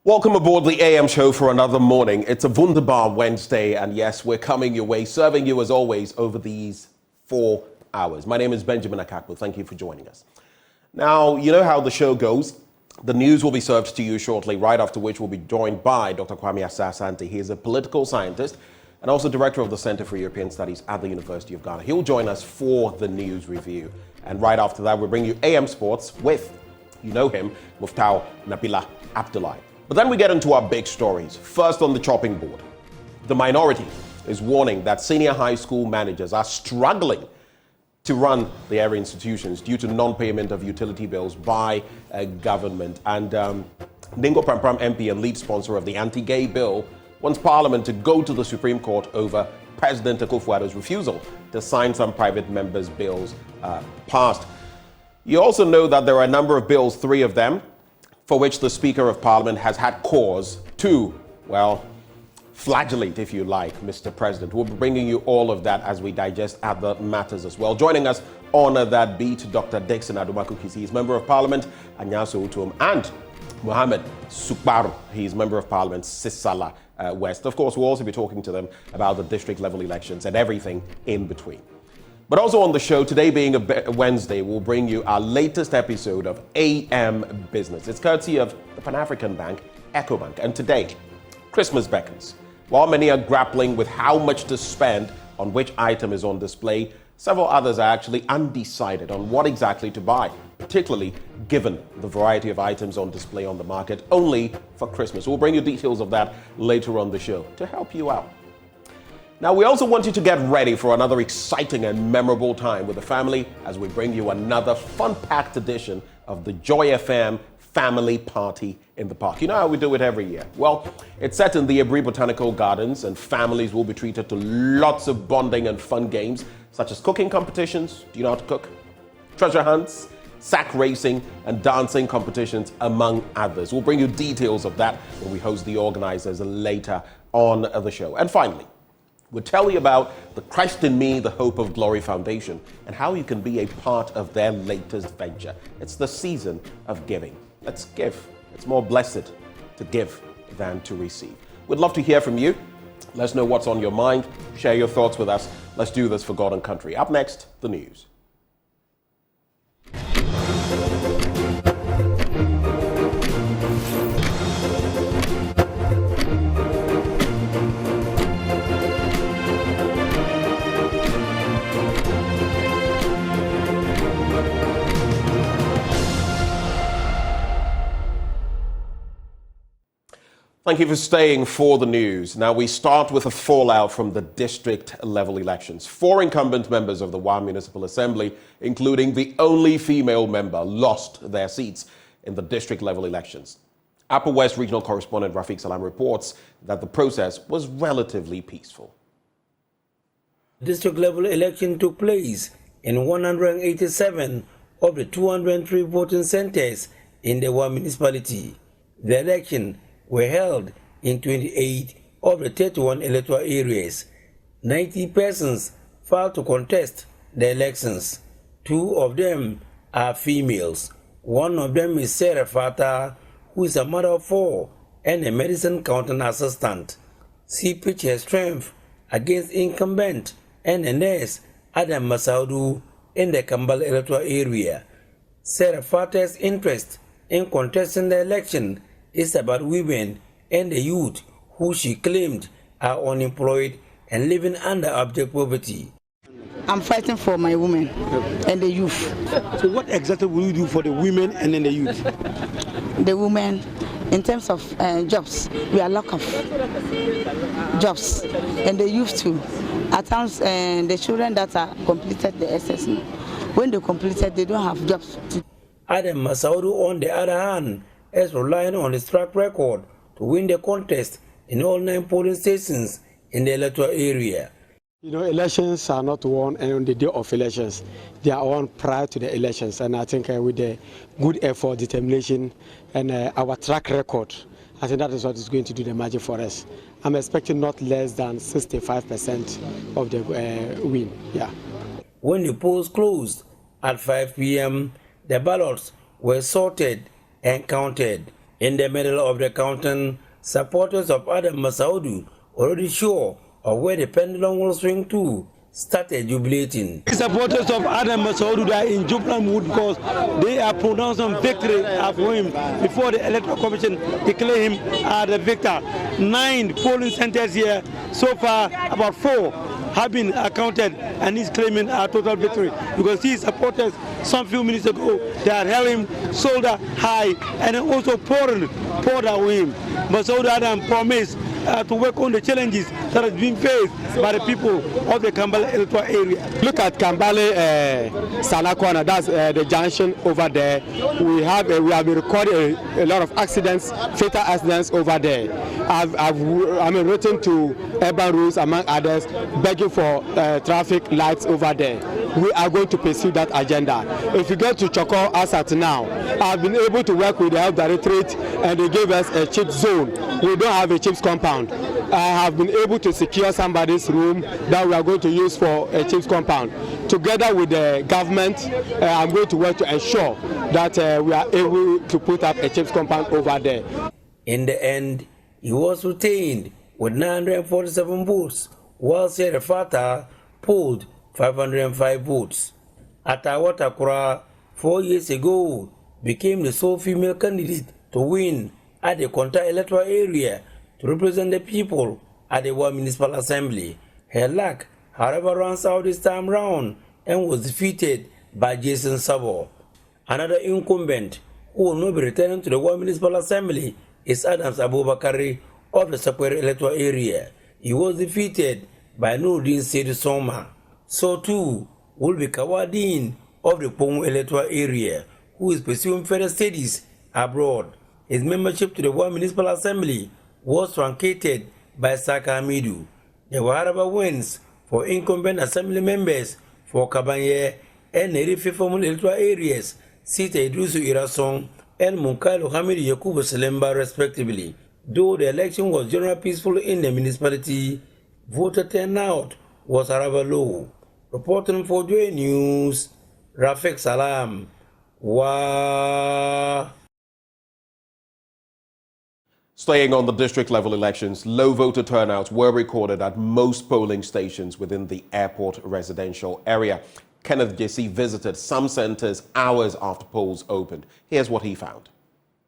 Welcome aboard the AM show for another morning. It's a wunderbar Wednesday, and yes, we're coming your way, serving you as always over these 4 hours. My name is Benjamin Akakpo. Thank you for joining us. Now, you know how the show goes. The news will be served to you shortly, right after which we'll be joined by Dr. Asas Santi. He is a political scientist and also director of the Center for European Studies at the University of Ghana. He'll join us for the news review. And right after that, we'll bring you AM Sports with, you know him, Muftau Nabila Abdullahi. But then we get into our big stories. First on the chopping board, the minority is warning that senior high school managers are struggling to run the area institutions due to non-payment of utility bills by government. And Ningo Prampram MP and lead sponsor of the anti-gay bill wants Parliament to go to the Supreme Court over President Akufo-Addo's refusal to sign some private members' bills passed. You also know that there are a number of bills, 3 of them, for which the Speaker of Parliament has had cause to, well, flagellate, if you like, Mr. President. We'll be bringing you all of that as we digest other matters as well. Joining us on that beat, Dr. Dixon Adumaku-Kisi. He's Member of Parliament, Anyaso Utum, and Mohammed Sukparu. He's Member of Parliament, Sisala West. Of course, we'll also be talking to them about the district level elections and everything in between. But also on the show, today being a Wednesday, we'll bring you our latest episode of AM Business. It's courtesy of the Pan-African Bank, EcoBank. And today, Christmas beckons. While many are grappling with how much to spend on which item is on display, several others are actually undecided on what exactly to buy, particularly given the variety of items on display on the market only for Christmas. We'll bring you details of that later on the show to help you out. Now, we also want you to get ready for another exciting and memorable time with the family as we bring you another fun-packed edition of the Joy FM Family Party in the Park. You know how we do it every year? Well, it's set in the Abri Botanical Gardens, and families will be treated to lots of bonding and fun games, such as cooking competitions. Do you know how to cook? Treasure hunts, sack racing, and dancing competitions, among others. We'll bring you details of that when we host the organizers later on the show. And finally, we'll tell you about the Christ in Me, the Hope of Glory Foundation and how you can be a part of their latest venture. It's the season of giving. Let's give. It's more blessed to give than to receive. We'd love to hear from you. Let us know what's on your mind. Share your thoughts with us. Let's do this for God and country. Up next, the news. Thank you for staying for the news. Now, we start with a fallout from the district-level elections. 4 incumbent members of the Wa Municipal Assembly, including the only female member, lost their seats in the district-level elections. Upper West Regional Correspondent Rafiq Salam reports that the process was relatively peaceful. District-level election took place in 187 of the 203 voting centers in the Wa municipality. The election were held in 28 of the 31 electoral areas. 90 persons filed to contest the elections. 2 of them are females. One of them is Sarah Fata, who is a mother of 4 and a medicine counting assistant. She pitched her strength against incumbent and a nurse, Adam Masaudu, in the Kambal electoral area. Sarah Fata's interest in contesting the election is about women and the youth who she claimed are unemployed and living under abject poverty. I'm fighting for my women and the youth. So what exactly will you do for the women and then the youth? The women, in terms of jobs, we are lack of jobs, and the youth too. At times, the children that are completed the SSN, when they completed, they don't have jobs. Adam Masaudu, on the other hand, is relying on his track record to win the contest in all 9 polling stations in the electoral area. You know, elections are not won on the day of elections. They are won prior to the elections. And I think with the good effort, determination, and our track record, I think that is what is going to do the magic for us. I'm expecting not less than 65% of the win. Yeah. When the polls closed at 5 p.m., the ballots were sorted and counted. In the middle of the countdown, supporters of Adam Masaudu, already sure of where the pendulum will swing to, started jubilating. Supporters of Adam Masaudu that in jubilant mood because they are pronouncing victory for him before the Electoral Commission declare him the victor. 9 polling centers here. So far, about 4 have been accounted and he's claiming a total victory. You can see supporters some few minutes ago they had held him shoulder high and also poured away him. Masaudu Adam promised to work on the challenges that has been faced by the people of the Kambale electoral area. Look at Kambale Salakwana, that's the junction over there. We have been recording a lot of accidents, fatal accidents over there. I've written to urban rules, among others, begging for traffic lights over there. We are going to pursue that agenda. If you get to Choko Asat now, I've been able to work with the Health Directorate and they gave us a CHIPS zone. We don't have a CHIPS compound. I have been able to secure somebody's room that we are going to use for a CHIPS compound. Together with the government, I'm going to work to ensure that we are able to put up a CHIPS compound over there. In the end, he was retained with 947 votes, while Sierra Fata polled 505 votes. Atawata Kura, 4 years ago, became the sole female candidate to win at the Konta electoral area to represent the people at the War Municipal Assembly. Her luck, however, runs out this time round and was defeated by Jason Sabo. Another incumbent who will not be returning to the War Municipal Assembly is Adams Abubakari of the Sukparu electoral area. He was defeated by Nuruddin Seydou Soma. So too will be Kawadin of the Pomu electoral area, who is pursuing further studies abroad. His membership to the War Municipal Assembly was truncated by Saka Hamidu. There were other wins for incumbent assembly members for Kabanye and Nerife formal electoral areas, Sita Idrusu Irasong and Munkalo Hamidu Yakubu Selemba respectively. Though the election was generally peaceful in the municipality, voter turnout was rather low. Reporting for Joy News, Rafik Salam. Staying on the district level elections, low voter turnouts were recorded at most polling stations within the airport residential area. Kenneth Jesse visited some centers hours after polls opened. Here's what he found.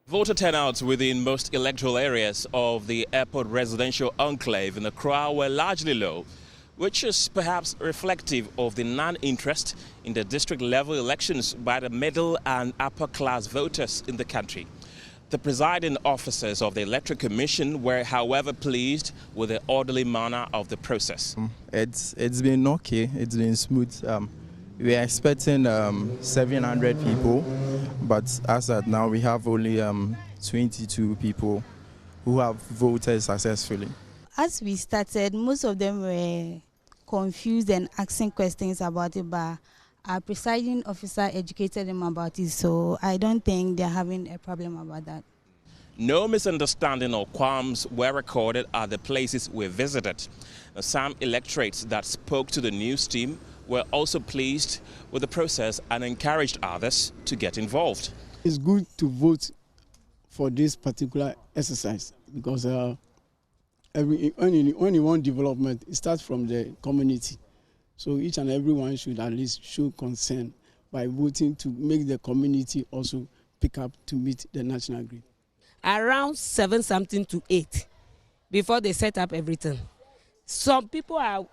Voter turnouts within most electoral areas of the airport residential enclave in Accra were largely low, which is perhaps reflective of the non-interest in the district level elections by the middle and upper class voters in the country. The presiding officers of the Electoral Commission were, however, pleased with the orderly manner of the process. It's been okay, it's been smooth. We are expecting 700 people, but as at now we have only 22 people who have voted successfully. As we started, most of them were confused and asking questions about it, but our presiding officer educated them about it, so I don't think they're having a problem about that. No misunderstanding or qualms were recorded at the places we visited. Some electorates that spoke to the news team were also pleased with the process and encouraged others to get involved. It's good to vote for this particular exercise because when you want development, it starts from the community. So each and everyone should at least show concern by voting to make the community also pick up to meet the national grid. Around 7 something to 8 before they set up everything. Some people are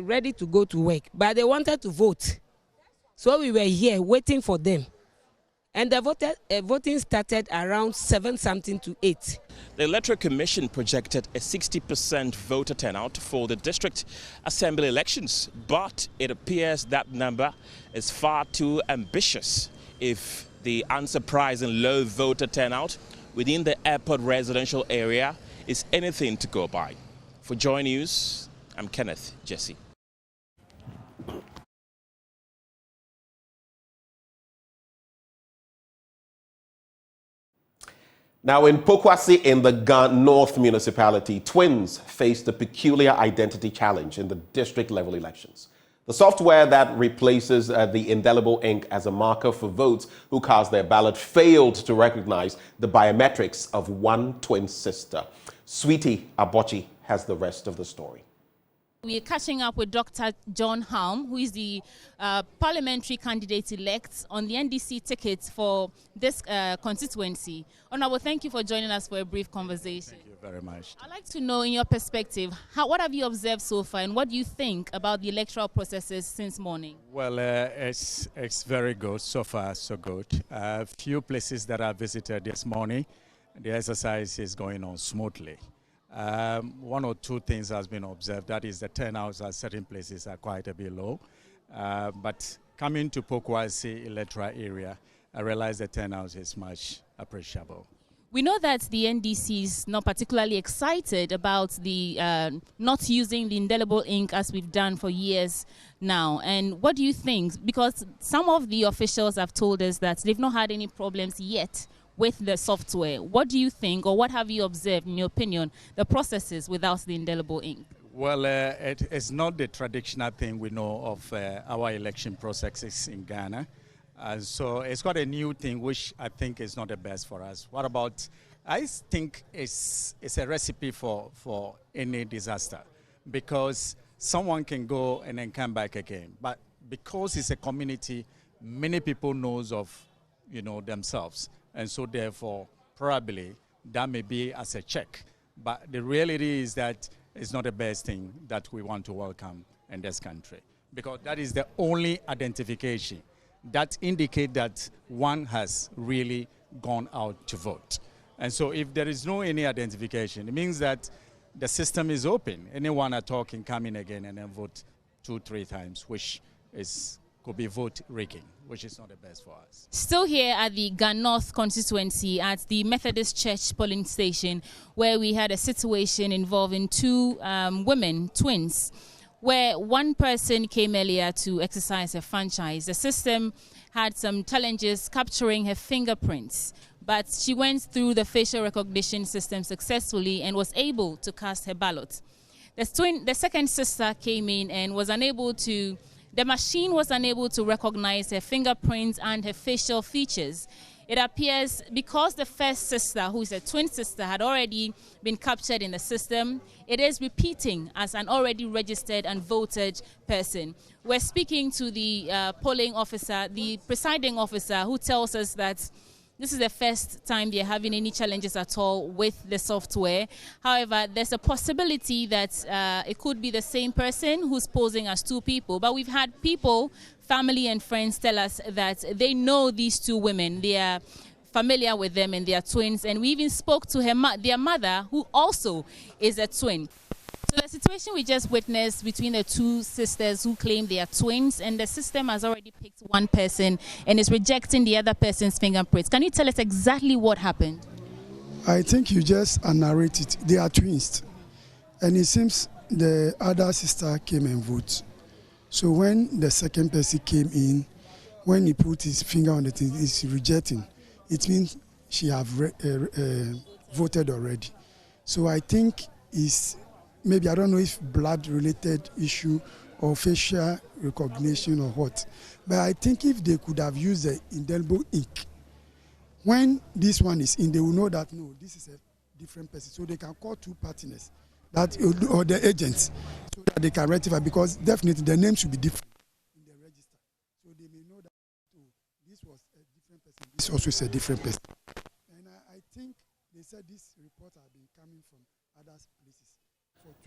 ready to go to work, but they wanted to vote. So we were here waiting for them. And the voting started around 7 something to 8. The Electoral Commission projected a 60% voter turnout for the district assembly elections, but it appears that number is far too ambitious if the unsurprising low voter turnout within the airport residential area is anything to go by. For Joy News, I'm Kenneth Jesse. Now, in Pokwasi in the North Municipality, twins faced a peculiar identity challenge in the district level elections. The software that replaces the indelible ink as a marker for votes who cast their ballot failed to recognize the biometrics of one twin sister. Sweetie Abochi has the rest of the story. We are catching up with Dr. John Halm, who is the parliamentary candidate-elect on the NDC ticket for this constituency. Honorable, thank you for joining us for a brief conversation. Thank you very much. I'd like to know, in your perspective, what have you observed so far, and what do you think about the electoral processes since morning? Well, it's very good. So far, so good. A few places that I visited this morning, the exercise is going on smoothly. One or two things has been observed. That is, the turnouts at certain places are quite a bit low. But coming to Pokwasi electoral area, I realize the turnout is much appreciable. We know that the NDC is not particularly excited about the not using the indelible ink as we've done for years now. And what do you think? Because some of the officials have told us that they've not had any problems yet with the software. What do you think, or what have you observed, in your opinion, the processes without the indelible ink? Well, it's not the traditional thing we know of our election processes in Ghana. So it's got a new thing, which I think is not the best for us. What about, I think it's a recipe for any disaster, because someone can go and then come back again. But because it's a community, many people knows of, themselves. And so therefore, probably that may be as a check. But the reality is that it's not the best thing that we want to welcome in this country, because that is the only identification that indicates that one has really gone out to vote. And so if there is no any identification, it means that the system is open. Anyone at all can come in again and then vote 2-3 times, which could be vote rigging, which is not the best for us. Still here at the Ghana North constituency at the Methodist Church polling station, where we had a situation involving two women, twins, where one person came earlier to exercise her franchise. The system had some challenges capturing her fingerprints, but she went through the facial recognition system successfully and was able to cast her ballot. The second sister came in and was unable to. The machine was unable to recognize her fingerprints and her facial features. It appears because the first sister, who is a twin sister, had already been captured in the system, it is repeating as an already registered and voted person. We're speaking to the polling officer, the presiding officer, who tells us that this is the first time they're having any challenges at all with the software. However, there's a possibility that it could be the same person who's posing as two people. But we've had people, family and friends, tell us that they know these two women. They are familiar with them and they are twins. And we even spoke to their mother, who also is a twin. So the situation we just witnessed between the two sisters who claim they are twins, and the system has already picked one person and is rejecting the other person's fingerprints. Can you tell us exactly what happened? I think you just narrated. They are twins. And it seems the other sister came and voted. So when the second person came in, when he put his finger on the thing, he's rejecting. It means she have voted already. So I think it's maybe, I don't know if blood-related issue or facial recognition or what. But I think if they could have used the indelible ink, when this one is in, they will know that, no, this is a different person. So they can call two partners or the agents so that they can rectify, because definitely the name should be different in the register. So they may know that, oh, this was a different person, this also is a different person. And I think they said this report has been coming from other places.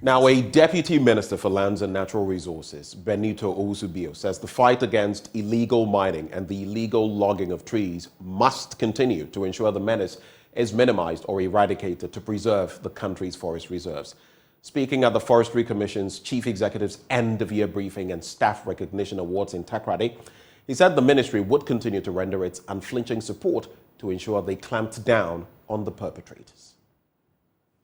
Now, a Deputy Minister for Lands and Natural Resources, Benito Owusu-Bio, says the fight against illegal mining and the illegal logging of trees must continue to ensure the menace is minimized or eradicated to preserve the country's forest reserves. Speaking at the Forestry Commission's Chief Executive's end-of-year briefing and Staff Recognition Awards in Takoradi, he said the ministry would continue to render its unflinching support to ensure they clamped down on the perpetrators.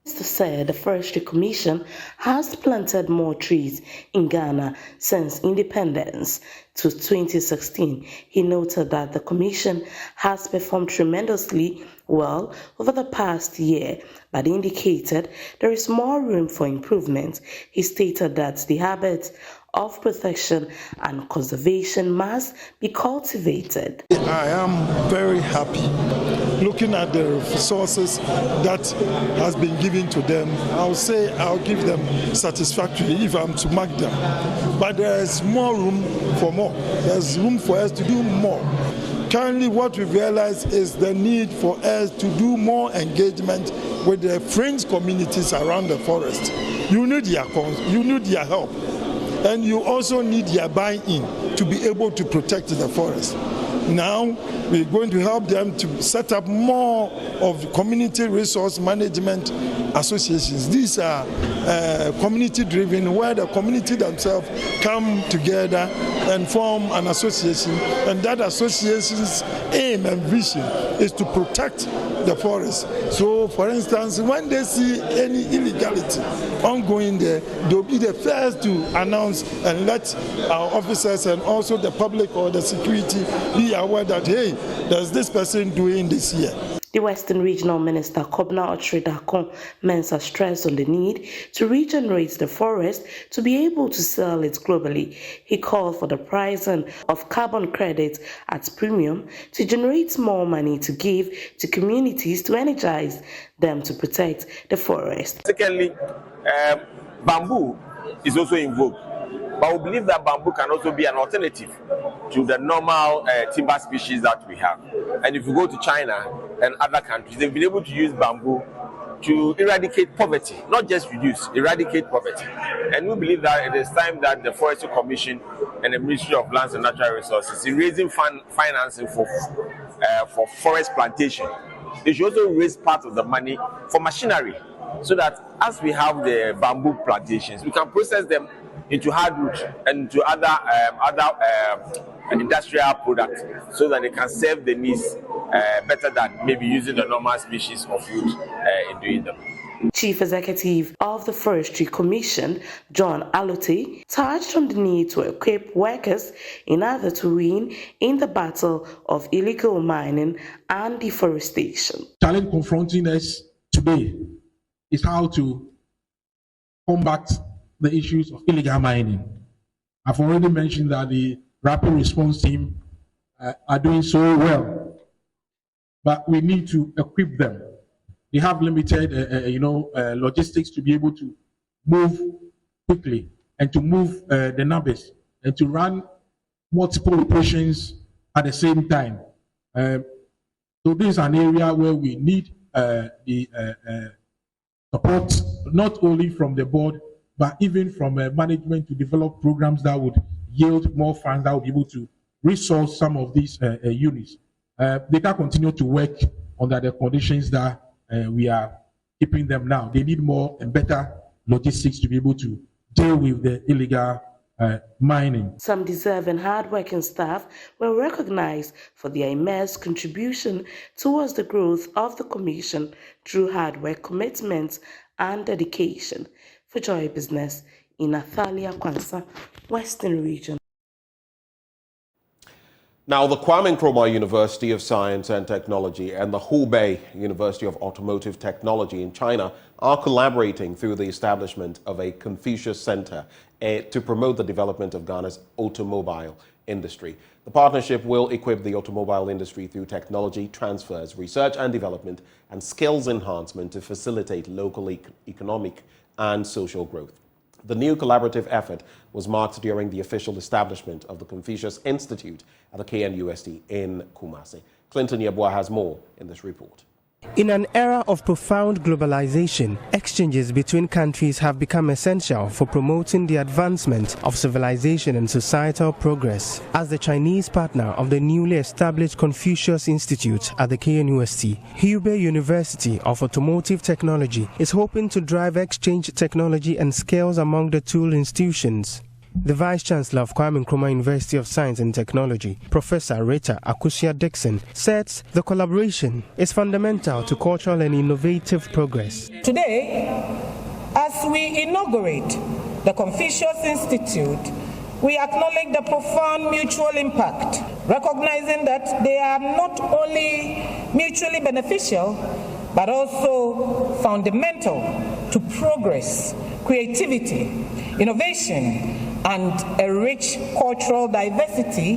Mr. said the Forestry Commission has planted more trees in Ghana since independence to 2016. He noted that the Commission has performed tremendously well over the past year, but indicated there is more room for improvement. He stated that the habit of protection and conservation must be cultivated. I am very happy looking at the resources that has been given to them. I'll say I'll give them satisfactory if I'm to mark them. But there is more room for more. There's room for us to do more. Currently, what we've realized is the need for us to do more engagement with the fringe communities around the forest. You need their help, and you also need their buy-in to be able to protect the forest. Now, we're going to help them to set up more of community resource management associations. These are community-driven, where the community themselves come together and form an association, and that association's aim and vision is to protect the forest. So, for instance, when they see any illegality ongoing there, they'll be the first to announce and let our officers and also the public or the security be aware that, hey, there's this person doing this here. The Western Regional Minister Kobna Ochredakon Mensah stressed on the need to regenerate the forest to be able to sell it globally. He called for the pricing of carbon credits at premium to generate more money to give to communities to energize them to protect the forest. Secondly, bamboo is also in vogue. But we believe that bamboo can also be an alternative to the normal timber species that we have. And if you go to China and other countries, they've been able to use bamboo to eradicate poverty, not just reduce, eradicate poverty. And we believe that it is time that the Forestry Commission and the Ministry of Lands and Natural Resources is raising financing for forest plantation. They should also raise part of the money for machinery, so that as we have the bamboo plantations, we can process them into hardwood and to other industrial products, so that they can serve the needs better than maybe using the normal species of wood in doing them. Chief Executive of the Forestry Commission, John Alote, touched on the need to equip workers in order to win in the battle of illegal mining and deforestation. The challenge confronting us today is how to combat the issues of illegal mining. I've already mentioned that the rapid response team are doing so well, but we need to equip them. They have limited, logistics to be able to move quickly and to move the numbers and to run multiple operations at the same time. So this is an area where we need the support, not only from the board, but even from management, to develop programs that would yield more funds that would be able to resource some of these units. They can continue to work under the conditions that we are keeping them now. They need more and better logistics to be able to deal with the illegal mining. Some deserving hard-working staff were recognized for their immense contribution towards the growth of the Commission through hard work, commitment, and dedication. For Joy Business, in Athalia Kwanza, Western Region. Now, the Kwame Nkrumah University of Science and Technology and the Hubei University of Automotive Technology in China are collaborating through the establishment of a Confucius Center to promote the development of Ghana's automobile industry. The partnership will equip the automobile industry through technology transfers, research and development, and skills enhancement to facilitate local economic and social growth. The new collaborative effort was marked during the official establishment of the Confucius Institute at the KNUST in Kumasi. Clinton Yeboah has more in this report. In an era of profound globalization, exchanges between countries have become essential for promoting the advancement of civilization and societal progress. As the Chinese partner of the newly established Confucius Institute at the KNUST, Hubei University of Automotive Technology is hoping to drive exchange technology and skills among the two institutions. The Vice-Chancellor of Kwame Nkrumah University of Science and Technology, Professor Rita Akusia-Dixon, says the collaboration is fundamental to cultural and innovative progress. Today, as we inaugurate the Confucius Institute, we acknowledge the profound mutual impact, recognizing that they are not only mutually beneficial, but also fundamental to progress, creativity, innovation, and a rich cultural diversity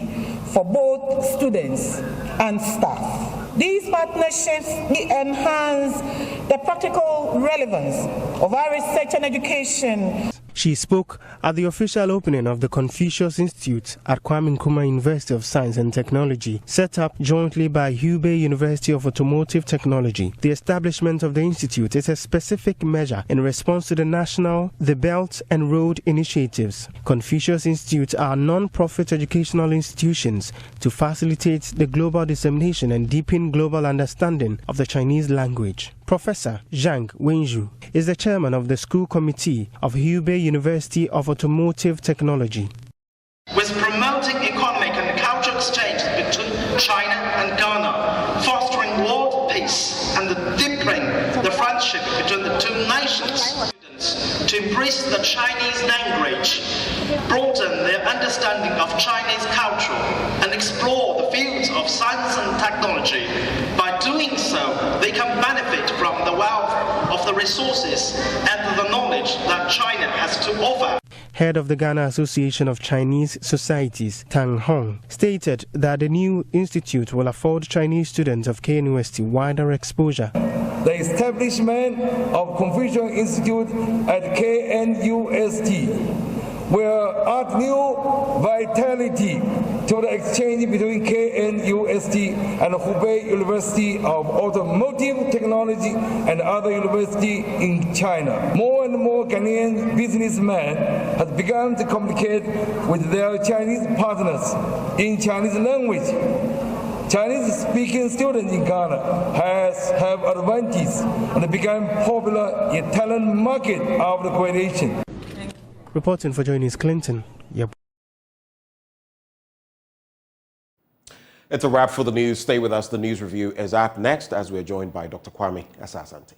for both students and staff. These partnerships enhance the practical relevance of our research and education. She spoke at the official opening of the Confucius Institute at Kwame Nkrumah University of Science and Technology, set up jointly by Hubei University of Automotive Technology. The establishment of the institute is a specific measure in response to the national, the Belt and Road initiatives. Confucius Institute are non-profit educational institutions to facilitate the global dissemination and deepen global understanding of the Chinese language. Professor Zhang Wenju is the chairman of the school committee of Hubei University of Automotive Technology. With promoting economic and cultural exchange between China and Ghana, fostering world peace and deepening the friendship between the two nations, to embrace the Chinese language, broaden their understanding of Chinese culture, and explore the fields of science and technology. By doing so, they can benefit from the wealth of the resources and the knowledge that China has to offer. Head of the Ghana Association of Chinese Societies, Tang Hong, stated that the new institute will afford Chinese students of KNUST wider exposure. The establishment of Confucius Institute at KNUST will add new vitality to the exchange between KNUST and Hubei University of Automotive Technology and other universities in China. More and more Ghanaian businessmen have begun to communicate with their Chinese partners in Chinese language. Chinese-speaking students in Ghana have advantages and become popular in talent market after graduation. Reporting for Joe News, Clinton. Yep. It's a wrap for the news. Stay with us. The news review is up next as we're joined by Dr. Kwame Asas Santi.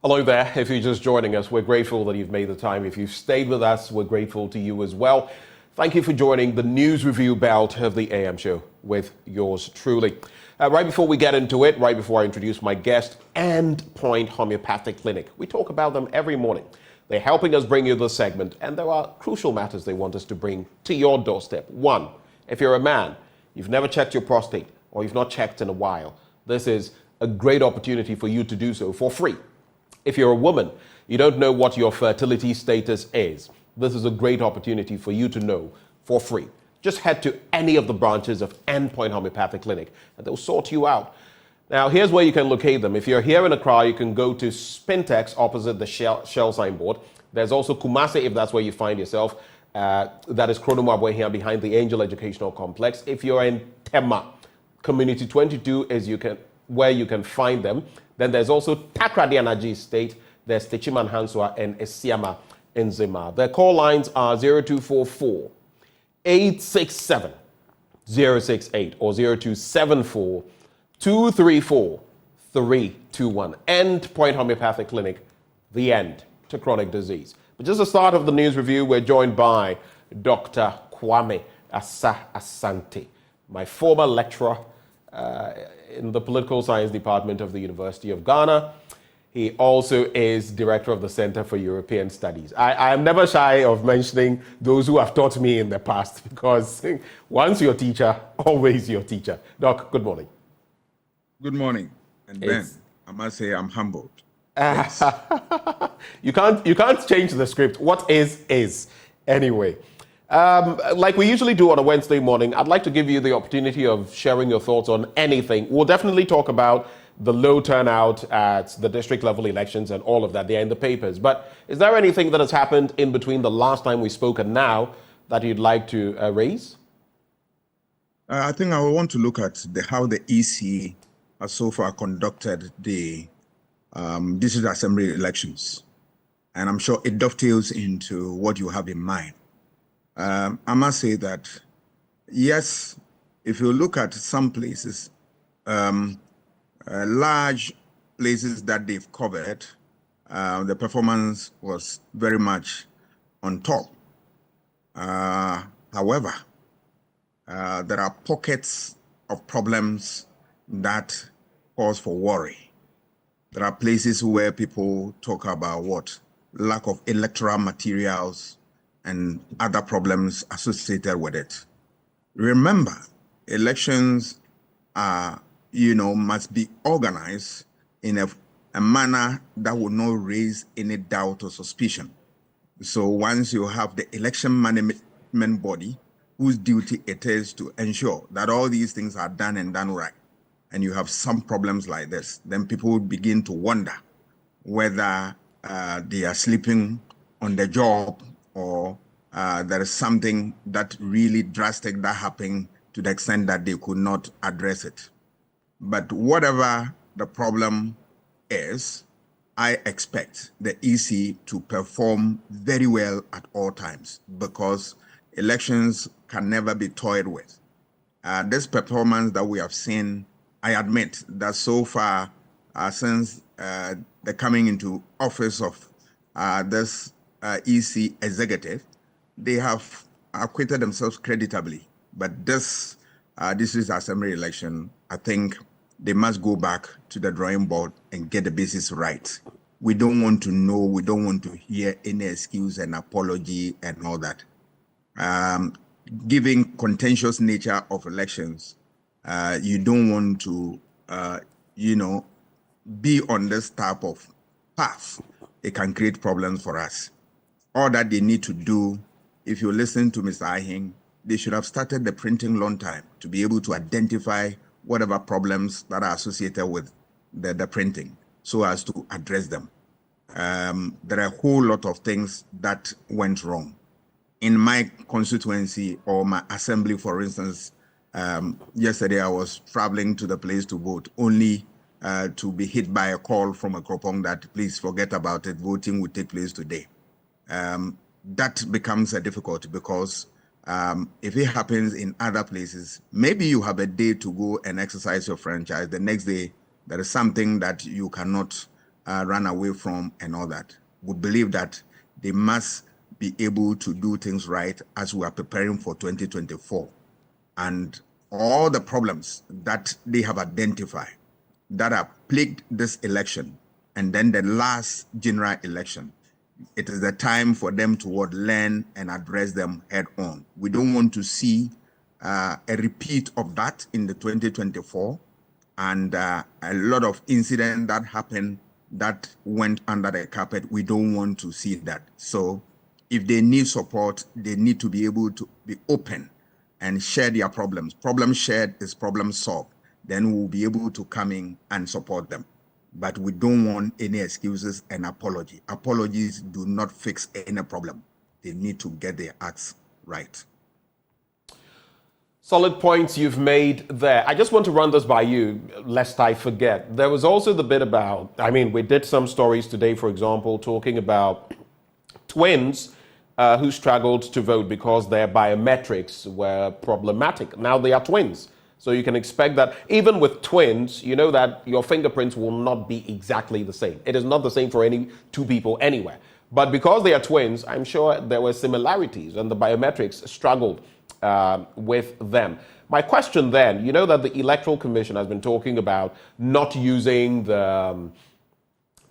Hello there. If you're just joining us, we're grateful that you've made the time. If you've stayed with us, we're grateful to you as well. Thank you for joining the news review belt of the AM show with yours truly. Right before we get into it, right before I introduce my guest, Endpoint Homeopathic Clinic. We talk about them every morning. They're helping us bring you this segment, and there are crucial matters they want us to bring to your doorstep. One, if you're a man, you've never checked your prostate, or you've not checked in a while, this is a great opportunity for you to do so for free. If you're a woman, you don't know what your fertility status is, this is a great opportunity for you to know for free. Just head to any of the branches of Endpoint Homeopathic Clinic and they'll sort you out. Now, here's where you can locate them. If you're here in Accra, you can go to Spintex opposite the Shell signboard. There's also Kumasi, if that's where you find yourself. That is Kronomabwe here behind the Angel Educational Complex. If you're in Tema, Community 22 is where you can find them. Then there's also Takrady Anaji Estate, there's Techiman Hanswa and Esiama in Zima. Their call lines are 0244 867 068 or 0274 234 321. Endpoint Homeopathic Clinic, the end to chronic disease. But just the start of the news review, we're joined by Dr. Kwame Asas Santi, my former lecturer in the Political Science Department of the University of Ghana. He also is director of the Center for European Studies. I am never shy of mentioning those who have taught me in the past because once your teacher, always your teacher. Doc, good morning. Good morning. And Ben, I must say I'm humbled. Yes. You can't change the script. What is. Anyway. Like we usually do on a Wednesday morning, I'd like to give you the opportunity of sharing your thoughts on anything. We'll definitely talk about the low turnout at the district level elections and all of that. They're in the papers. But is there anything that has happened in between the last time we spoke and now that you'd like to raise? I think I want to look at how the EC has so far conducted the district assembly elections. And I'm sure it dovetails into what you have in mind. I must say that, yes, if you look at some places, large places that they've covered, the performance was very much on top. However, there are pockets of problems that cause for worry. There are places where people talk about what? Lack of electoral materials and other problems associated with it. Remember, elections are, must be organized in a manner that will not raise any doubt or suspicion. So once you have the election management body whose duty it is to ensure that all these things are done and done right, and you have some problems like this, then people will begin to wonder whether they are sleeping on the job or there is something that really drastic that happened to the extent that they could not address it. But whatever the problem is, I expect the EC to perform very well at all times because elections can never be toyed with. This performance that we have seen, I admit that so far, since the coming into office of this EC executive, they have acquitted themselves creditably. But this district assembly election, I think they must go back to the drawing board and get the basis right. We don't want to know, we don't want to hear any excuse and apology and all that. Given contentious nature of elections, you don't want to, be on this type of path. It can create problems for us. All that they need to do, if you listen to Mr. Ahing, they should have started the printing long time to be able to identify whatever problems that are associated with the printing so as to address them. There are a whole lot of things that went wrong. In my constituency or my assembly, for instance, yesterday I was traveling to the place to vote only to be hit by a call from a Kropong that please forget about it, voting will take place today. That becomes a difficulty because if it happens in other places, maybe you have a day to go and exercise your franchise. The next day, there is something that you cannot run away from and all that. We believe that they must be able to do things right as we are preparing for 2024. And all the problems that they have identified that have plagued this election and then the last general election, it is the time for them to learn and address them head on. We don't want to see a repeat of that in the 2024 and a lot of incidents that happened that went under the carpet. We don't want to see that. So if they need support, they need to be able to be open and share their problems. Problem shared is problem solved. Then we'll be able to come in and support them. But we don't want any excuses and apology. Apologies do not fix any problem. They need to get their acts right. Solid points you've made there. I just want to run this by you, lest I forget. There was also the bit about, we did some stories today, for example, talking about twins who struggled to vote because their biometrics were problematic. Now they are twins. So you can expect that even with twins, you know that your fingerprints will not be exactly the same. It is not the same for any two people anywhere. But because they are twins, I'm sure there were similarities and the biometrics struggled with them. My question then, you know that the Electoral Commission has been talking about not using the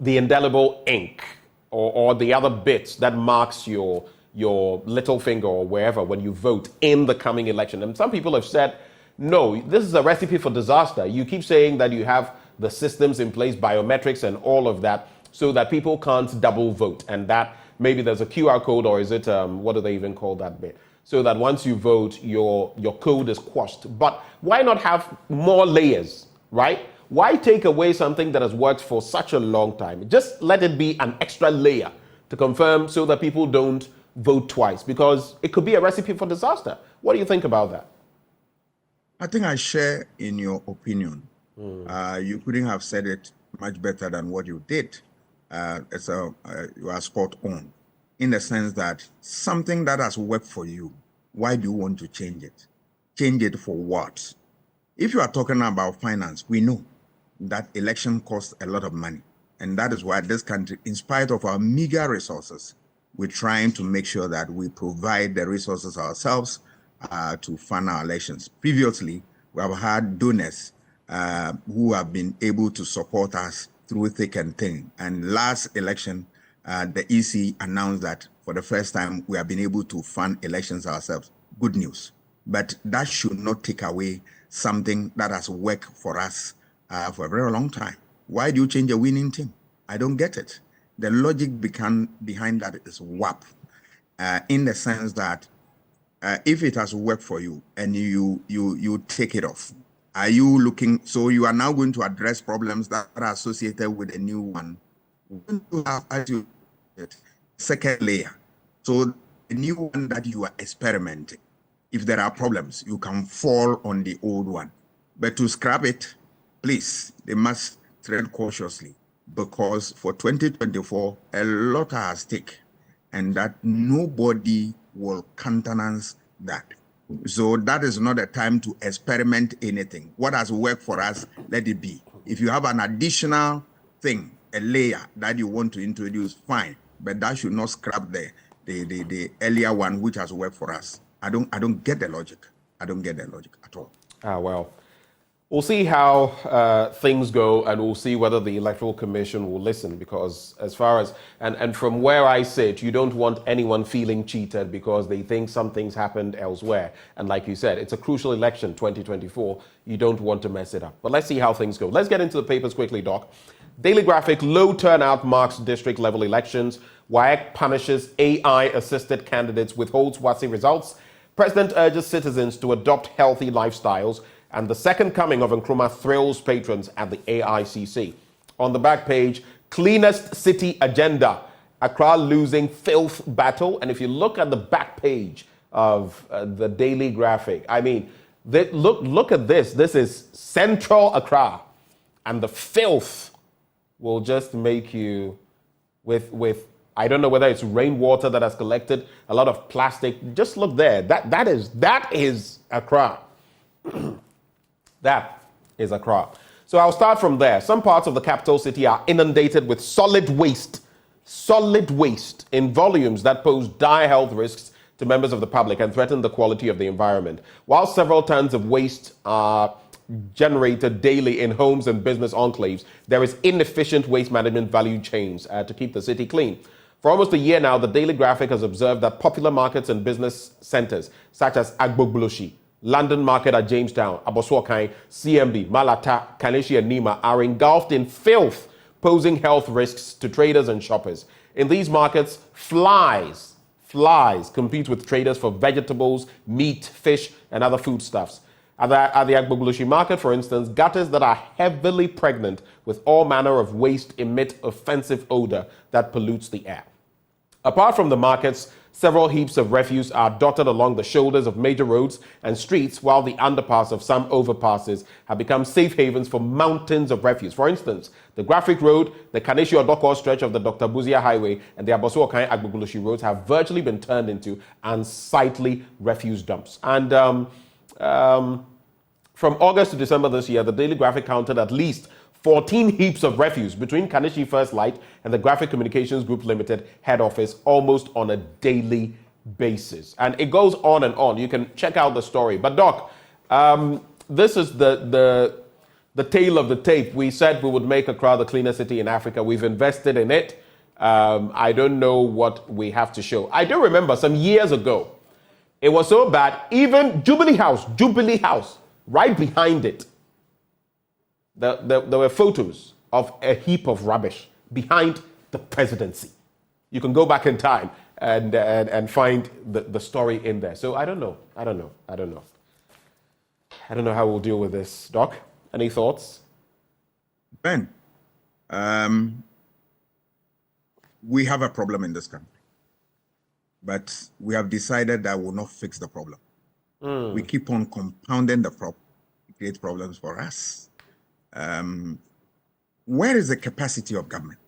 indelible ink or the other bits that marks your little finger or wherever when you vote in the coming election. And some people have said, no, this is a recipe for disaster. You keep saying that you have the systems in place, biometrics and all of that, so that people can't double vote. And that maybe there's a QR code, or is it, what do they even call that bit? So that once you vote, your code is quashed. But why not have more layers, right? Why take away something that has worked for such a long time? Just let it be an extra layer to confirm so that people don't vote twice, because it could be a recipe for disaster. What do you think about that? I think I share in your opinion. You couldn't have said it much better than what you did. You are spot on in the sense that something that has worked for you, why do you want to change it? change it for what? If you are talking about finance, we know that election costs a lot of money. And that is why this country, in spite of our meager resources, we're trying to make sure that we provide the resources ourselves to fund our elections. Previously, we have had donors who have been able to support us through thick and thin. And last election, the EC announced that for the first time, we have been able to fund elections ourselves. Good news. But that should not take away something that has worked for us for a very long time. Why do you change a winning team? I don't get it. The logic behind that is WAP, in the sense that if it has worked for you and you take it off, are you looking, so you are now going to address problems that are associated with a new one? You have, as you said, second layer. So the new one that you are experimenting, if there are problems, you can fall on the old one. But to scrap it, please, they must tread cautiously, because for 2024, a lot are at stake, and that nobody will countenance that. So that is not a time to experiment anything. What has worked for us, let it be. If you have an additional thing, a layer that you want to introduce, fine, but that should not scrap the earlier one which has worked for us. I don't get the logic. I don't get the logic at all. Well, we'll see how things go, and we'll see whether the Electoral Commission will listen, because as far as, and from where I sit, you don't want anyone feeling cheated because they think some things happened elsewhere. And like you said, it's a crucial election, 2024. You don't want to mess it up. But let's see how things go. Let's get into the papers quickly, Doc. Daily Graphic, low turnout marks district level elections. WAEC punishes AI-assisted candidates, withholds WASI results. President urges citizens to adopt healthy lifestyles. And the second coming of Nkrumah thrills patrons at the AICC. On the back page, cleanest city agenda. Accra losing filth battle. And if you look at the back page of the Daily Graphic, I mean, look at this. This is central Accra. And the filth will just make you, with I don't know whether it's rainwater that has collected, a lot of plastic. Just look there. That is Accra. That is Accra. So I'll start from there. Some parts of the capital city are inundated with solid waste in volumes that pose dire health risks to members of the public and threaten the quality of the environment. While several tons of waste are generated daily in homes and business enclaves, there is inefficient waste management value chains to keep the city clean. For almost a year now, the Daily Graphic has observed that popular markets and business centers such as Agbogbloshi, London Market at Jamestown, Aboswokai, CMB, Malata, Kaneshie and Nima are engulfed in filth, posing health risks to traders and shoppers. In these markets, flies compete with traders for vegetables, meat, fish, and other foodstuffs. At the Agbogbloshi market, for instance, gutters that are heavily pregnant with all manner of waste emit offensive odor that pollutes the air. Apart from the markets, several heaps of refuse are dotted along the shoulders of major roads and streets, while the underpass of some overpasses have become safe havens for mountains of refuse. For instance, the Graphic Road, the Kaneshie Odoko stretch of the Dr. Buzia Highway, and the Aboswokai Agbogbloshi roads have virtually been turned into unsightly refuse dumps. And from August to December this year, the Daily Graphic counted at least 14 heaps of refuse between Kaneshie First Light and the Graphic Communications Group Limited head office almost on a daily basis. And it goes on and on. You can check out the story. But Doc, this is the tail of the tape. We said we would make Accra the cleanest city in Africa. We've invested in it. I don't know what we have to show. I do remember some years ago, it was so bad, even Jubilee House, right behind it, there were photos of a heap of rubbish behind the presidency. You can go back in time and find the story in there. So I don't know how we'll deal with this. Doc, any thoughts? Ben, we have a problem in this country, but we have decided that will not fix the problem. We keep on compounding the problem. It creates problems for us. Where is the capacity of government?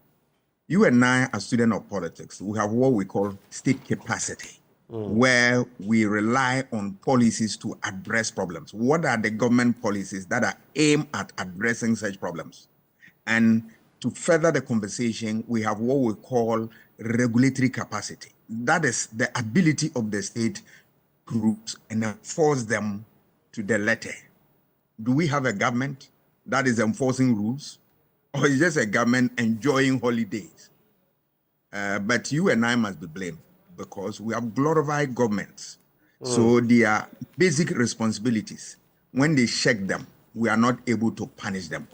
You and I, as students of politics, we have what we call state capacity. where we rely on policies to address problems. What are the government policies that are aimed at addressing such problems? And to further the conversation, we have what we call regulatory capacity. That is the ability of the state groups and enforce them to the letter. Do we have a government that is enforcing rules, or is just a government enjoying holidays? But you and I must be blamed because we have glorified governments. So their basic responsibilities, when they check them, we are not able to punish them.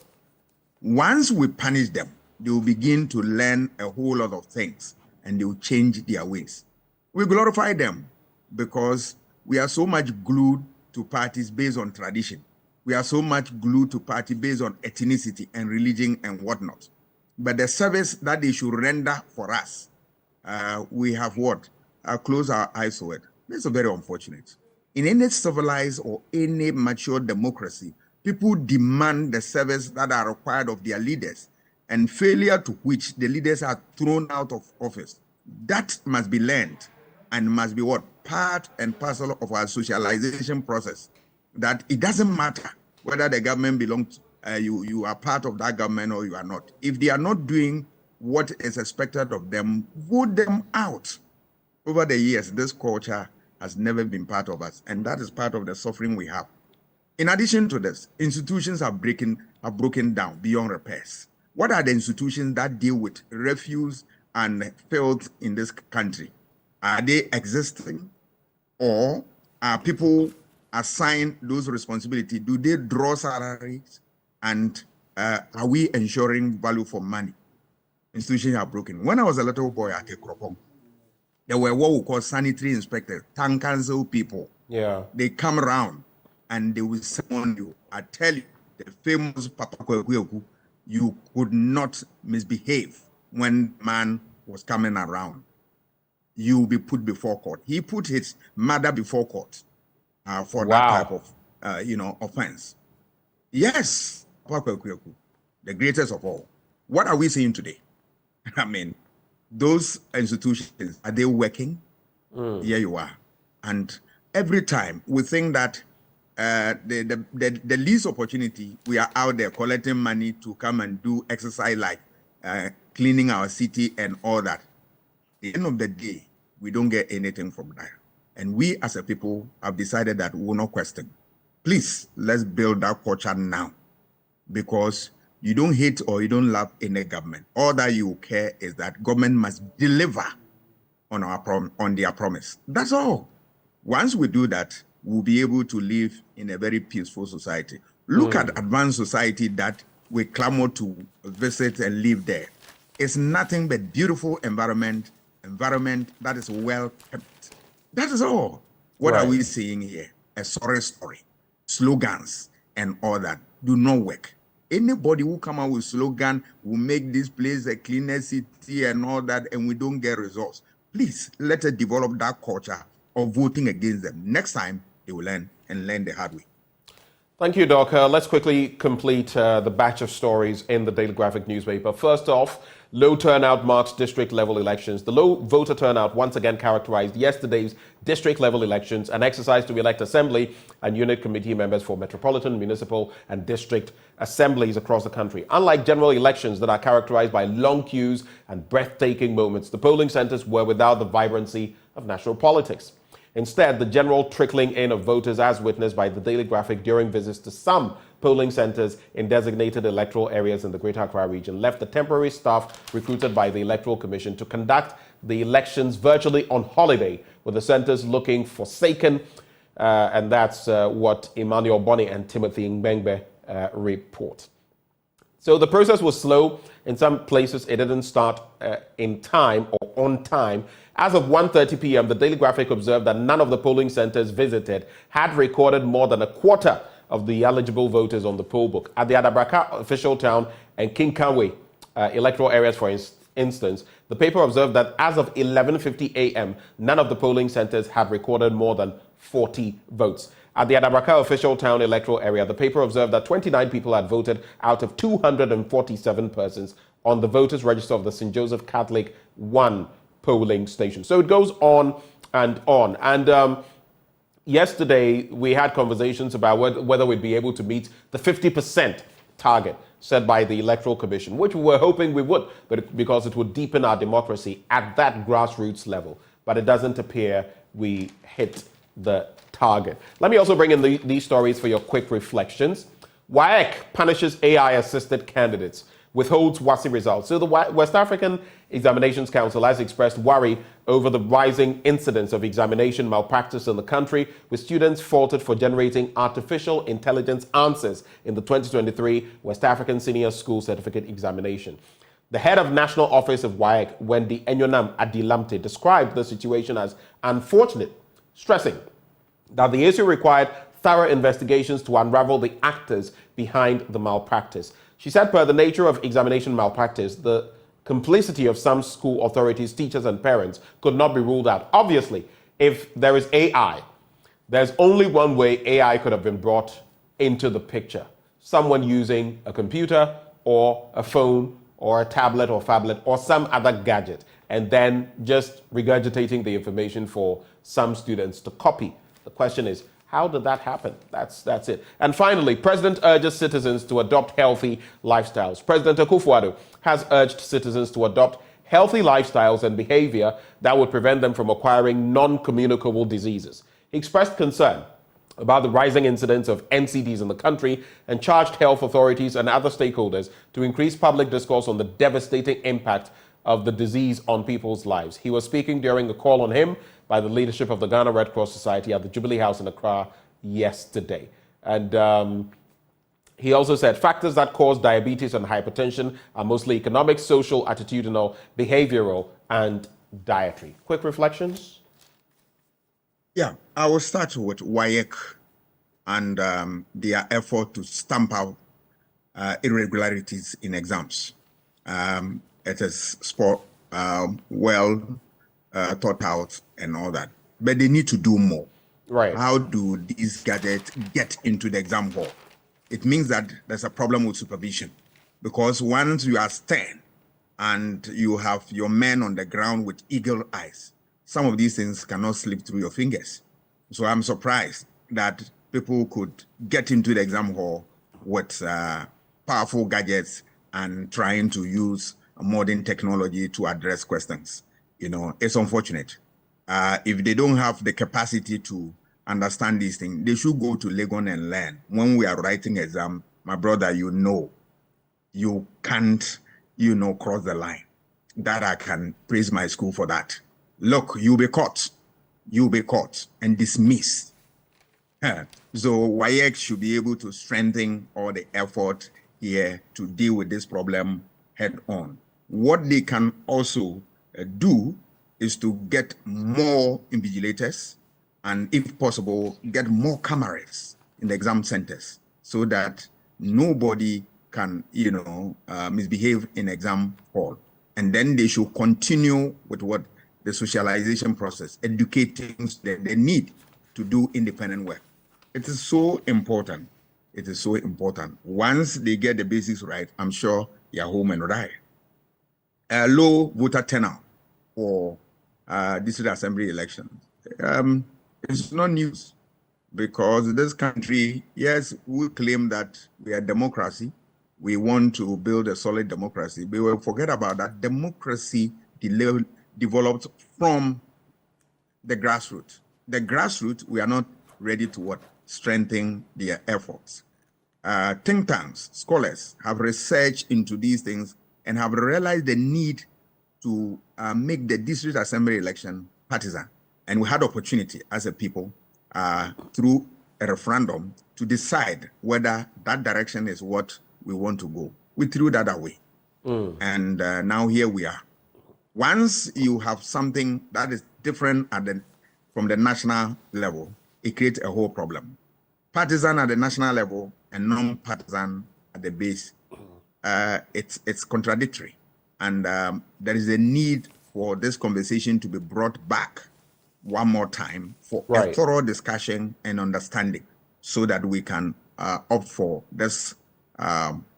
Once we punish them, they will begin to learn a whole lot of things and they will change their ways. We glorify them because we are so much glued to parties based on tradition. We are so much glued to party based on ethnicity and religion and whatnot. But the service that they should render for us, we have what? Close our eyes to it. This is very unfortunate. In any civilized or any mature democracy, people demand the service that are required of their leaders, and failure to which the leaders are thrown out of office. That must be learned and must be what? Part and parcel of our socialization process. That it doesn't matter whether the government belongs, you are part of that government or you are not. If they are not doing what is expected of them, vote them out. Over the years, this culture has never been part of us, and that is part of the suffering we have. In addition to this, institutions are broken down beyond repairs. What are the institutions that deal with refuse and filth in this country? Are they existing, or are people assigned those responsibilities? Do they draw salaries, and are we ensuring value for money? Institutions are broken. When I was a little boy at Ekropong, there were what we call sanitary inspectors, town council people. Yeah. They come around and they will summon you. I tell you, the famous Papa Kwekweku, you could not misbehave when man was coming around. You will be put before court. He put his mother before court for that type of, offense. Yes, Papa Kwekweku, the greatest of all. What are we seeing today? I mean, those institutions, are they working? Here you are. And every time we think that the least opportunity, we are out there collecting money to come and do exercise like cleaning our city and all that. At the end of the day, we don't get anything from that. And we as a people have decided that we will not question. Please, let's build that culture now, because you don't hate or you don't love any government. All that you care is that government must deliver on their promise. That's all. Once we do that, we'll be able to live in a very peaceful society. Look at advanced society that we clamor to visit and live there. It's nothing but beautiful environment that is well kept. That is all. What are we seeing here? A sorry story, slogans and all that do not work. Anybody who come out with slogan will make this place a cleaner city and all that, and we don't get results. Please, let us develop that culture of voting against them. Next time, they will learn and learn the hard way. Thank you, Doc. Let's quickly complete the batch of stories in the Daily Graphic newspaper. First off, low turnout marks district-level elections. The low voter turnout once again characterized yesterday's district-level elections, an exercise to elect assembly and unit committee members for metropolitan, municipal, and district assemblies across the country. Unlike general elections that are characterized by long queues and breathtaking moments, the polling centers were without the vibrancy of national politics. Instead, the general trickling in of voters, as witnessed by the Daily Graphic during visits to some polling centers in designated electoral areas in the Greater Accra region, left the temporary staff recruited by the Electoral Commission to conduct the elections virtually on holiday, with the centers looking forsaken. And that's what Emmanuel Bonny and Timothy Mbengbe report. So the process was slow. In some places, it didn't start in time or on time. As of 1:30 p.m., the Daily Graphic observed that none of the polling centers visited had recorded more than a quarter of the eligible voters on the poll book. At the Adabraka official town and Kinkanwe electoral areas, for instance, the paper observed that as of 11:50 a.m., none of the polling centers had recorded more than 40 votes. At the Adabraka official town electoral area, the paper observed that 29 people had voted out of 247 persons on the voters register of the St. Joseph Catholic 1 polling station. So it goes on and on. And yesterday, we had conversations about whether we'd be able to meet the 50% target set by the Electoral Commission, which we were hoping we would, but because it would deepen our democracy at that grassroots level. But it doesn't appear we hit the target. Let me also bring in these stories for your quick reflections. WAEC punishes AI-assisted candidates, withholds WASI results. So the West African Examinations Council has expressed worry over the rising incidence of examination malpractice in the country, with students faulted for generating artificial intelligence answers in the 2023 West African Senior School Certificate Examination. The head of National Office of WAEC, Wendy Enyonam Adilamte, described the situation as unfortunate, stressing that the issue required thorough investigations to unravel the actors behind the malpractice. She said, per the nature of examination malpractice, the complicity of some school authorities, teachers, and parents could not be ruled out. Obviously, if there is AI, there's only one way AI could have been brought into the picture. Someone using a computer or a phone or a tablet or phablet or some other gadget, and then just regurgitating the information for some students to copy. The question is, how did that happen? That's it. And finally, President urges citizens to adopt healthy lifestyles. President Akufo-Addo has urged citizens to adopt healthy lifestyles and behavior that would prevent them from acquiring non-communicable diseases. He expressed concern about the rising incidence of NCDs in the country and charged health authorities and other stakeholders to increase public discourse on the devastating impact of the disease on people's lives. He was speaking during a call on him by the leadership of the Ghana Red Cross Society at the Jubilee House in Accra yesterday. And he also said factors that cause diabetes and hypertension are mostly economic, social, attitudinal, behavioral, and dietary. Quick reflections? Yeah, I will start with WAEC and their effort to stamp out irregularities in exams. It is well thought out and all that, but they need to do more. Right. How do these gadgets get into the exam hall? It means that there's a problem with supervision, because once you are stern and you have your men on the ground with eagle eyes, some of these things cannot slip through your fingers. So I'm surprised that people could get into the exam hall with powerful gadgets and trying to use modern technology to address questions. You know, it's unfortunate. If they don't have the capacity to understand these things, they should go to Legon and learn. When we are writing exam, my brother, you can't, cross the line. That I can praise my school for that. Look, you'll be caught and dismissed. So WAEC should be able to strengthen all the effort here to deal with this problem head on. What they can also do is to get more invigilators and, if possible, get more cameras in the exam centers so that nobody can, misbehave in exam hall. And then they should continue with what the socialization process, educating the need to do independent work. It is so important. It is so important. Once they get the basics right, I'm sure they are home and right. Low voter turnout for district assembly elections. It's not news, because this country, yes, we claim that we are democracy. We want to build a solid democracy, but we'll forget about that. Democracy developed from the grassroots. The grassroots, we are not ready to strengthen their efforts. Think tanks, scholars have researched into these things and have realized the need to make the district assembly election partisan. And we had opportunity as a people through a referendum to decide whether that direction is what we want to go. We threw that away. And now here we are. Once you have something that is different from the national level, it creates a whole problem. Partisan at the national level and non-partisan at the base, it's contradictory. And there is a need for this conversation to be brought back one more time for a thorough discussion and understanding, so that we can opt for this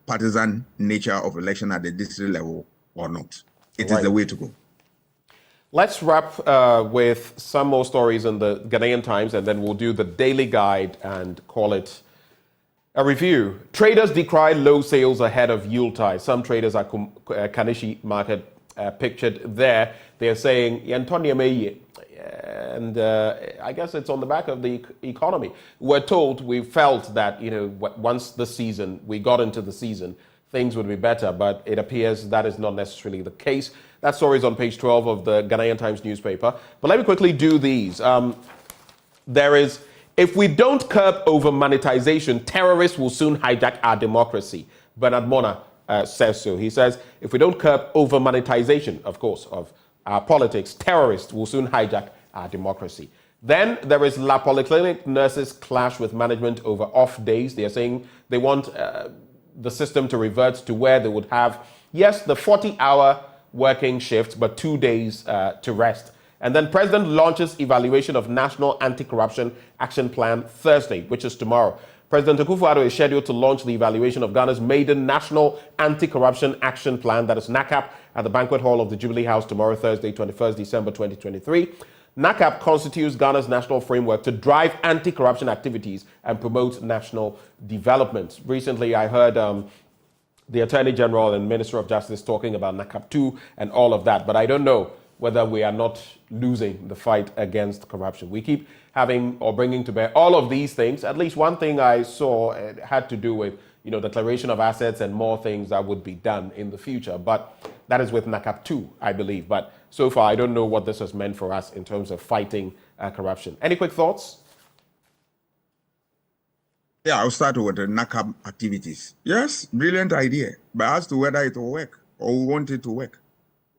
partisan nature of election at the district level or not. It is the way to go. Let's wrap with some more stories in the Ghanaian Times, and then we'll do the daily guide and call it a review. Traders decry low sales ahead of Yuletide. Some traders at Kanishi Market pictured there. They're saying, and I guess it's on the back of the economy. We're told, we felt that, once we got into the season, things would be better, but it appears that is not necessarily the case. That story is on page 12 of the Ghanaian Times newspaper. But let me quickly do these. If we don't curb over monetization, terrorists will soon hijack our democracy. Bernard Mona says so. He says, if we don't curb over monetization, of course, of our politics, terrorists will soon hijack our democracy. Then there is La Polyclinic nurses clash with management over off days. They are saying they want the system to revert to where they would have, yes, the 40-hour working shift, but 2 days to rest. And then President launches evaluation of National Anti-Corruption Action Plan Thursday, which is tomorrow. President Akufo-Addo is scheduled to launch the evaluation of Ghana's maiden National Anti-Corruption Action Plan, that is NACAP, at the Banquet Hall of the Jubilee House tomorrow, Thursday, 21st December 2023. NACAP constitutes Ghana's national framework to drive anti-corruption activities and promote national development. Recently, I heard the Attorney General and Minister of Justice talking about NACAP 2 and all of that, but I don't know whether we are not losing the fight against corruption. We keep having or bringing to bear all of these things. At least one thing I saw had to do with, declaration of assets and more things that would be done in the future. But that is with NACAP 2, I believe. But so far, I don't know what this has meant for us in terms of fighting corruption. Any quick thoughts? Yeah, I'll start with the NACAP activities. Yes, brilliant idea. But as to whether it will work or we want it to work.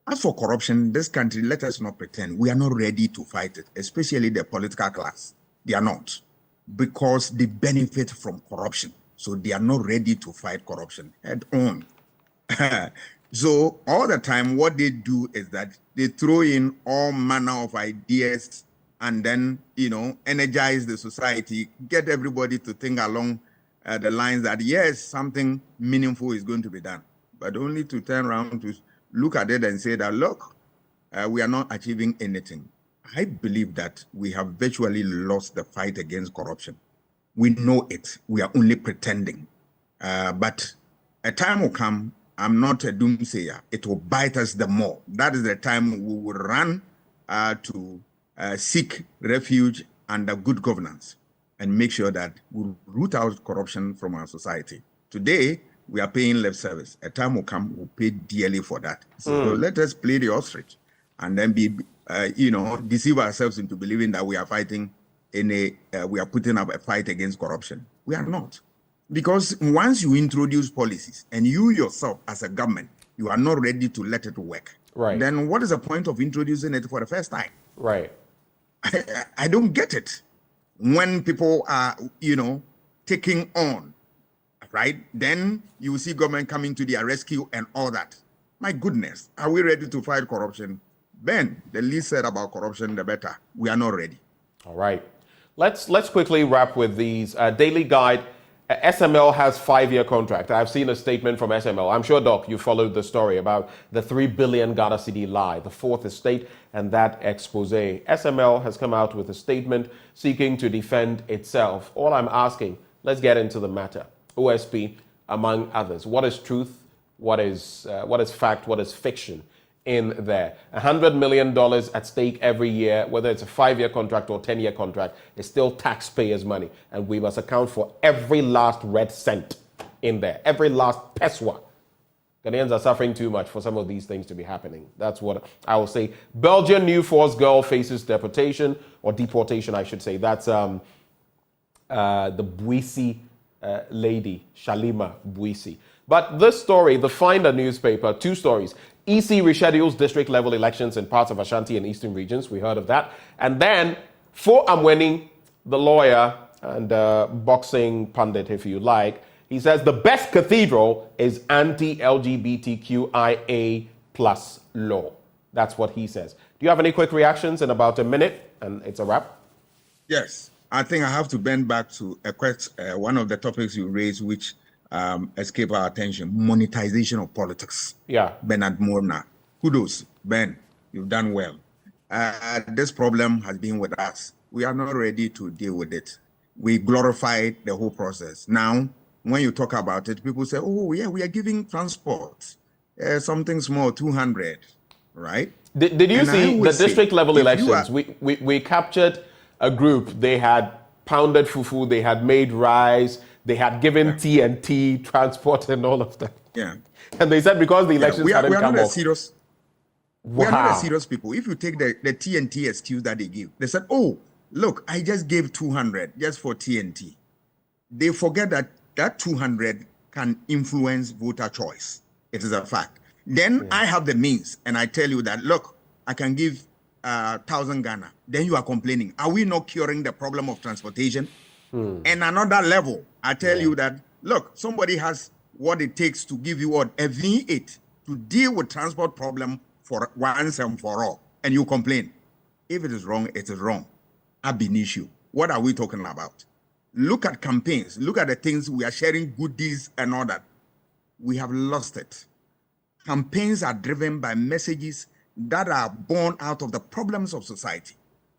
As for corruption, this country, let us not pretend we are not ready to fight it, especially the political class. They are not, because they benefit from corruption. So they are not ready to fight corruption head on. So all the time, what they do is that they throw in all manner of ideas and then, energize the society, get everybody to think along the lines that, yes, something meaningful is going to be done, but only to turn around to look at it and say that, look, we are not achieving anything. I believe that we have virtually lost the fight against corruption. We know it. We are only pretending. But a time will come, I'm not a doomsayer, it will bite us the more. That is the time we will run to seek refuge under good governance and make sure that we root out corruption from our society. Today, we are paying lip service. A time will come, we'll pay dearly for that. So let us play the ostrich and then deceive ourselves into believing that we are fighting we are putting up a fight against corruption. We are not. Because once you introduce policies and you yourself as a government, you are not ready to let it work. Right. Then what is the point of introducing it for the first time? Right. I don't get it. When people are, taking on, right? Then you see government coming to their rescue and all that. My goodness, are we ready to fight corruption? Ben, the least said about corruption, the better. We are not ready. All right. Let's quickly wrap with these. Daily Guide, SML has 5-year contract. I've seen a statement from SML. I'm sure, Doc, you followed the story about the 3 billion Ghana cedi lie, the fourth estate, and that expose. SML has come out with a statement seeking to defend itself. All I'm asking, let's get into the matter. OSP, among others. What is truth? What is fact? What is fiction in there? $100 million at stake every year, whether it's a 5-year contract or 10-year contract, is still taxpayers' money. And we must account for every last red cent in there, every last peswa. Ghanaians are suffering too much for some of these things to be happening. That's what I will say. Belgian New Force girl faces deportation, I should say. That's the Bouissi lady, Shalima Bouissi. But this story, the Finder newspaper, 2 stories. EC reschedules district-level elections in parts of Ashanti and eastern regions. We heard of that. And then, for Amweni, the lawyer and boxing pundit, if you like, he says the best cathedral is anti-LGBTQIA+ law. That's what he says. Do you have any quick reactions in about a minute? And it's a wrap. Yes. I think I have to bend back to one of the topics you raised, which escape our attention: monetization of politics. Yeah. Bernard Morna. Kudos, Ben. You've done well. this problem has been with us. We are not ready to deal with it. We glorified the whole process. Now, when you talk about it, people say, oh, yeah, we are giving transport, something small, 200, right? Did you see the district level elections? We captured a group. They had pounded fufu, they had made rice, they had given TNT, transport, and all of that. Yeah. And they said because the elections hadn't come off. We are not a serious people. If you take the TNT excuse that they give, they said, oh, look, I just gave 200 just for TNT. They forget that that 200 can influence voter choice. It is a fact. Then I have the means and I tell you that, look, I can give 1,000 Ghana. Then you are complaining. Are we not curing the problem of transportation? And another level, I tell you that, look, somebody has what it takes to give you a V8 to deal with transport problem for once and for all. And you complain. If it is wrong, it is wrong. Ab initio. What are we talking about? Look at campaigns. Look at the things we are sharing, goodies and all that. We have lost it. Campaigns are driven by messages that are born out of the problems of society.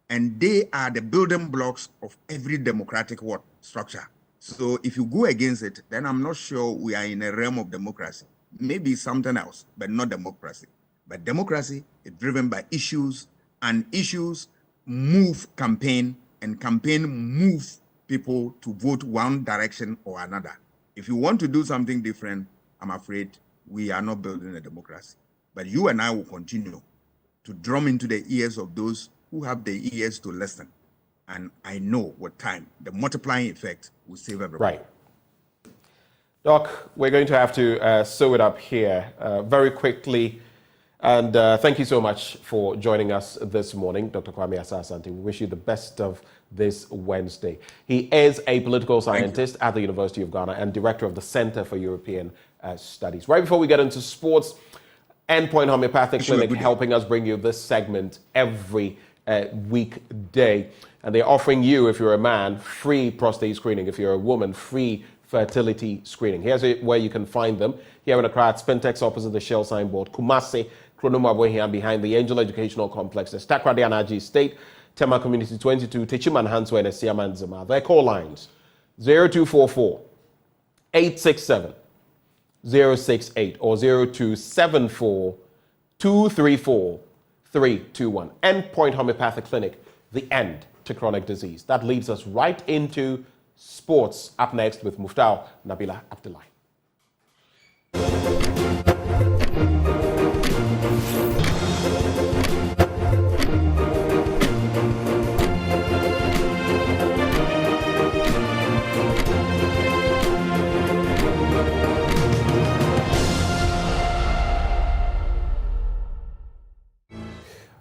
And they are the building blocks of every democratic structure. So if you go against it, then I'm not sure we are in a realm of democracy. Maybe something else, but not democracy. But democracy is driven by issues, and issues move campaign, and campaign move people to vote one direction or another. If you want to do something different, I'm afraid we are not building a democracy. But you and I will continue to drum into the ears of those who have the ears to listen. And I know with time, the multiplying effect will save everybody. Right. Doc, we're going to have to sew it up here very quickly. And thank you so much for joining us this morning, Dr. Kwame Asas Santi. We wish you the best of this Wednesday. He is a political scientist at the University of Ghana and director of the Center for European Studies. Right before we get into sports, Endpoint Homeopathic Clinic helping us bring you this segment every weekday. And they're offering you, if you're a man, free prostate screening. If you're a woman, free fertility screening. Here's where you can find them. Here in Accra, at Spintex opposite the Shell signboard. Kumasi, Kronoma here behind the Angel Educational Complex. The Stakrade Anaji State, Tema Community 22, Techiman Hanso and Siaman Zama. Their call lines 0244 867 068 or 0274 234 321. Endpoint Homeopathic Clinic, the end to chronic disease. That leads us right into sports. Up next with Muftau Nabila Abdullahi.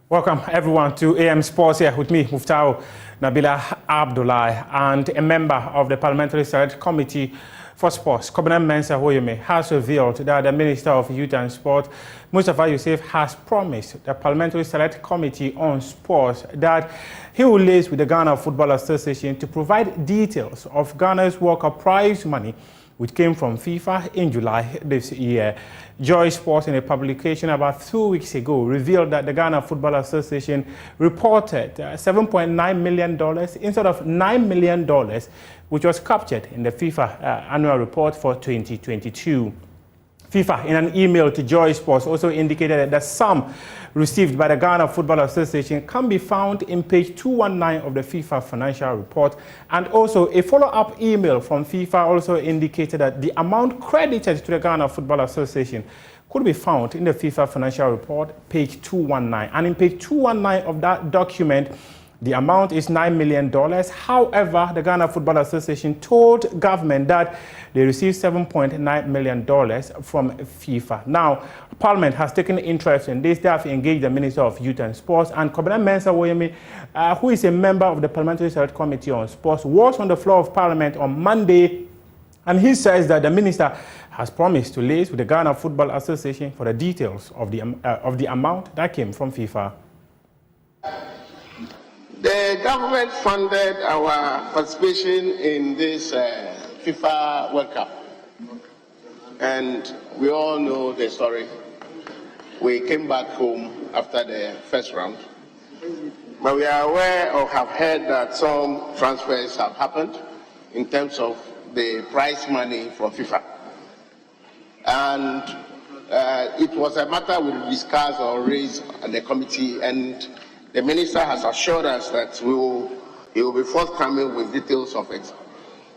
Welcome everyone to AM Sports here with me, Muftau Nabila Abdullahi, and a member of the Parliamentary Select Committee for Sports, Kobina Mensah Woyeme, has revealed that the Minister of Youth and Sport, Mustafa Yusuf, has promised the Parliamentary Select Committee on Sports that he will liaise with the Ghana Football Association to provide details of Ghana's World Cup prize money, which came from FIFA in July this year. Joy Sports, in a publication about 2 weeks ago, revealed that the Ghana Football Association reported $7.9 million instead of $9 million, which was captured in the FIFA annual report for 2022. FIFA, in an email to Joy Sports, also indicated that the sum received by the Ghana Football Association can be found in page 219 of the FIFA financial report. And also a follow-up email from FIFA also indicated that the amount credited to the Ghana Football Association could be found in the FIFA financial report, page 219. And in page 219 of that document, the amount is $9 million. However, the Ghana Football Association told government that they received $7.9 million from FIFA. Now, Parliament has taken interest in this. They have engaged the Minister of Youth and Sports, and Kobina Mensah Woyeme, who is a member of the Parliamentary Select Committee on Sports, was on the floor of Parliament on Monday, and he says that the Minister has promised to liaise with the Ghana Football Association for the details of the amount that came from FIFA. The government funded our participation in this FIFA World Cup, and we all know the story. We came back home after the first round, But we are aware or have heard that some transfers have happened in terms of the prize money from FIFA. And it was a matter we discussed or raised at the committee, and the minister has assured us that he will be forthcoming with details of it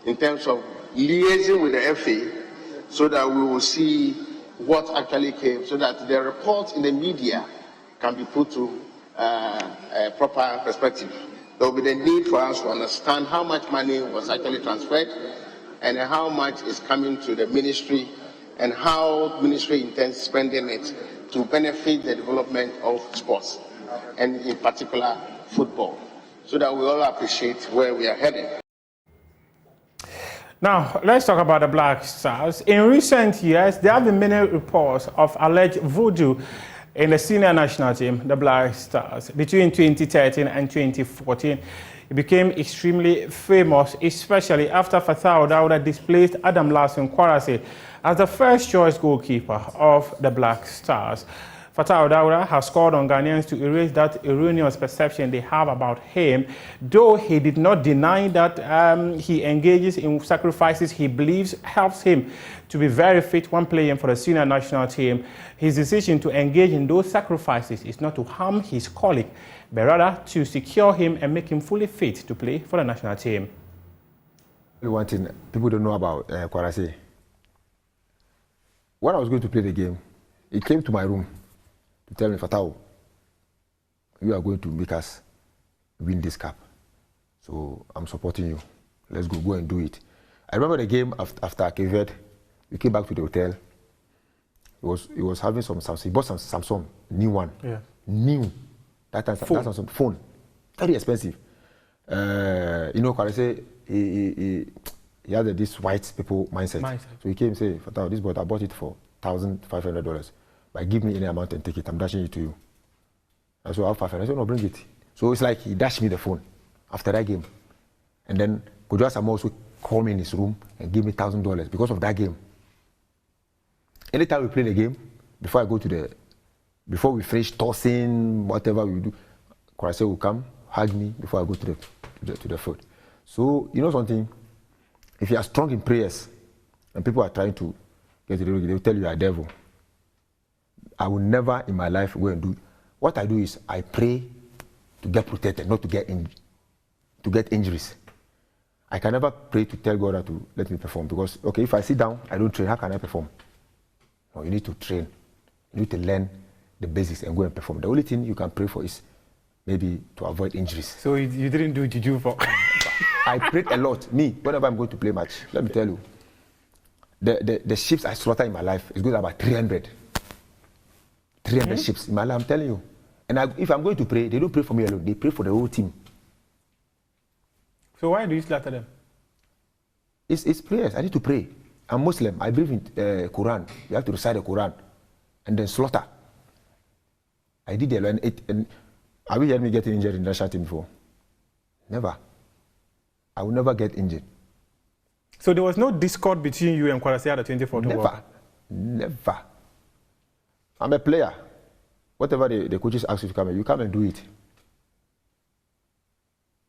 in terms of liaising with the FA so that we will see what actually came, so that the report in the media can be put to a proper perspective. There will be the need for us to understand how much money was actually transferred and how much is coming to the ministry and how the ministry intends spending it to benefit the development of sports, and in particular football, so that we all appreciate where we are heading. Now, let's talk about the Black Stars. In recent years, there have been many reports of alleged voodoo in the senior national team, the Black Stars. Between 2013 and 2014, it became extremely famous, especially after Fatau Dauda displaced Adam Larson Kwarase as the first choice goalkeeper of the Black Stars. Fatau Dauda has called on Ghanaians to erase that erroneous perception they have about him, though he did not deny that he engages in sacrifices he believes helps him to be very fit when playing for the senior national team. His decision to engage in those sacrifices is not to harm his colleague, but rather to secure him and make him fully fit to play for the national team. One thing people don't know about Kwarase. When I was going to play the game, he came to my room to tell me, Fatau, you are going to make us win this cup. So I'm supporting you. Let's go and do it. I remember the game after Kevet. We came back to the hotel. He was having some Samsung. He bought some Samsung, new one. Yeah. New. That time, phone. That Samsung phone. Very expensive. You know, Kwarase, he had this white people mindset. So he came and said, Fatau, this boy, I bought it for $1,500. But give me any amount and take it. I'm dashing it to you. And so I have 500. I said, no, bring it. So it's like he dashed me the phone after that game. And then Kojo Asamo also called me in his room and gave me $1,000 because of that game. Anytime we play the game, before we finish tossing, whatever we do, Kwarase will come, hug me before I go to the field. So, you know something? If you are strong in prayers and people are trying to get to the road, they will tell you are a devil. I will never in my life go and do. What I do is I pray to get protected, not to get injuries. I can never pray to tell God to let me perform because, okay, if I sit down, I don't train, how can I perform? No, you need to train. You need to learn the basics and go and perform. The only thing you can pray for is maybe to avoid injuries. So you didn't do juju for? I prayed a lot. Me, whenever I'm going to play match, let me tell you, the ships I slaughter in my life is good about 300. 300 ships in my life, I'm telling you. And if I'm going to pray, they don't pray for me alone. They pray for the whole team. So why do you slaughter them? It's prayers. I need to pray. I'm Muslim. I believe in Quran. You have to recite the Quran and then slaughter. I did it. And have you heard me getting injured in the national team before? Never. I will never get injured. So there was no discord between you and Kwarase at the 2014 World Cup? Never. I'm a player. Whatever the coaches ask you to come, you come and do it.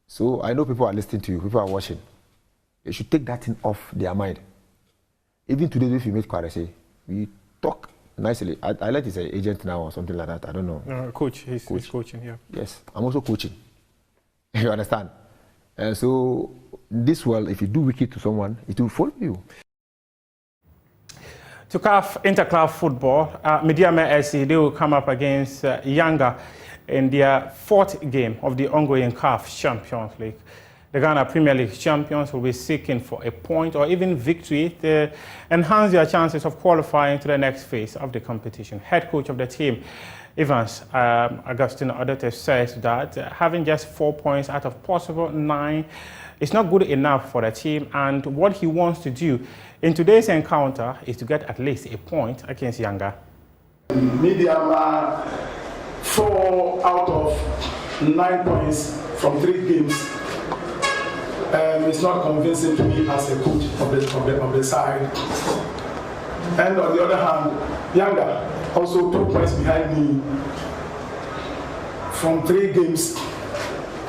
So I know people are listening to you, people are watching. They should take that thing off their mind. Even today, if you meet Kwarase, we talk nicely. I like he's an agent now or something like that. I don't know. Coach, he's coaching here. Yes, I'm also coaching. You understand? And so, this world, if you do wicked to someone, it will follow you. To CAF Interclub football, Mediama SC, they will come up against Yanga in their fourth game of the ongoing CAF Champions League. The Ghana Premier League champions will be seeking for a point or even victory to enhance their chances of qualifying to the next phase of the competition. Head coach of the team, Evans Augustine Odete, says that having just 4 points out of possible 9 is not good enough for the team, and what he wants to do in today's encounter is to get at least a point against Yanga. Mediama 4 out of 9 points from 3 games. It's not convincing to me as a coach of the side. And on the other hand, Yanga also 2 points behind me from 3 games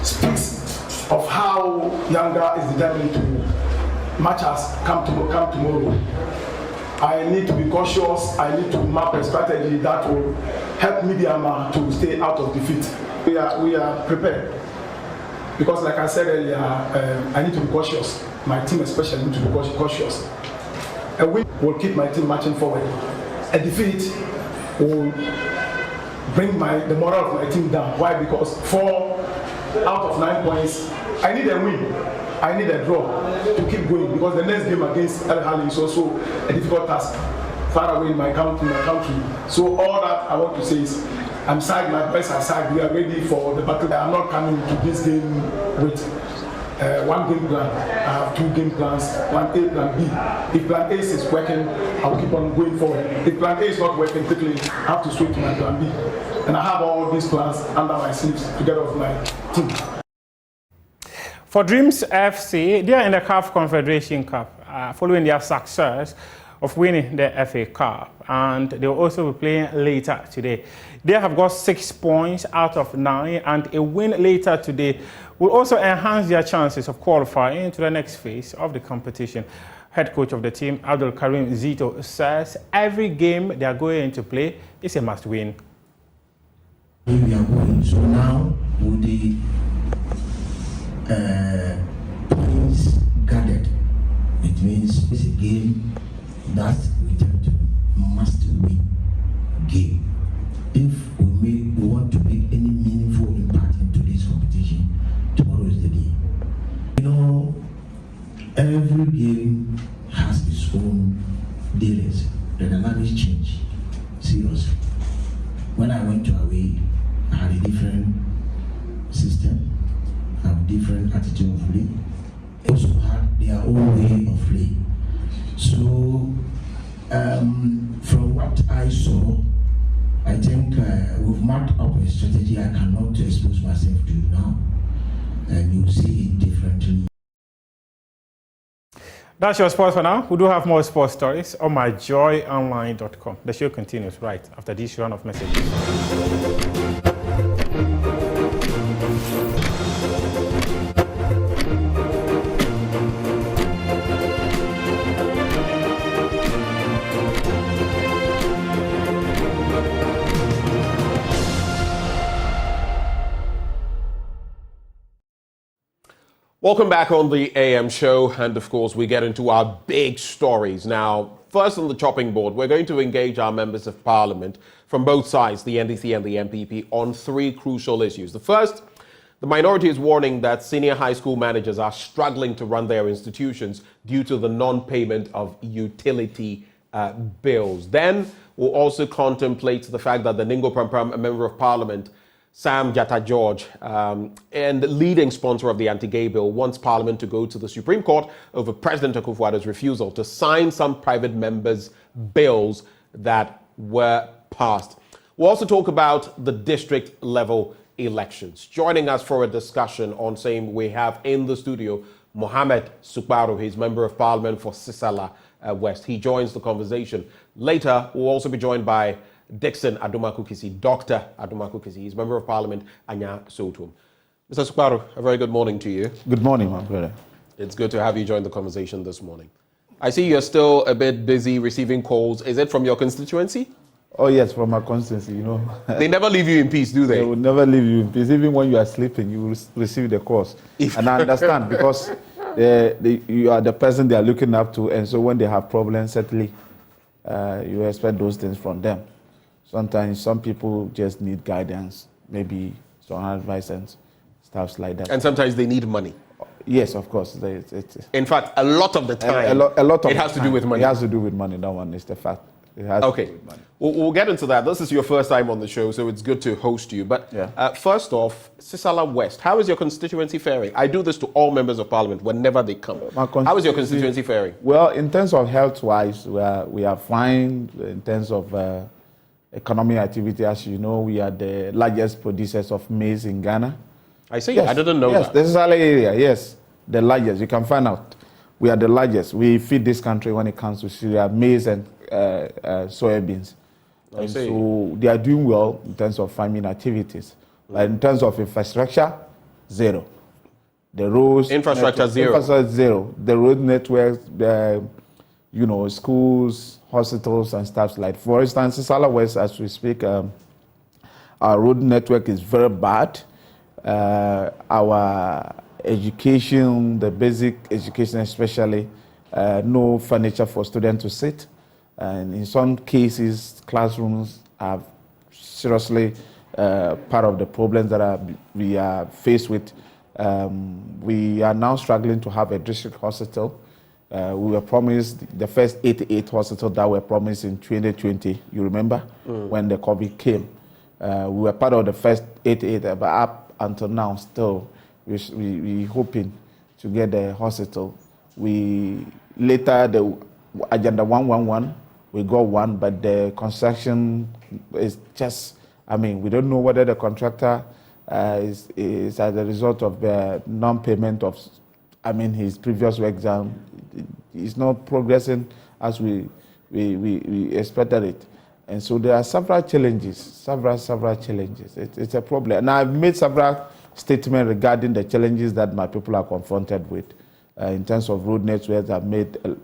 speaks of how Yanga is determined to match us come tomorrow. I need to be cautious. I need to map a strategy that will help Midiama to stay out of defeat. We are prepared. Because like I said earlier, I need to be cautious. My team especially need to be cautious. A win will keep my team marching forward. A defeat will bring the morale of my team down. Why? Because 4 out of 9 points, I need a win. I need a draw to keep going because the next game against El Ahly is also a difficult task far away in my country. So all that I want to say is I'm side, my boys are side. We are ready for the battle. I'm not coming to this game with 1 game plan. I have 2 game plans, plan A, plan B. If plan A is working, I'll keep on going forward. If plan A is not working, quickly I have to switch to my plan B. And I have all these plans under my sleeves together with my team. For Dreams FC, they are in the CAF Confederation Cup, following their success of winning the FA Cup, and they will also be playing later today. They have got 6 points out of 9, and a win later today will also enhance their chances of qualifying to the next phase of the competition. Head coach of the team, Abdul Karim Zito, says every game they are going to play is a must-win. We are going, so now with the points gathered, it means it's a game that we tend to must win game. If we want to make any meaningful impact into this competition, tomorrow is the day. You know, every game has its own dealings. The dynamics change seriously. When I went to away, I had a different system, have different attitude of play. They also had their own way of play. So, from what I saw, I think we've mapped up a strategy I cannot expose myself to now, and you'll see it differently. That's your sports for now. We do have more sports stories on myjoyonline.com. The show continues right after this round of messages. Welcome back on the AM show, and of course we get into our big stories. Now, first on the chopping board, we're going to engage our members of parliament from both sides, the NDC and the MPP, on 3 crucial issues. The first, the minority is warning that senior high school managers are struggling to run their institutions due to the non-payment of utility bills. Then we'll also contemplate the fact that the Ningo Prampram, a member of parliament, Sam Jatta George, and the leading sponsor of the anti-gay bill, wants Parliament to go to the Supreme Court over President Akufo-Addo's refusal to sign some private members' bills that were passed. We'll also talk about the district level elections. Joining us for a discussion on same, we have in the studio Mohammed Sukparu. He's Member of Parliament for Sisala West. He joins the conversation. Later, we'll also be joined by Dixon Adumaku-Kisi, Dr. Adumaku-Kisi. He's Member of Parliament, Anya Sotum. Mr. Sukparu, a very good morning to you. Good morning, my brother. It's good to have you join the conversation this morning. I see you're still a bit busy receiving calls. Is it from your constituency? Oh, yes, from my constituency, you know. They never leave you in peace, do they? They will never leave you in peace. Even when you are sleeping, you will receive the calls. And I understand because you are the person they are looking up to, and so when they have problems, certainly you expect those things from them. Sometimes some people just need guidance, maybe some advice and stuff like that. And sometimes they need money. Yes, of course. In fact, a lot of the time, it has to do with money. It has to do with money. That one is the fact. It has okay. to do with money. We'll get into that. This is your first time on the show, so it's good to host you. But first off, Sisala West, how is your constituency faring? I do this to all members of parliament whenever they come. How is your constituency faring? Well, in terms of health-wise, we are fine. In terms of economic activity, as you know, we are the largest producers of maize in Ghana. I see. Yes. I didn't know that. Yes, the Sisala area, yes, the largest. You can find out. We are the largest. We feed this country when it comes to cereal, maize and soybeans. And so they are doing well in terms of farming activities. But in terms of infrastructure, zero. The roads... Infrastructure, zero. Infrastructure, zero. The road networks, schools, hospitals and stuff like. For instance, in Sala West, as we speak, our road network is very bad. Our education, the basic education especially, no furniture for students to sit. And in some cases, classrooms are seriously part of the problems that we are faced with. We are now struggling to have a district hospital. We were promised the first 88 hospitals that were promised in 2020, you remember, when the COVID came. We were part of the first 88, but up until now, still, we hoping to get the hospital. Later, the Agenda 111, we got one, but the construction is just, we don't know whether the contractor is as a result of the non-payment of, his previous work done. It's not progressing as we expected it. And so there are several challenges, several challenges. It's a problem. And I've made several statements regarding the challenges that my people are confronted with. In terms of road networks, I've made a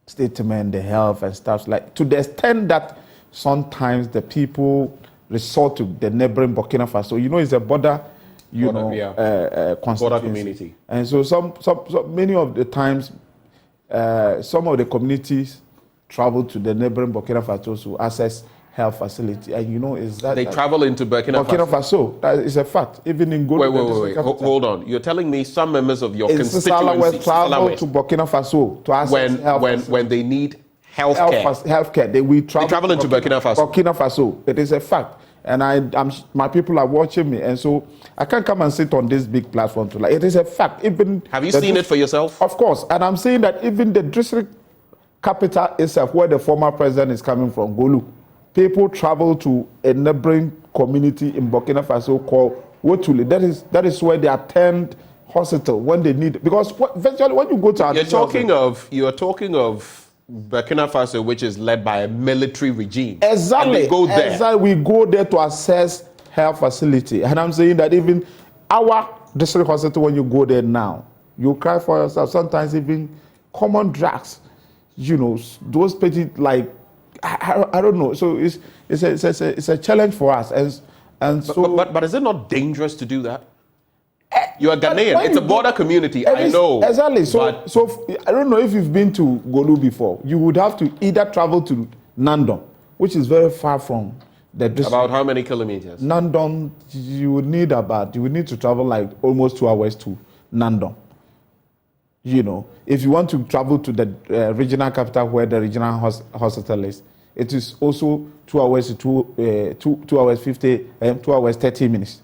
statement, the health and stuff like, to the extent that sometimes the people resort to the neighboring Burkina Faso. It's a border, border community. And so many of the times, some of the communities travel to the neighboring Burkina Faso to access health facility. And is that... They travel into Burkina Faso. That is a fact. Even in Golo... Wait. Hold on. You're telling me some members of your constituency travel to Burkina Faso to access health when they need healthcare. They travel into Burkina Faso. Burkina Faso. It is a fact. And my people are watching me. And so I can't come and sit on this big platform to it is a fact. Have you seen it for yourself? Of course. And I'm saying that even the district capital itself, where the former president is coming from, Golu, people travel to a neighboring community in Burkina Faso called Wotuli. That is where they attend hospital when they need it. Because eventually when you go to... You're talking of Burkina Faso, which is led by a military regime. Exactly. And we go there. Exactly. We go there to access health facility. And I'm saying that even our district hospital, when you go there now, you cry for yourself. Sometimes even common drugs, those petty, I don't know. So it's a challenge for us. But is it not dangerous to do that? You are Ghanaian. It's a border community. I know. Exactly. So I don't know if you've been to Golu before. You would have to either travel to Nandon, which is very far from the district. About how many kilometers? Nandon, you would need to travel almost 2 hours to Nandon. If you want to travel to the regional capital where the regional hospital is, it is also 2 hours to 2 hours 50 and 2 hours 30 minutes.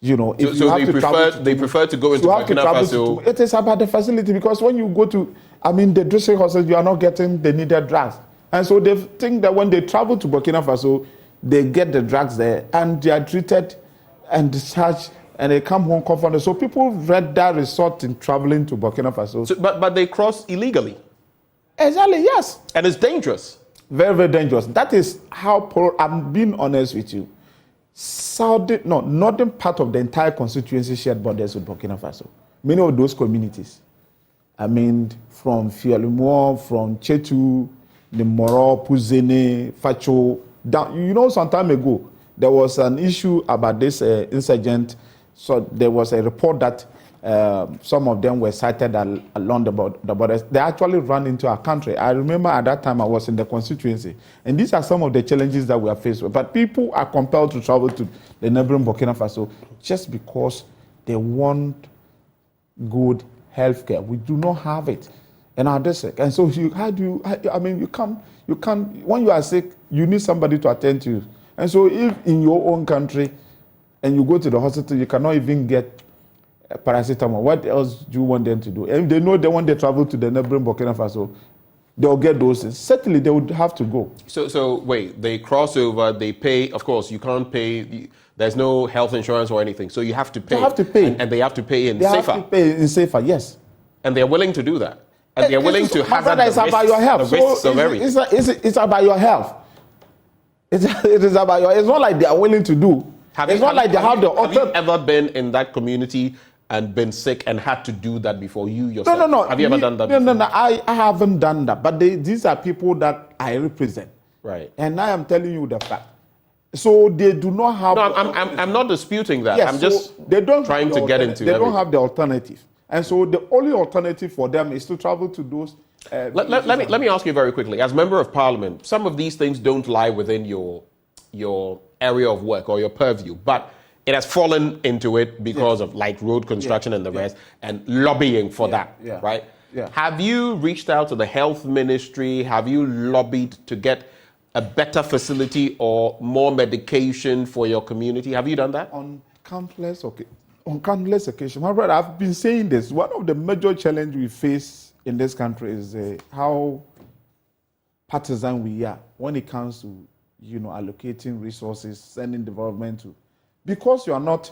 They prefer to go into Burkina Faso. It is about the facility, because when you go to, the district hospital, you are not getting the needed drugs. And so they think that when they travel to Burkina Faso, they get the drugs there and they are treated and discharged and they come home comforted. So people rather resort in traveling to Burkina Faso. But they cross illegally. Exactly, yes. And it's dangerous. Very, very dangerous. That is how I'm being honest with you. Northern part of the entire constituency shared borders with Burkina Faso. Many of those communities, from Fialumo, from Chetu, the Moro, Puzene, Facho, down. Some time ago, there was an issue about this insurgent. So there was a report that some of them were sighted along the borders. They actually ran into our country. I remember at that time I was in the constituency. And these are some of the challenges that we are faced with. But people are compelled to travel to the neighboring Burkina Faso just because they want good health care. We do not have it in our district. And so you can't, when you are sick, you need somebody to attend to you. And so if in your own country and you go to the hospital, you cannot even get paracetamol, what else do you want them to do? And if they know that when they travel to the neighboring Burkina Faso, they'll get doses. Certainly, they would have to go. So wait, they cross over, they pay. Of course, you can't pay. There's no health insurance or anything, so you have to pay. They have to pay. And they have to pay in they safer. Have to pay in safer, yes. And they're willing to do that. And they're willing to hazard the risks, about your health. The risks of everything. It's about your health. It is about your. It's not like they are willing to do. It's not like they have the author. Have you ever been in that community and been sick and had to do that before you yourself? No. Have you ever done that before? No. I haven't done that. But these are people that I represent. Right. And I am telling you the fact. So they do not have. No, I'm not disputing that. Yes, I'm just trying to get into. They don't have the alternative, and so the only alternative for them is to travel to those. Let me ask you very quickly. As member of parliament, some of these things don't lie within your area of work or your purview, but it has fallen into it because of like road construction and the rest, and lobbying for that, right? Yeah. Have you reached out to the health ministry? Have you lobbied to get a better facility or more medication for your community? Have you done that? On countless occasions. My brother, I've been saying this. One of the major challenges we face in this country is how partisan we are when it comes to, allocating resources, sending development to. Because you are not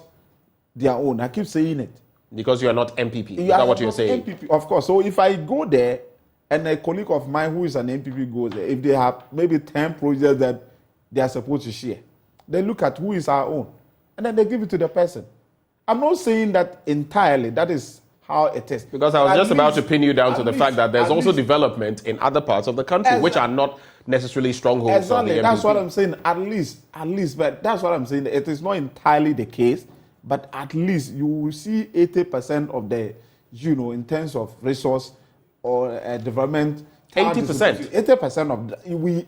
their own. I keep saying it. Because you are not MPP. Is that what you're saying? MPP, of course. So if I go there, and a colleague of mine who is an MPP goes there, if they have maybe 10 projects that they are supposed to share, they look at who is our own, and then they give it to the person. I'm not saying that entirely, that is how it is. Because I was just about to pin you down to the fact that there's also development in other parts of the country, which are not necessarily strongholds of the MPP. That's what I'm saying, at least, but that's what I'm saying. It is not entirely the case, but at least you will see 80% of the, in terms of resource, or development. 80%? 80% of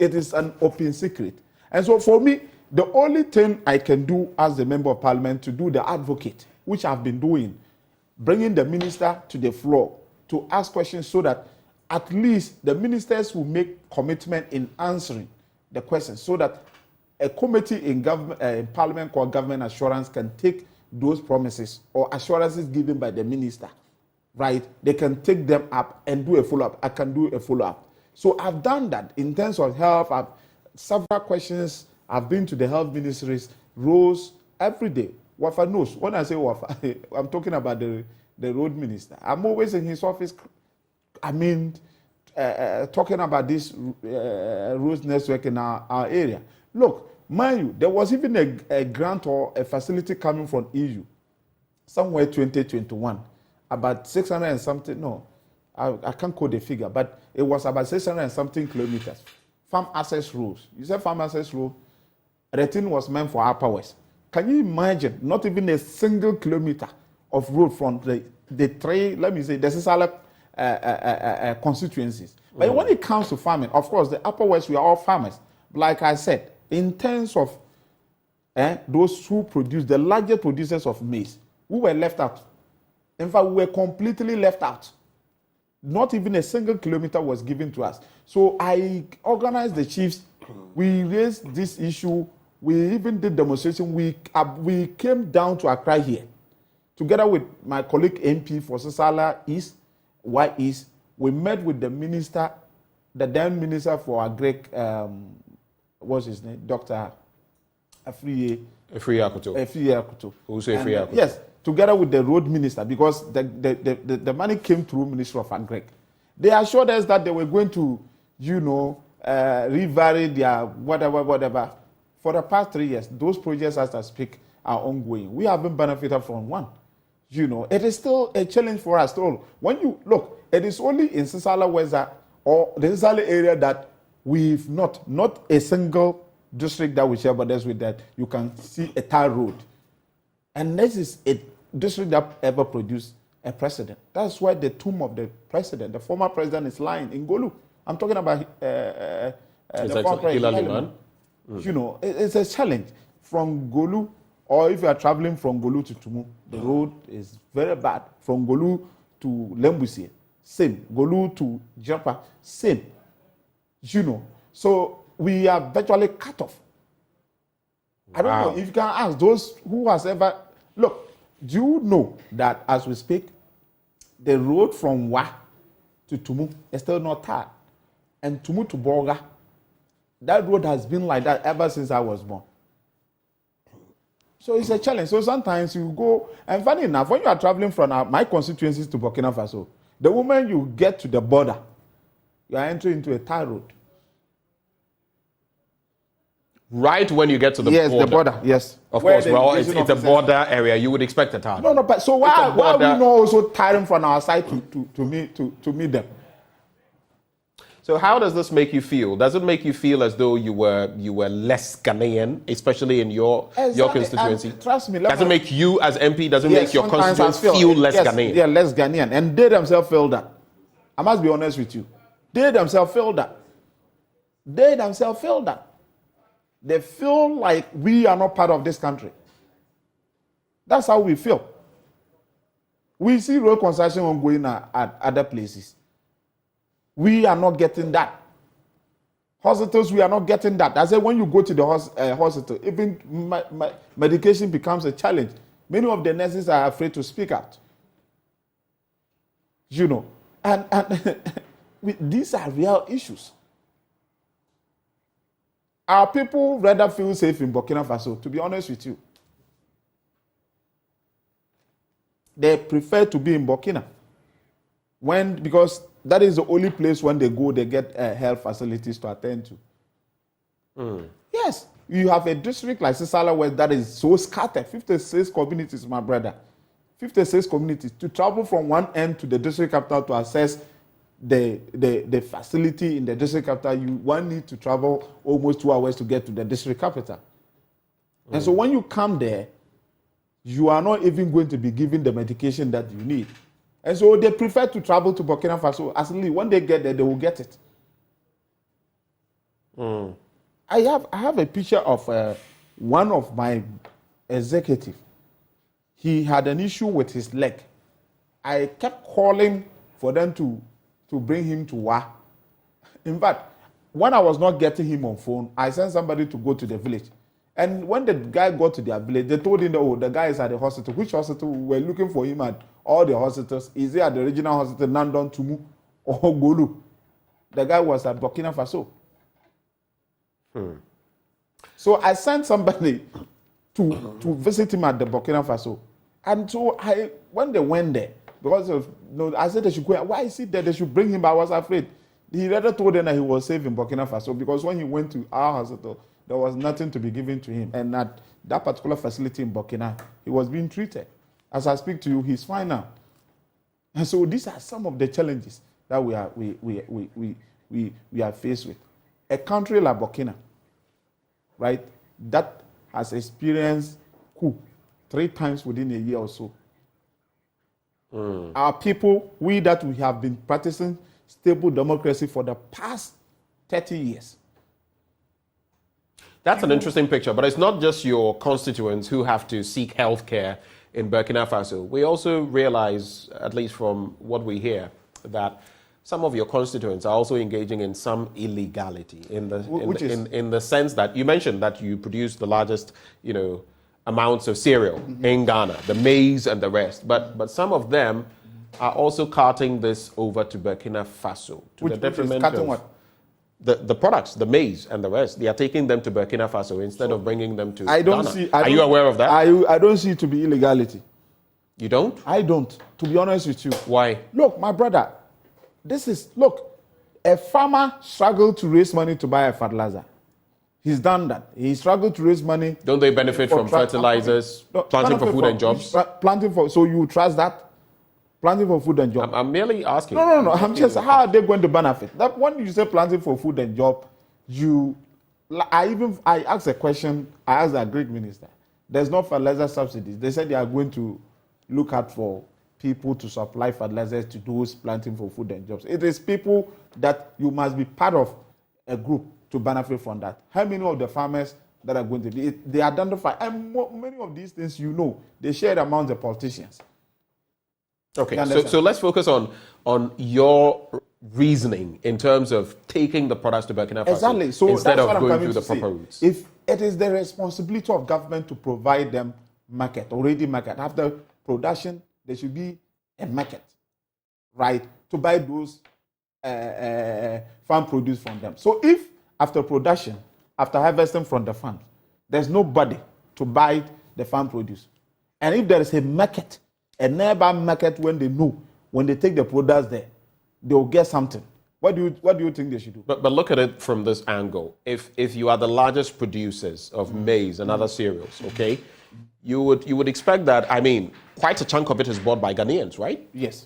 it is an open secret. And so for me, the only thing I can do as a member of parliament to do the advocate, which I've been doing, bringing the minister to the floor to ask questions so that at least the ministers will make commitment in answering the questions so that a committee in parliament called government assurance can take those promises or assurances given by the minister. Right, they can take them up and do a follow-up. I can do a follow-up. So I've done that in terms of health. I've several questions. I've been to the health ministries, roads, every day. Wafa knows. When I say Wafa, I'm talking about the road minister. I'm always in his office. Talking about this roads network in our area. Look, mind you, there was even a grant or a facility coming from EU, somewhere 2021. About 600 and something, no, I can't quote the figure, but it was about 600 and something kilometers. Farm access roads. You said farm access road, the thing was meant for Upper West. Can you imagine not even a single kilometer of road from the three, let me say, the Sisala constituencies. But when it comes to farming, of course, the Upper West, we are all farmers. Like I said, in terms of those who produce, the largest producers of maize, we were left out. In fact, we were completely left out. Not even a single kilometer was given to us. So I organized the chiefs. We raised this issue. We even did demonstration. We came down to Accra here, together with my colleague MP for Sisala East, Y East. We met with the minister, the then minister for Agric, what's his name? Dr. Afriye Akuto. Who say Afriye Akuto? Yes. Together with the road minister, because the money came through Ministry of Agric. They assured us that they were going to, revary their whatever. For the past 3 years, those projects, as I speak, are ongoing. We haven't benefited from one. It is still a challenge for us. When you look, it is only in Sisala Weza or the Sisala area that we've not a single district that we share borders with that you can see a tar road. And this is a district that ever produced a president. That's why the tomb of the president, the former president, is lying in Golu. I'm talking about the former president. It's a challenge from Golu, or if you are traveling from Golu to Tumu, the road is very bad. From Golu to Lembusie, same. Golu to Japa, same. So we are virtually cut off. I don't know if you can ask those who has ever... Look, do you know that as we speak, the road from Wa to Tumu is still not tarred? And Tumu to Bolga, that road has been like that ever since I was born. So it's a challenge. So sometimes you go... And funny enough, when you are traveling from my constituencies to Burkina Faso, the moment you get to the border, you are entering into a tar road. Right when you get to the yes, border. the border, yes. Of Where course, the well, immigration it's a officers- border area. You would expect a target. No, but so why are we not also tiring from our side to meet them? So how does this make you feel? Does it make you feel as though you were less Ghanaian, especially in your constituency? And trust me. Does it make you as MP? Does it Yes, make your sometimes I constituents feel less yes, Ghanaian? Yeah, less Ghanaian, and they themselves feel that. I must be honest with you. They themselves feel that. They themselves feel that. They feel like we are not part of this country. That's how we feel. We see road construction ongoing at other places. We are not getting that. Hospitals, we are not getting that. I said when you go to the hospital, even medication becomes a challenge. Many of the nurses are afraid to speak out. You know, and these are real issues. Our people rather feel safe in Burkina Faso, to be honest with you. They prefer to be in Burkina because that is the only place when they go, they get health facilities to attend to. Yes, you have a district like Sisala West that is so scattered, 56 communities, my brother. 56 communities. To travel from one end to the district capital to access the facility in the district capital, one need to travel almost 2 hours to get to the district capital. And so when you come there, you are not even going to be given the medication that you need. And so they prefer to travel to Burkina Faso. Actually, when they get there, they will get it. I have a picture of one of my executives. He had an issue with his leg. I kept calling for them to bring him to Wa. In fact, when I was not getting him on phone, I sent somebody to go to the village. And when the guy got to their village, they told him, oh, the guy is at the hospital. Which hospital? We were looking for him at all the hospitals. Is he at the regional hospital, Nandon, Tumu, or Golu? The guy was at Burkina Faso. So I sent somebody to visit him at the Burkina Faso. And so when they went there, because of, I said they should go. Why is it that they should bring him? I was afraid. He rather told them that he was safe in Burkina Faso because when he went to our hospital, there was nothing to be given to him. And at that particular facility in Burkina, he was being treated. As I speak to you, he's fine now. And so these are some of the challenges that we are faced with. A country like Burkina, right, that has experienced coup 3 times within a year or so. Our people, we have been practicing stable democracy for the past 30 years. That's an interesting picture, but it's not just your constituents who have to seek health care in Burkina Faso. We also realize, at least from what we hear, that some of your constituents are also engaging in some illegality in the sense that you mentioned that you produce the largest, amounts of cereal in Ghana, the maize and the rest. But some of them are also carting this over to Burkina Faso to the detriment of what? The products, the maize and the rest. They are taking them to Burkina Faso instead of bringing them to Ghana. Are you aware of that? I don't see it to be illegality. You don't? I don't, to be honest with you. Why? Look, my brother, a farmer struggled to raise money to buy a fertilizer. He's done that. He struggled to raise money. Don't they benefit from fertilizers, planting for food and jobs? So you trust that? Planting for food and job. I'm merely asking. No. I'm just, how are they going to benefit? That when you say planting for food and job, I asked a question, I asked the Greek minister. There's no fertilizer subsidies. They said they are going to look out for people to supply fertilizers to those planting for food and jobs. It is people that you must be part of a group to benefit from that. How many of the farmers that are going to be, they identify, and many of these things, they share among the politicians. Okay, so let's focus on your reasoning in terms of taking the products to Burkina Faso instead of going through the proper routes. If it is the responsibility of government to provide them already market. After production, there should be a market, right, to buy those farm produce from them. So if after production, after harvesting from the farm, there's nobody to buy the farm produce, and if there is a market, a nearby market, when they take the products there, they will get something. What do you think they should do? But look at it from this angle. If you are the largest producers of maize and other cereals, okay, you would expect that. I mean, quite a chunk of it is bought by Ghanaians, right? Yes.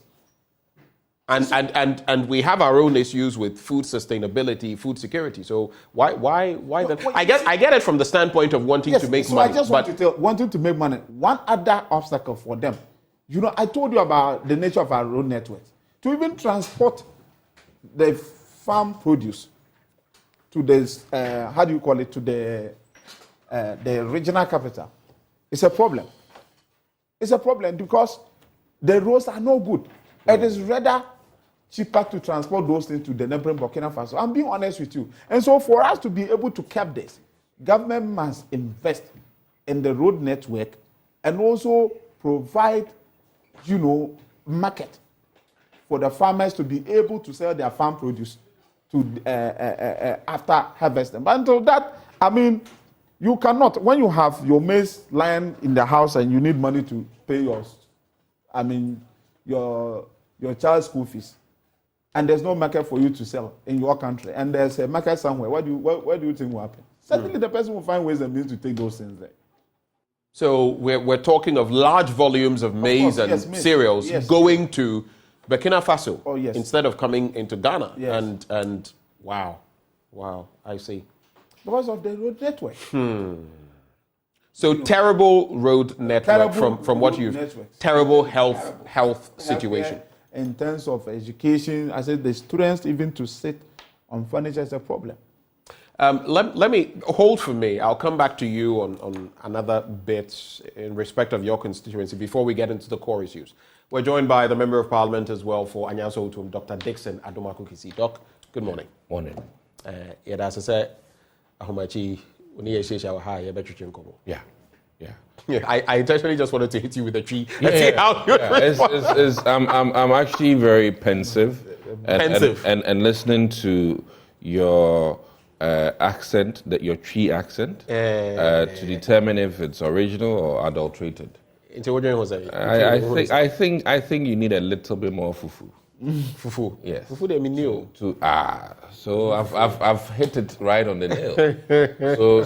And we have our own issues with food sustainability, food security. So why then? I get it from the standpoint of wanting to make money. I just wanting to make money. One other obstacle for them, I told you about the nature of our road networks. To even transport the farm produce to this, to the regional capital, it's a problem. It's a problem because the roads are no good. It is rather cheaper to transport those things to the neighboring Burkina Faso. I'm being honest with you. And so for us to be able to cap this, government must invest in the road network and also provide, market for the farmers to be able to sell their farm produce to after harvesting. But until that, I mean, you cannot, when you have your maize lying in the house and you need money to pay your child's school fees, and there's no market for you to sell in your country, and there's a market somewhere, where do you think will happen? Certainly the person will find ways and means to take those things there. So we're talking of large volumes of maize and cereals going to Burkina Faso instead of coming into Ghana. Yes. And wow, I see. Because of the road network. So terrible road network from what you've... Terrible health situation. In terms of education, I said the students, even to sit on furniture is a problem. Let me hold for me. I'll come back to you on another bit in respect of your constituency before we get into the core issues. We're joined by the Member of Parliament as well for Anyanso Utum, Dr. Dixon Adomakukisi. Doc, good morning. Morning. Yeah. I intentionally just wanted to hit you with a tree and see how you respond. I'm actually very pensive. And listening to your accent, your tree accent, to determine if it's original or adulterated. I think you need a little bit more fufu. Fufu. Yes. Fufu they mean new. So I've hit it right on the nail.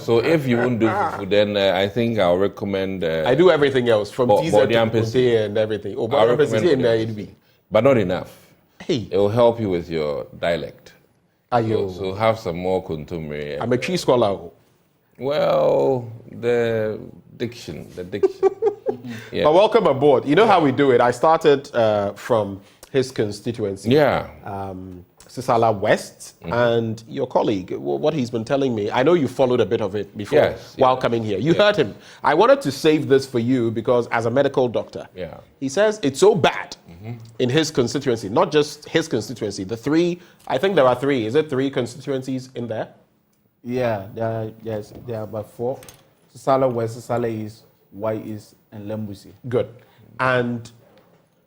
So if you won't do fufu, then I think I'll recommend. I do everything else from teaser to potato and everything. But not enough. Hey, it will help you with your dialect. So have some more kuntumre. I'm a tree scholar. Well, the diction. Yeah. But welcome aboard. You know how we do it. I started from his constituency. Sisala West, and your colleague, what he's been telling me, I know you followed a bit of it before while coming here. You heard him. I wanted to save this for you because as a medical doctor, he says it's so bad in his constituency, not just his constituency, I think there are three. Is it three constituencies in there? Yeah, there are about four. Sisala West, Sisala East, Y East, and Lembusi. Good. And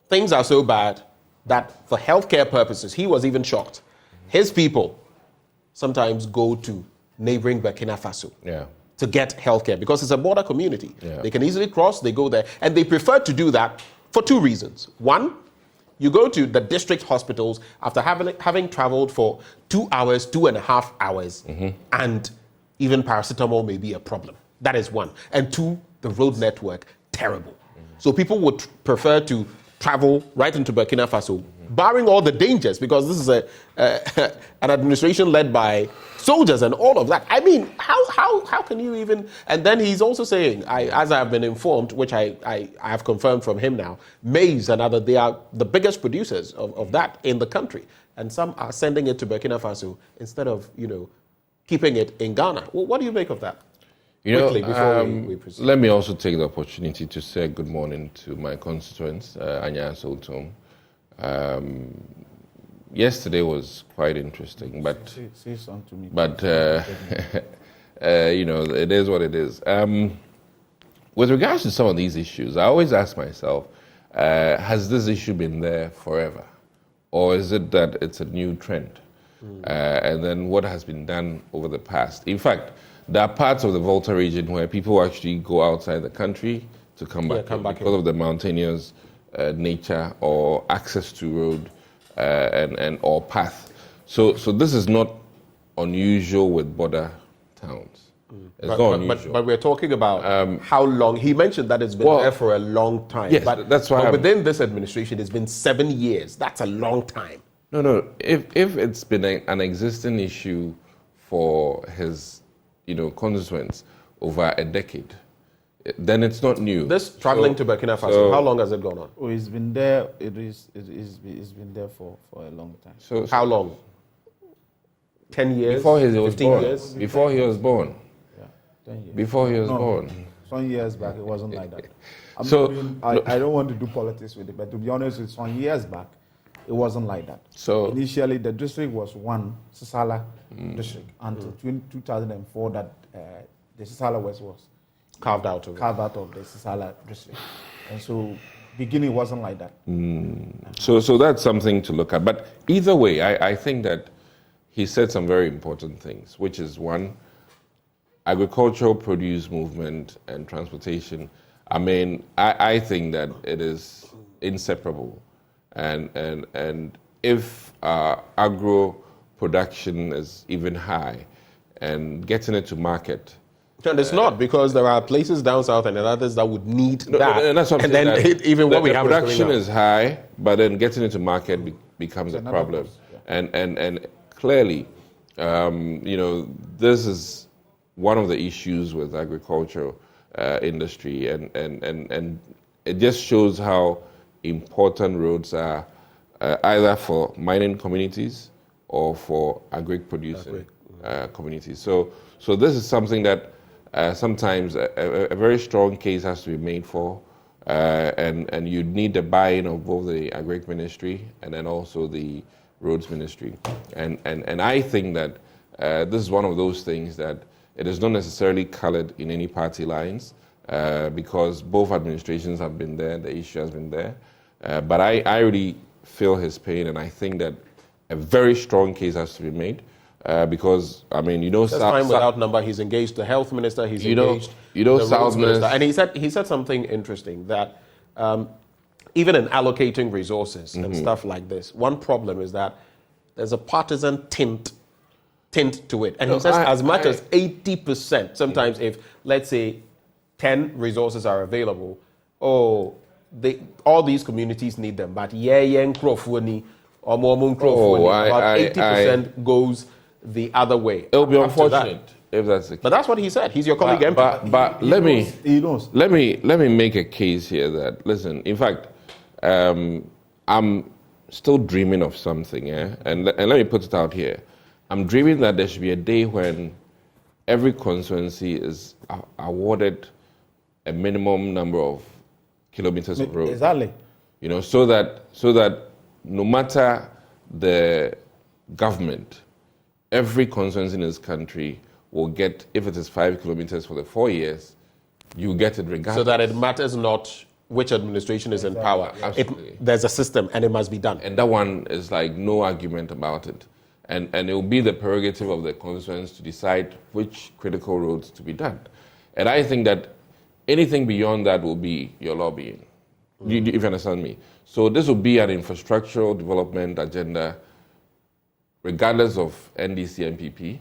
things are so bad that for healthcare purposes, he was even shocked. His people sometimes go to neighboring Burkina Faso to get healthcare because it's a border community. They can easily cross, they go there, and they prefer to do that for two reasons. One, you go to the district hospitals after having traveled for 2 hours, 2.5 hours, and even paracetamol may be a problem. That is one. And two, the road network, terrible. So people would prefer to travel right into Burkina Faso, barring all the dangers, because this is an administration led by soldiers and all of that. I mean, how can you even... And then he's also saying, as I've been informed, which I have confirmed from him now, maize and other, they are the biggest producers of that in the country. And some are sending it to Burkina Faso instead of, keeping it in Ghana. Well, what do you make of that? Before we proceed. Let me also take the opportunity to say good morning to my constituents, Anyanso Utum. Yesterday was quite interesting, but say something to me. But it is what it is. With regards to some of these issues, I always ask myself, has this issue been there forever, or is it that it's a new trend? And then what has been done over the past? In fact, there are parts of the Volta region where people actually go outside the country to come back, because of the mountainous nature or access to road or path. So this is not unusual with border towns. It's not unusual. But we're talking about how long. He mentioned that it's been there for a long time. Yes, but that's why. But within this administration, it's been 7 years. That's a long time. No. If it's been an existing issue for his, constituents over a decade, then it's not new. This traveling to Burkina Faso, how long has it gone on? Oh, it's been there. It's been there for a long time. So how long? 10 years? Before he was 15 born. years? Before he was born. 10 years. Before he was born. Some years back, it wasn't like that. I don't want to do politics with it, but to be honest, it's some years back, it wasn't like that. So initially, the district was one Sisala district until 2004 that the Sisala West was carved out of the Sisala district, and so beginning wasn't like that. So that's something to look at. But either way, I think that he said some very important things, which is one, agricultural produce movement and transportation. I mean, I think that it is inseparable. And if agro production is even high and getting it to market. And it's not, because there are places down south and others that would need that. And that's what I'm and then saying, even what we have production is high, but then getting it to market becomes a problem. And clearly, this is one of the issues with agricultural industry, and it just shows how important roads are either for mining communities or for agri-producing communities. So this is something that sometimes a very strong case has to be made for, and you need the buy-in of both the agri ministry and then also the roads ministry. And I think that this is one of those things that it is not necessarily colored in any party lines, because both administrations have been there, the issue has been there. But I really feel his pain, and I think that a very strong case has to be made, because, I mean, That's time without number. He's engaged the health minister, he's engaged the roads minister. And he said something interesting, that even in allocating resources and stuff like this, one problem is that there's a partisan tint to it. And he says as much as 80%, sometimes if, let's say, 10 resources are available, all these communities need them, but about 80% goes the other way. It'll be unfortunate if that's the case. But that's what he said. He's your colleague MP. But let me make a case here that, listen, in fact, I'm still dreaming of something, and let me put it out here. I'm dreaming that there should be a day when every constituency is awarded a minimum number of kilometers of road. Exactly. So that no matter the government, every constituency in this country will get, if it is 5 kilometers for the 4 years, you get it regardless. So that it matters not which administration is in power. There's a system and it must be done. And that one is like no argument about it. And it will be the prerogative of the constituents to decide which critical roads to be done. And I think that anything beyond that will be your lobbying, if you understand me. So this will be an infrastructural development agenda, regardless of NDC MPP,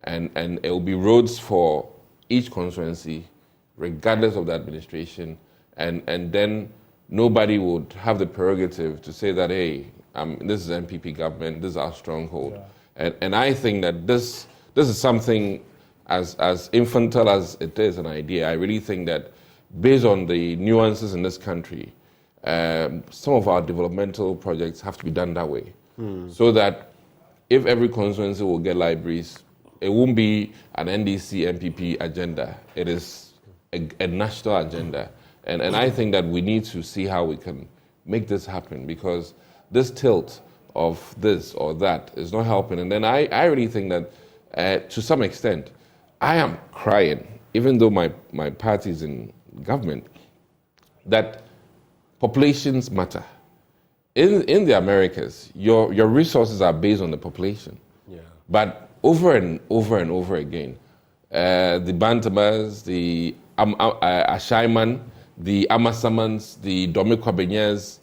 and it will be roads for each constituency, regardless of the administration, and then nobody would have the prerogative to say that, hey, this is MPP government, this is our stronghold. Yeah. And I think that this is something as infantile as it is an idea. I really think that based on the nuances in this country, some of our developmental projects have to be done that way. So that if every constituency will get libraries, it won't be an NDC MPP agenda. It is a national agenda. And I think that we need to see how we can make this happen, because this tilt of this or that is not helping. And then I really think that to some extent, I am crying, even though my party is in government, that populations matter. In the Americas, your resources are based on the population. Yeah. But over and over and over again, the Bantamas, the Ashaiman, the Amasamans, the Domikwabenyas,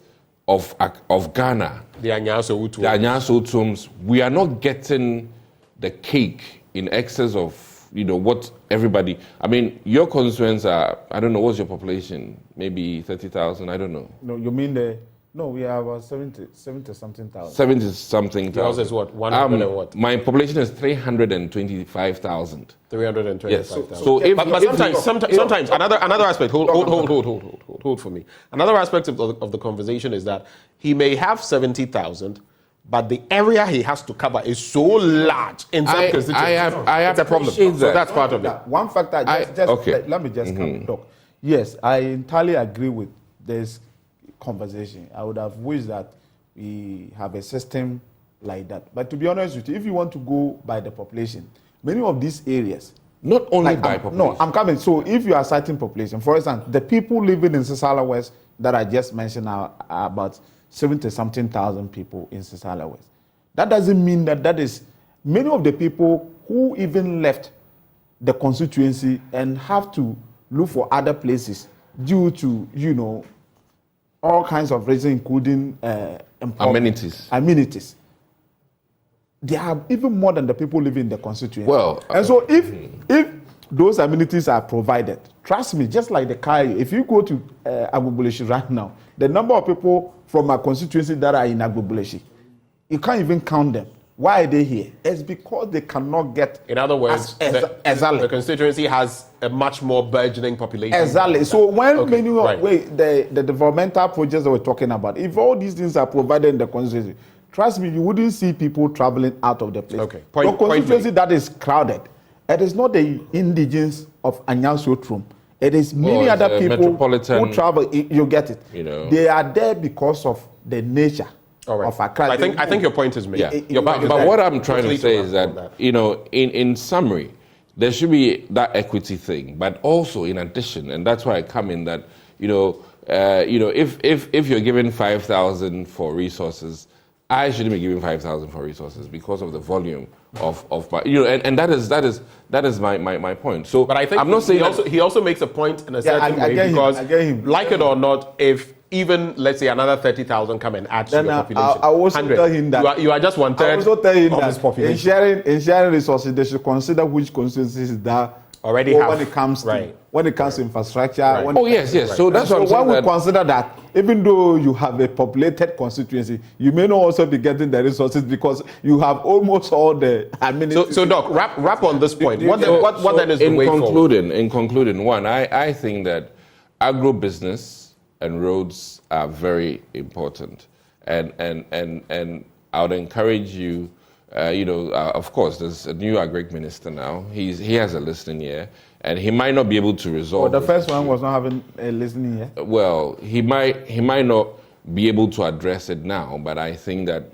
of Ghana, the Anyaso Utums, we are not getting the cake in excess of what everybody. I mean, your constituents are. I don't know what's your population. Maybe 30,000. I don't know. No, you mean No, we have about 70 something thousand. 70 something thousand. Yours is what? 100 and what? My population is 325,000. 325,000. Yes. So sometimes another aspect. Hold for me. Another aspect of the conversation is that he may have 70,000, but the area he has to cover is so large in some constituencies. It's a problem. So that's part of it. One factor. Let me just talk. Yes, I entirely agree with this conversation. I would have wished that we have a system like that. But to be honest with you, if you want to go by the population, many of these areas, not only by population. No, I'm coming. So if you are citing population, for example, the people living in Sisala West that I just mentioned are about 70-something thousand people in Sisala West. That doesn't mean that is many of the people who even left the constituency and have to look for other places due to, all kinds of reasons, including amenities. They are even more than the people living in the constituency. Well, and so if those amenities are provided, trust me, just like the Kayo, if you go to Agbogbeleshi right now, the number of people from our constituency that are in Agbogbeleshi, you can't even count them. Why are they here? It's because they cannot get. In other words, the constituency has a much more burgeoning population. Exactly. So when the developmental projects that we're talking about, if all these things are provided in the constituency, trust me, you wouldn't see people traveling out of the place. Okay. The constituency that is crowded, it is not the indigents of Anyanso Trum. It is many other people who travel. You get it. They are there because of the nature. Of Accra. I think your point is made. Yeah. But what I'm trying to say is that in summary, there should be that equity thing, but also in addition, and that's why I come in that if you're given 5,000 for resources, I shouldn't be giving 5,000 for resources because of the volume of my and that is my point. So, but I think I'm not saying he also makes a point in a certain way because like it or not, if even let's say another 30,000 come and add to the population, I also tell him that you are just 1/3 I also tell him of that his population. In sharing resources, they should consider which constituencies that already have when it comes to infrastructure. Yes. So that's what I'm saying. When we consider that, even though you have a populated constituency, you may not also be getting the resources because you have almost all the amenities. So Doc, wrap on this point. What then is the way forward? In concluding, one, I think that agro-business and roads are very important, and I would encourage you. Of course, there's a new agric minister now. He has a listening ear, and he might not be able to resolve. The first one was not having a listening ear. Well, he might not be able to address it now, but I think that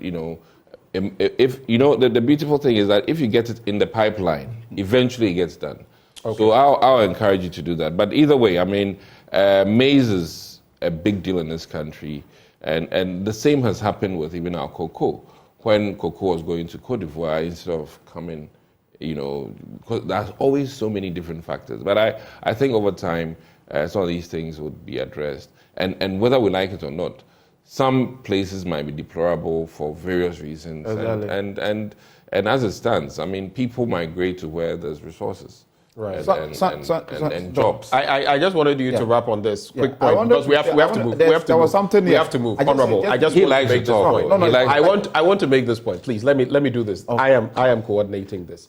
if the beautiful thing is that if you get it in the pipeline, eventually it gets done. Okay. So I'll encourage you to do that. But either way, I mean, maize is a big deal in this country, and the same has happened with even our cocoa. When cocoa was going to Cote d'Ivoire, instead of coming, because there's always so many different factors. But I think over time, some of these things would be addressed. And whether we like it or not, some places might be deplorable for various reasons. Exactly. And as it stands, I mean, people migrate to where there's resources. Right. And jobs. I just wanted you to wrap on this quick point because we have to move. We have to move. Honorable, I just want to make this point. I want to make this point. Please let me do this. Okay. I am coordinating this.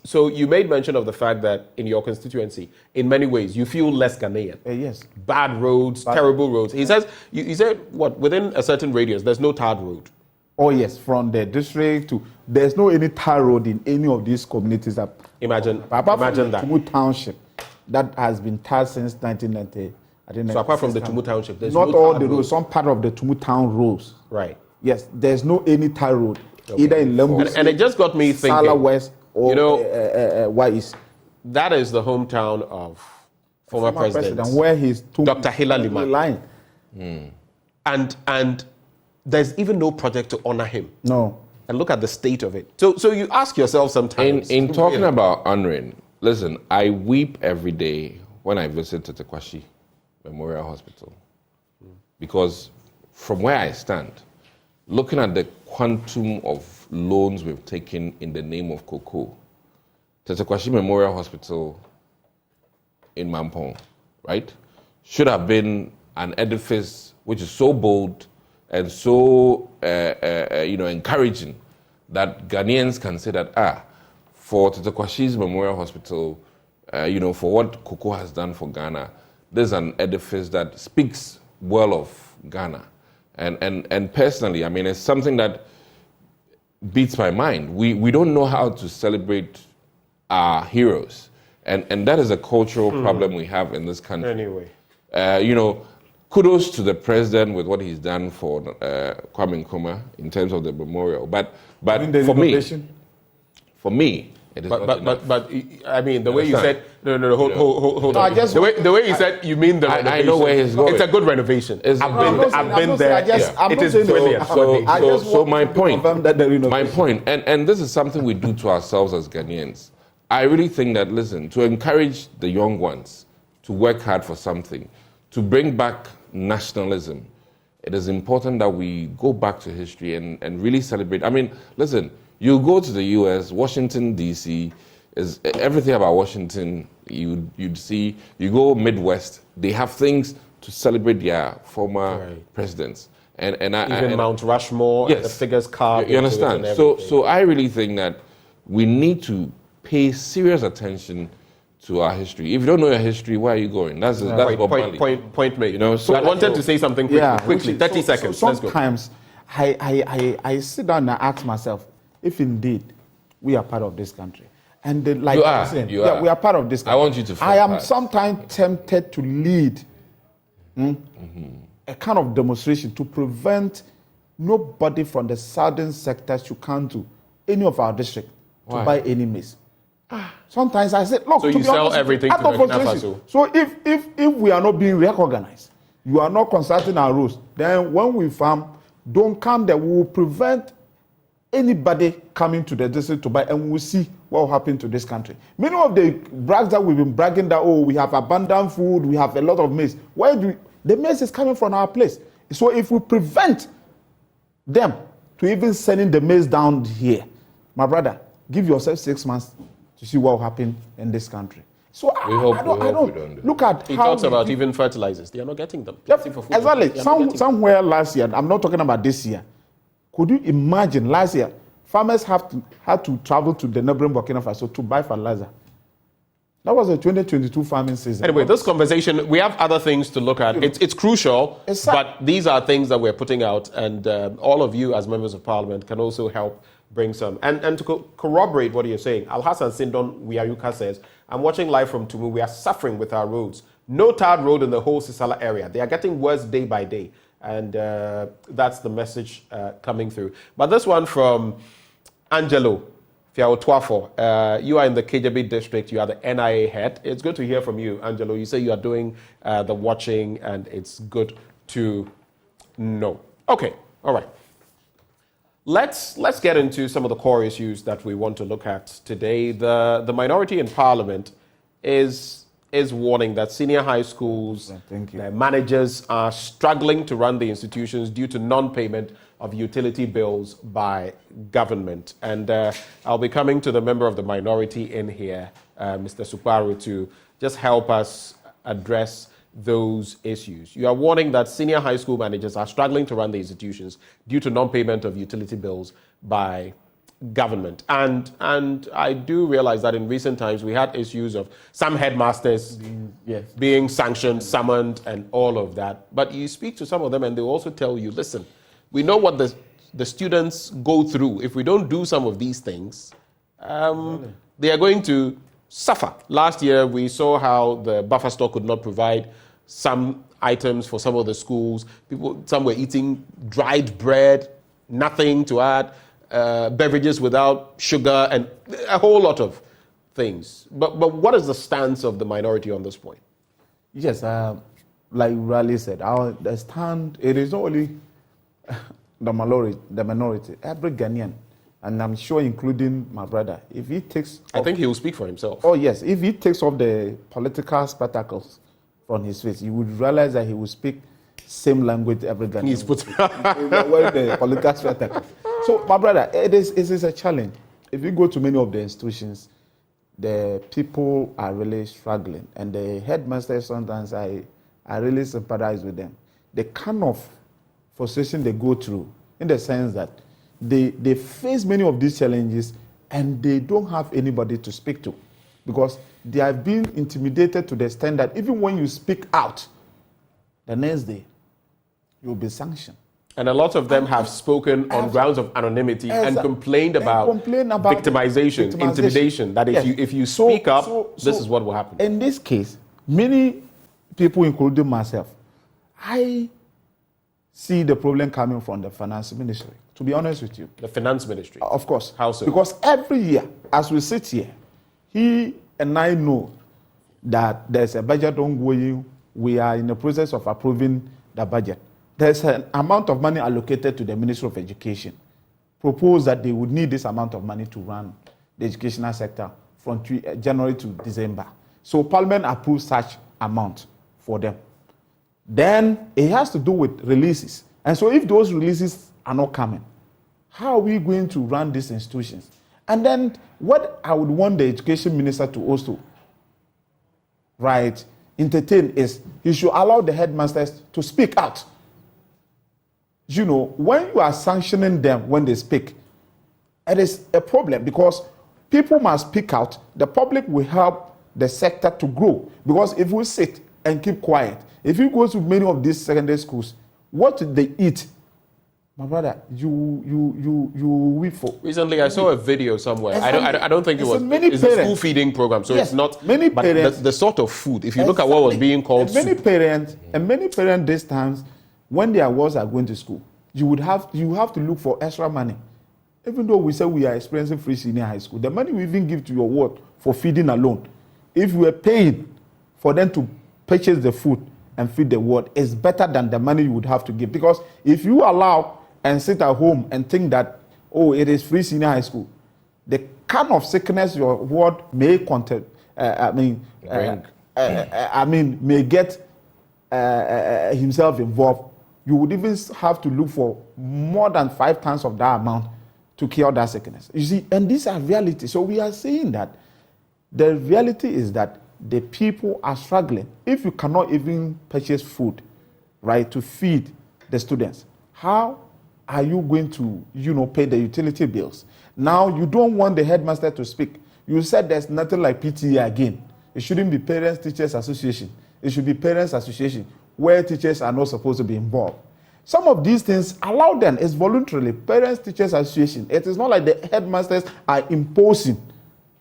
So you made mention of the fact that in your constituency, in many ways, you feel less Ghanaian. Yes. Bad roads, terrible roads. He says you said what within a certain radius, there's no tarred road. Oh yes, from the district to there's no any tar road in any of these communities. Imagine that. Tumu Township that has been tarred since 1990. So apart from the Tumu Township, there's not all the roads. Some part of the Tumu Town roads. Right. Yes, there's no any tar road either in Lembu and it just got me thinking. Sala West or Wise. That is the hometown of former president where he's Dr. Hilary Liman. And there's even no project to honor him. No. And look at the state of it. So you ask yourself sometimes. In talking about honoring, listen, I weep every day when I visit Tetekwashi Memorial Hospital. Because from where I stand, looking at the quantum of loans we've taken in the name of cocoa, Tetekwashi Memorial Hospital in Mampong, right, should have been an edifice which is so bold and so encouraging that Ghanaians can say that for Tetekwashi's Memorial Hospital, for what cocoa has done for Ghana, there's an edifice that speaks well of Ghana. And personally, I mean, it's something that beats my mind. We don't know how to celebrate our heroes. And that is a cultural problem we have in this country. Anyway. Kudos to the president with what he's done for Kwame Nkrumah in terms of the memorial. But for me, it is not enough. But I mean, the way you said, hold on. The way you said, you mean the renovation. I know where he's going. It's a good renovation. I've been there. It is brilliant. So my point, and this is something we do to ourselves as Ghanaians. I really think that, listen, to encourage the young ones to work hard for something, to bring back nationalism, it is important that we go back to history and really celebrate. I mean, listen, you go to the US, Washington, D.C., is everything about Washington you'd see. You go Midwest, they have things to celebrate their former presidents. And Mount Rushmore, yes, the figures carved. You understand? So I really think that we need to pay serious attention to our history. If you don't know your history, where are you going? That's point made. So I wanted to say something quickly. 30 seconds. Sometimes I sit down and ask myself, if indeed we are part of this country, and we are part of this country. I want you to. I am sometimes tempted to lead a kind of demonstration to prevent nobody from the southern sectors to come to any of our district to buy any maize. Sometimes I say, look, so you sell everything to Burkina Faso. So if we are not being recognized, you are not consulting our rules, then when we farm, don't come there. We will prevent anybody coming to the district to buy, and we will see what will happen to this country. Many of the brags that we've been bragging that, we have abundant food, we have a lot of maize. The maize is coming from our place. So if we prevent them to even sending the maize down here, my brother, give yourself 6 months to see what will happen in this country. So I don't look at he how talks about even fertilizers. They are not getting them. Exactly. Somewhere last year, I'm not talking about this year. Could you imagine last year, farmers had to travel to the neighboring Burkina Faso to buy fertilizer? That was the 2022 farming season. Anyway, this conversation, we have other things to look at. It's crucial, but these are things that we're putting out, and all of you as members of parliament can also help bring some. And to corroborate what you're saying, Alhassan Sindon Wiayuka says, I'm watching live from Tumu. We are suffering with our roads. No tarred road in the whole Sisala area. They are getting worse day by day. And that's the message coming through. But this one from Angelo Fiaotwafo. You are in the KJB district. You are the NIA head. It's good to hear from you, Angelo. You say you are doing the watching, and it's good to know. Okay, all right. Let's get into some of the core issues that we want to look at today. The minority in Parliament is warning that senior high schools, their managers are struggling to run the institutions due to non-payment of utility bills by government. And I'll be coming to the member of the minority in here, Mr. Sukparu, to just help us address those issues. You are warning that senior high school managers are struggling to run the institutions due to non-payment of utility bills by government. And I do realize that in recent times we had issues of some headmasters being sanctioned, summoned, and all of that. But you speak to some of them and they also tell you, listen, we know what the students go through. If we don't do some of these things, they are going to suffer. Last year, we saw how the buffer stock could not provide some items for some of the schools. Some were eating dried bread, nothing to add, beverages without sugar, and a whole lot of things. But what is the stance of the minority on this point? Yes, like Raleigh said, the stand, it is not only the minority, every Ghanaian, and I'm sure including my brother, if he takes... I think he will speak for himself. Oh, yes. If he takes off the political spectacles from his face, you would realize that he will speak same language every Ghanaian. He's put the political spectacle. So, my brother, it is a challenge. If you go to many of the institutions, the people are really struggling, and the headmasters sometimes I really sympathize with them. The kind of frustration they go through, in the sense that they face many of these challenges and they don't have anybody to speak to, because they have been intimidated to the extent that even when you speak out, the next day you'll be sanctioned. And a lot of them have spoken on grounds of anonymity and complained about victimization, intimidation, that if you speak up, this is what will happen. In this case, many people, including myself, I see the problem coming from the finance ministry, to be honest with you. The finance ministry? Of course. How so? Because every year, as we sit here, he and I know that there's a budget ongoing. We are in the process of approving the budget. There's an amount of money allocated to the Ministry of Education. Proposed that they would need this amount of money to run the educational sector from January to December. So Parliament approves such amount for them. Then it has to do with releases. And so if those releases are not coming, how are we going to run these institutions? And then what I would want the education minister to also, entertain is he should allow the headmasters to speak out. You know, when you are sanctioning them when they speak, it is a problem, because people must speak out. The public will help the sector to grow. Because if we sit and keep quiet, if you go to many of these secondary schools, what they eat, my brother, you weep for. Recently, I saw a video somewhere. I don't think it was. It's a school feeding program, so yes, it's not. Many but parents, the sort of food. If you look at what was being called, and many parents these times, when their wards are going to school, you have to look for extra money. Even though we say we are experiencing free senior high school, the money we even give to your ward for feeding alone, if you are paying for them to purchase the food and feed the ward, is better than the money you would have to give. Because if you allow and sit at home and think that, oh, it is free senior high school, the kind of sickness your ward may may get himself involved, you would even have to look for more than 5 times of that amount to cure that sickness. You see, and these are realities. So we are saying that the reality is that the people are struggling. If you cannot even purchase food, to feed the students, how are you going to, pay the utility bills? Now, you don't want the headmaster to speak. You said there's nothing like PTA again. It shouldn't be Parents Teachers Association. It should be Parents Association, where teachers are not supposed to be involved. Some of these things, allow them. It's voluntarily. Parents Teachers Association. It is not like the headmasters are imposing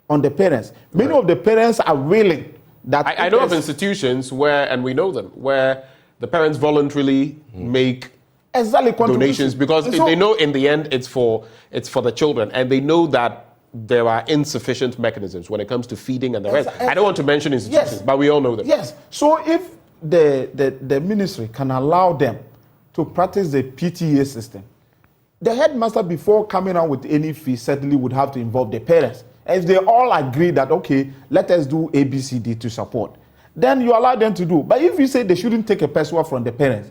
on the parents. Many of the parents are willing. That I know of institutions where, and we know them, where the parents voluntarily make donations, because they know in the end it's for the children, and they know that there are insufficient mechanisms when it comes to feeding and the rest. I don't want to mention institutions, but we all know them. Yes. So if the ministry can allow them to practice the PTA system, the headmaster, before coming out with any fee, certainly would have to involve the parents. If they all agree that, okay, let us do ABCD to support, then you allow them to do. But if you say they shouldn't take a pesewa from the parents,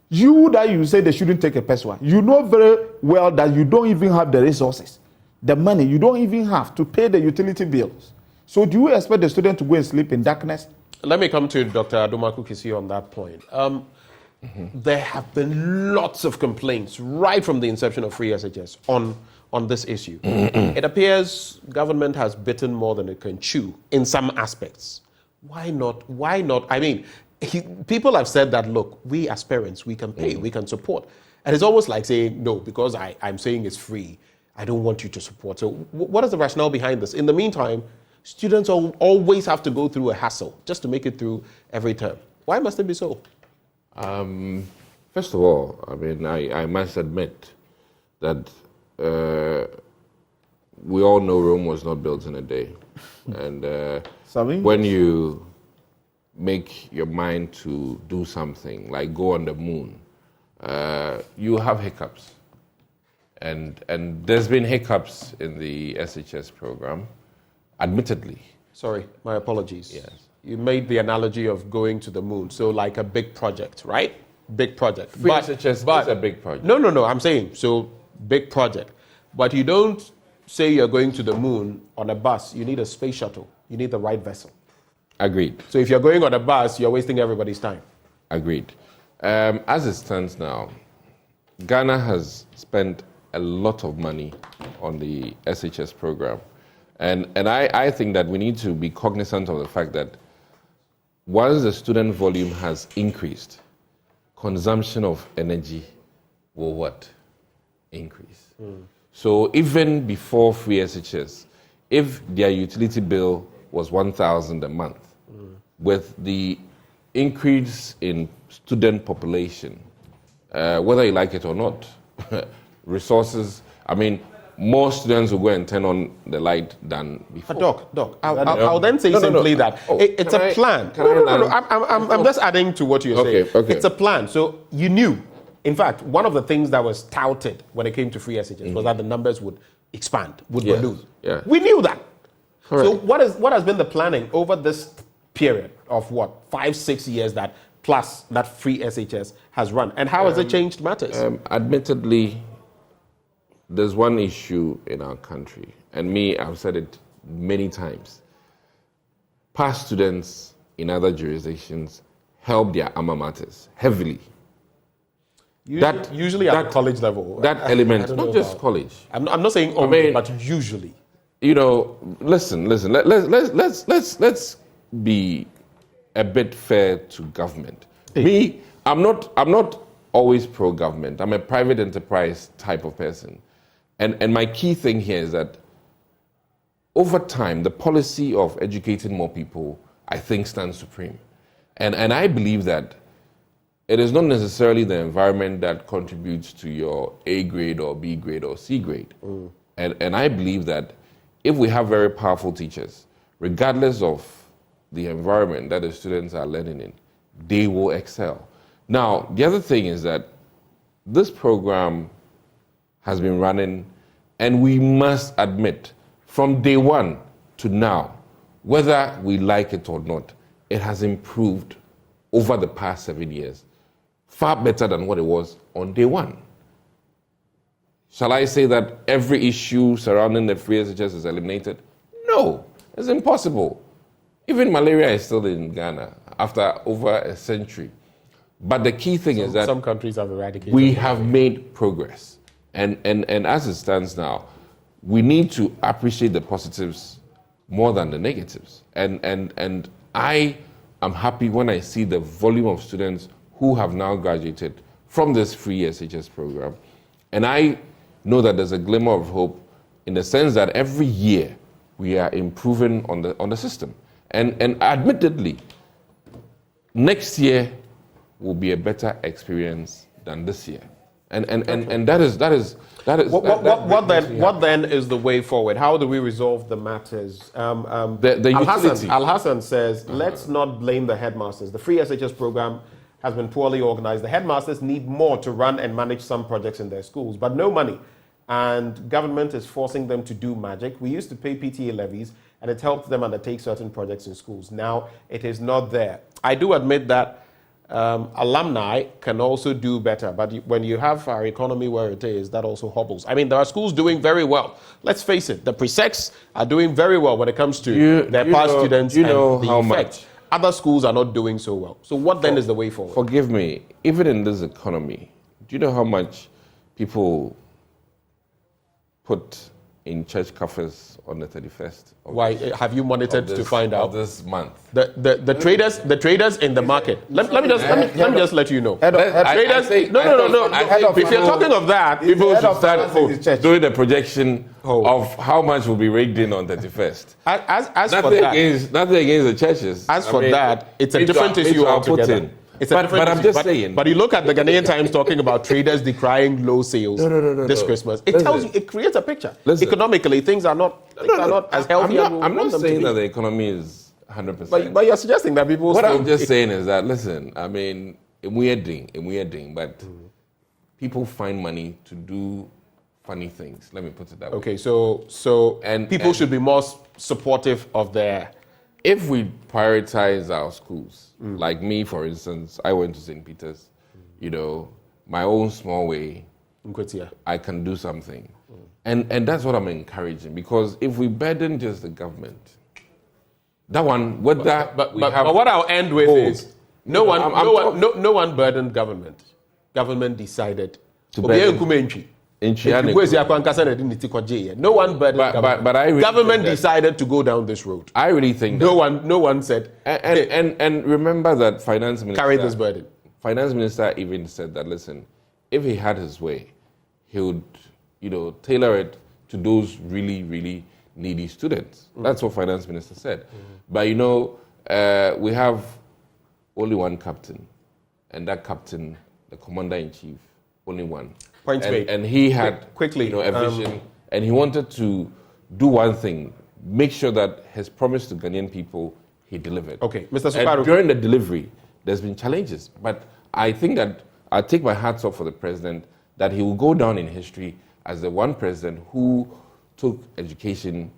you say they shouldn't take a pesewa, you know very well that you don't even have the resources, the money, you don't even have to pay the utility bills. So do you expect the student to go and sleep in darkness? Let me come to Dr. Adomaku Kisi on that point. There have been lots of complaints right from the inception of free SHS on this issue. It appears government has bitten more than it can chew in some aspects. Why not? I mean, people have said that, look, we as parents, we can pay, we can support. And it's almost like saying, no, because I'm saying it's free, I don't want you to support. So what is the rationale behind this? In the meantime, students always have to go through a hassle just to make it through every term. Why must it be so? First of all, I mean, I must admit that we all know Rome was not built in a day. And when you make your mind to do something, like go on the moon, you have hiccups. And there's been hiccups in the SHS program, admittedly. Sorry, my apologies. Yes. You made the analogy of going to the moon, so like a big project, right? big project. Free SHS is a big project. No. I'm saying, so big project. But you don't say you're going to the moon on a bus. You need a space shuttle. You need the right vessel. Agreed. So if you're going on a bus, you're wasting everybody's time. Agreed. As it stands now, Ghana has spent a lot of money on the SHS program. And I think that we need to be cognizant of the fact that once the student volume has increased, consumption of energy will what? Increase. So even before free SHS, if their utility bill was 1,000 a month, with the increase in student population, whether you like it or not, resources, I mean, more students will go and turn on the light than before. Doc, I'll then say simply that it's a plan. No. I'm just adding to what you're saying. Okay. It's a plan. So you knew. In fact, one of the things that was touted when it came to free SHS was that the numbers would expand, would balloon. Yeah. We knew that. Correct. So what has been the planning over this period of 5-6 years that plus that free SHS has run? And how has it changed matters? Admittedly, there's one issue in our country, and I've said it many times. Past students in other jurisdictions help their alma maters heavily. Usually at the college level. That element, not just college. I'm not saying only, but usually. You know, listen. Let's be a bit fair to government. I'm not always pro-government. I'm a private enterprise type of person. And my key thing here is that over time, the policy of educating more people, I think, stands supreme. And I believe that it is not necessarily the environment that contributes to your A grade or B grade or C grade. And I believe that if we have very powerful teachers, regardless of the environment that the students are learning in, they will excel. Now, the other thing is that this program has been running, and we must admit, from day one to now, whether we like it or not, it has improved over the past 7 years, far better than what it was on day one. Shall I say that every issue surrounding the free SHS is eliminated? No, it's impossible. Even malaria is still in Ghana after over a century. But the key thing is that some countries have eradicated. We have made progress. And as it stands now, we need to appreciate the positives more than the negatives. And I am happy when I see the volume of students who have now graduated from this free SHS program. And I know that there's a glimmer of hope in the sense that every year we are improving on the system. And admittedly, next year will be a better experience than this year. And that is what then is the way forward? How do we resolve the matters? Al Hassan says, let's not blame the headmasters. The free SHS program has been poorly organized. The headmasters need more to run and manage some projects in their schools, but no money. And government is forcing them to do magic. We used to pay PTA levies, and it helped them undertake certain projects in schools. Now it is not there. I do admit that alumni can also do better, but when you have our economy where it is, that also hobbles. I mean, there are schools doing very well. Let's face it, the pre-secs are doing very well when it comes to their past students. You know and the how effect. much. Other schools are not doing so well. So what then is the way forward? Forgive me, even in this economy, do you know how much people put in church cafes on the 31st? Why have you monitored to find out? This month. The traders in the market. Let me just let you know. Traders. No. If you're talking of that, people should start doing the projection of how much will be raked in on 31st. Nothing against the churches. As for that, it's a different issue altogether. But I'm just saying. But you look at the Ghanaian Times talking about traders decrying low sales this Christmas. It tells you, it creates a picture. Economically, things are not as healthy. I'm not saying that the economy is 100%. But you're suggesting that people. What I'm just saying is that, listen, I mean, weird, but people find money to do funny things. Let me put it that way. Okay, so people should be more supportive of their. If we prioritize our schools, like me, for instance, I went to St. Peter's. my own small way, I can do something. And that's what I'm encouraging, because if we burden just the government, that one, but what I'll end with is no one burdened government. Government decided to burden. No one burdened government. But I really government decided to go down this road. I really think no one said. And remember that finance minister carried this burden. Finance minister even said that, listen, if he had his way, he would, tailor it to those really, really needy students. That's what finance minister said. But we have only one captain, and that captain, the commander-in-chief, only one. Point made. And he had quickly a vision, and he wanted to do one thing: make sure that his promise to Ghanaian people, he delivered. Okay, Mr. Sukparu. And during the delivery, there's been challenges, but I think that I take my hats off for the president, that he will go down in history as the one president who took education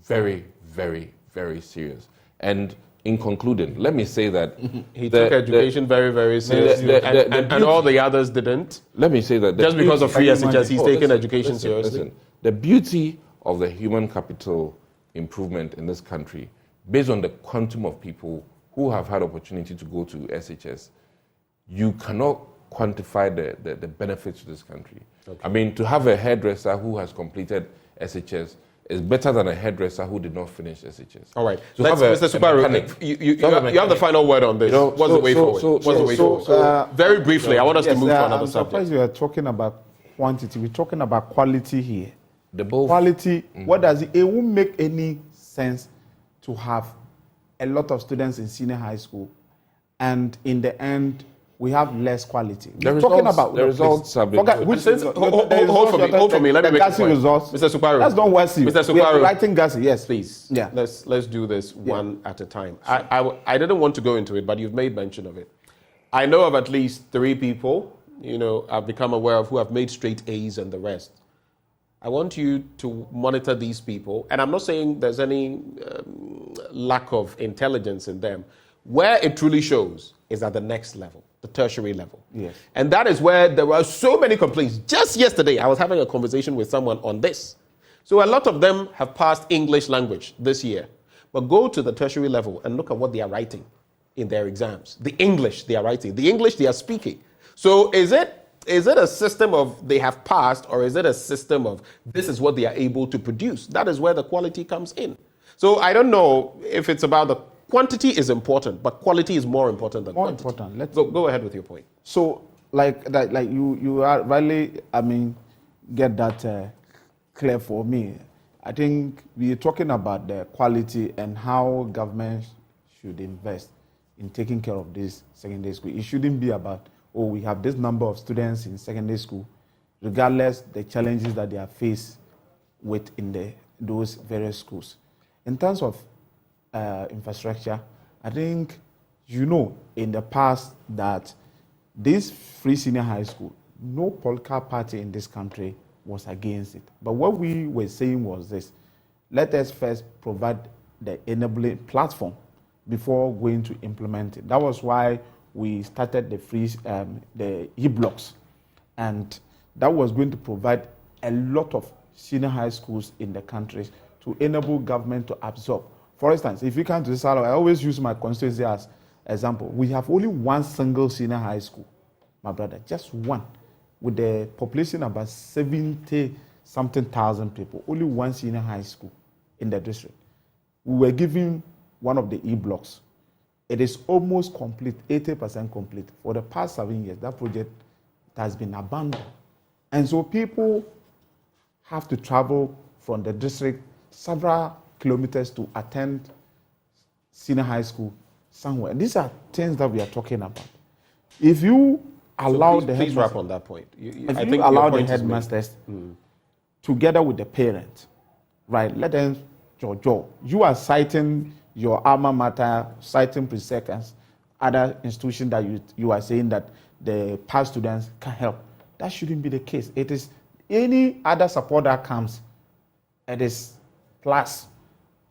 very, very, very serious. And in concluding, let me say that he took education very, very seriously, and all the others didn't. Let me say that just because of free SHS, he's taken education seriously. Listen, the beauty of the human capital improvement in this country, based on the quantum of people who have had opportunity to go to SHS, you cannot quantify the benefits to this country. Okay. I mean, to have a hairdresser who has completed SHS is better than a hairdresser who did not finish SHS. All right. Mr. Sukparu, you have the final word on this. What's the way forward? Very briefly, I want us to move to another subject. I'm surprised we are talking about quantity. We're talking about quality here. Quality, what does it won't make any sense to have a lot of students in senior high school, and in the end, we have less quality. The results have been good. Hold for me. Let me make a point. Results, Mr. Sukparu. That's not what Mr. Sukparu. Writing Gassi, yes. Please. Yeah. Let's do this one at a time. I didn't want to go into it, but you've made mention of it. I know of at least 3 people, I've become aware of, who have made straight A's and the rest. I want you to monitor these people, and I'm not saying there's any lack of intelligence in them. Where it truly shows is at the next level, the tertiary level. Yes. And that is where there were so many complaints. Just yesterday, I was having a conversation with someone on this. So a lot of them have passed English language this year. But go to the tertiary level and look at what they are writing in their exams. The English they are writing, the English they are speaking. So is it a system of they have passed, or is it a system of this is what they are able to produce? That is where the quality comes in. So I don't know if it's about the quantity is important, but quality is more important than quantity. Let's go ahead with your point. So, like you are really, get that clear for me. I think we're talking about the quality and how government should invest in taking care of this secondary school. It shouldn't be about, we have this number of students in secondary school, regardless the challenges that they are faced with in those various schools. In terms of infrastructure, I think in the past that this free senior high school, no political party in this country was against it. But what we were saying was this: let us first provide the enabling platform before going to implement it. That was why we started the free the e-blocks, and that was going to provide a lot of senior high schools in the country to enable government to absorb. For instance, if you come to this side, I always use my constituency as example. We have only one single senior high school, my brother, just one, with the population about 70-something thousand people. Only one senior high school in the district. We were given one of the e-blocks. It is almost complete, 80% complete. For the past 7 years, that project has been abandoned. And so people have to travel from the district several kilometers to attend senior high school somewhere. These are things that we are talking about. If you allow please wrap on that point. If you allow the headmasters together with the parents, right, let them you are citing your alma mater, citing pre-seconds, other institutions that you are saying that the past students can help. That shouldn't be the case. It is any other support that comes, it is plus.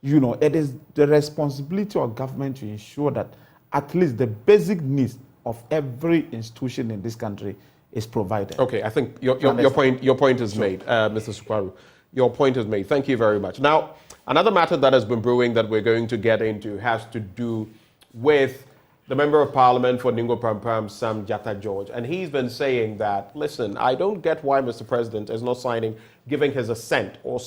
It is the responsibility of government to ensure that at least the basic needs of every institution in this country is provided. Okay, I think your point is made, Mr. Sukparu. Your point is made. Thank you very much. Now, another matter that has been brewing that we're going to get into has to do with the Member of Parliament for Ningo Prampram, Sam Jatta George. And he's been saying that, listen, I don't get why Mr. President is not giving his assent or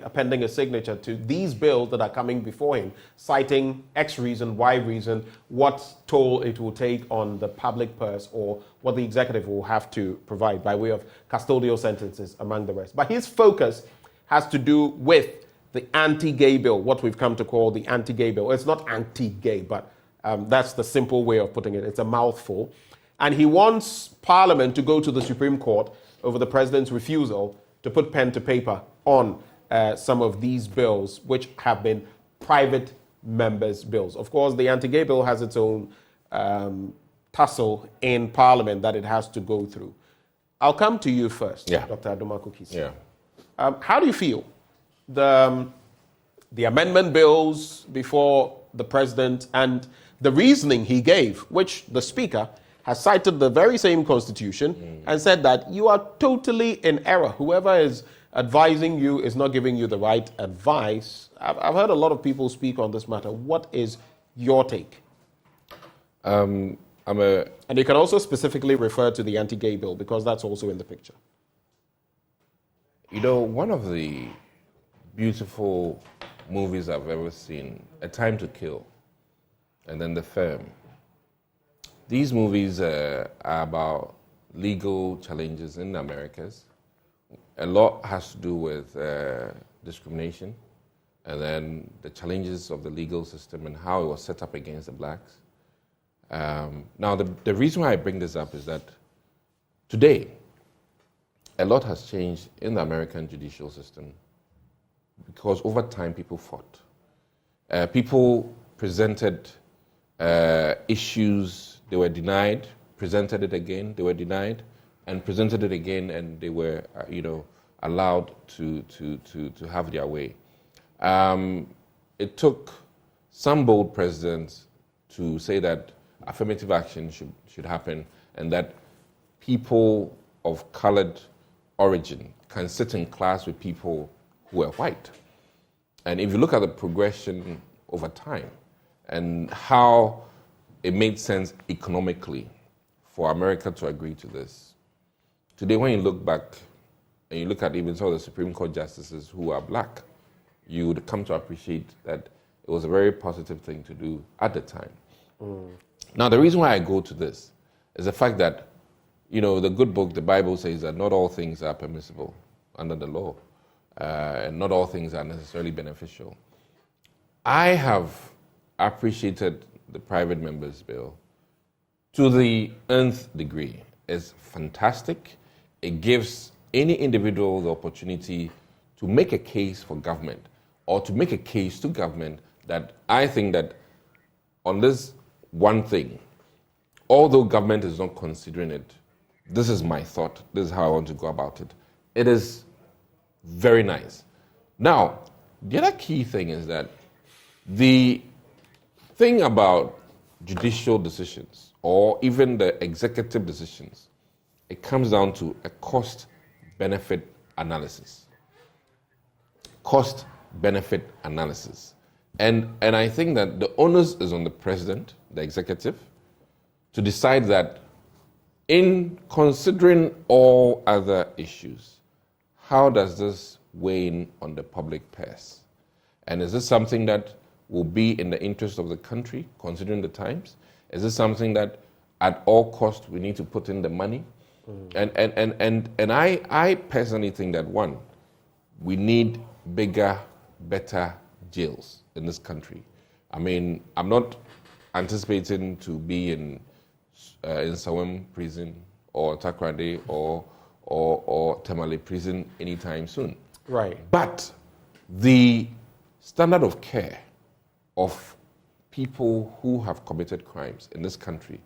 appending a signature to these bills that are coming before him, citing X reason, Y reason, what toll it will take on the public purse or what the executive will have to provide by way of custodial sentences, among the rest. But his focus has to do with the anti-gay bill, what we've come to call the anti-gay bill. It's not anti-gay, but that's the simple way of putting it. It's a mouthful. And he wants Parliament to go to the Supreme Court over the president's refusal to put pen to paper on some of these bills, which have been private members' bills. Of course, the anti-gay bill has its own tussle in Parliament that it has to go through. I'll come to you first, Dr. Adomako Kisi. Yeah. How do you feel the amendment bills before the president and the reasoning he gave, which the Speaker has cited the very same Constitution and said that you are totally in error. Whoever is advising you is not giving you the right advice. I've heard a lot of people speak on this matter. What is your take? And you can also specifically refer to the anti-gay bill because that's also in the picture. You know, one of the beautiful movies I've ever seen, A Time to Kill, and then The Firm. These movies are about legal challenges in the Americas. A lot has to do with discrimination, and then the challenges of the legal system and how it was set up against the blacks. Now, the reason why I bring this up is that today, a lot has changed in the American judicial system because over time people fought. People presented issues, they were denied, presented it again, they were denied, and presented it again, and they were, allowed to have their way. It took some bold presidents to say that affirmative action should happen, and that people of colored origin can sit in class with people who are white. And if you look at the progression over time and how it made sense economically for America to agree to this, today when you look back and you look at even some of the Supreme Court justices who are black, you would come to appreciate that it was a very positive thing to do at the time. Now, the reason why I go to this is the fact that, the good book, the Bible, says that not all things are permissible under the law, and not all things are necessarily beneficial. I have appreciated the private members' bill to the nth degree. It's fantastic. It gives any individual the opportunity to make a case for government or to make a case to government that I think that on this one thing, although government is not considering it, this is my thought, this is how I want to go about it. It is very nice. Now, the other key thing is that the thing about judicial decisions or even the executive decisions, it comes down to a cost-benefit analysis. Cost-benefit analysis. And I think that the onus is on the president, the executive, to decide that in considering all other issues, how does this weigh in on the public purse? And is this something that will be in the interest of the country, considering the times? Is this something that at all costs we need to put in the money? And I personally think that, one, we need bigger, better jails in this country. I mean, I'm not anticipating to be in Sawam prison or Takrade or Tamale prison anytime soon. Right. But the standard of care of people who have committed crimes in this country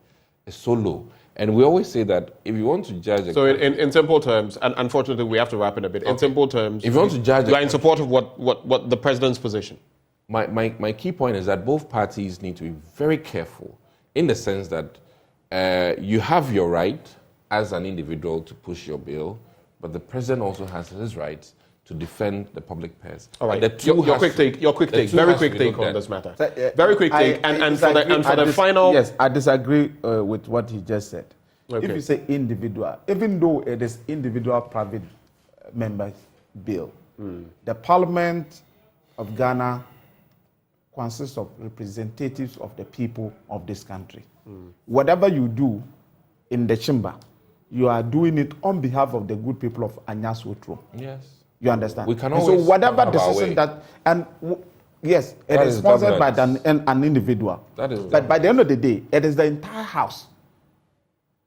is so low. And we always say that if you want to judge... So in simple terms, and unfortunately we have to wrap it a bit, in simple terms, if you want to judge... You are in support of what the president's position? My key point is that both parties need to be very careful in the sense that you have your right as an individual to push your bill, but the president also has his rights to defend the public purse. All right, your quick take, very quick take on this matter. Very quick take, and for the final... Yes, I disagree with what he just said. Okay. If you say individual, even though it is individual private members bill, the Parliament of Ghana consists of representatives of the people of this country. Whatever you do in the chamber, you are doing it on behalf of the good people of Anyasotro. Yes. You understand? We can and always so whatever have our decision way. that, and yes, it That is is sponsored by governance. an individual. That is But by the end of the day, it is the entire house,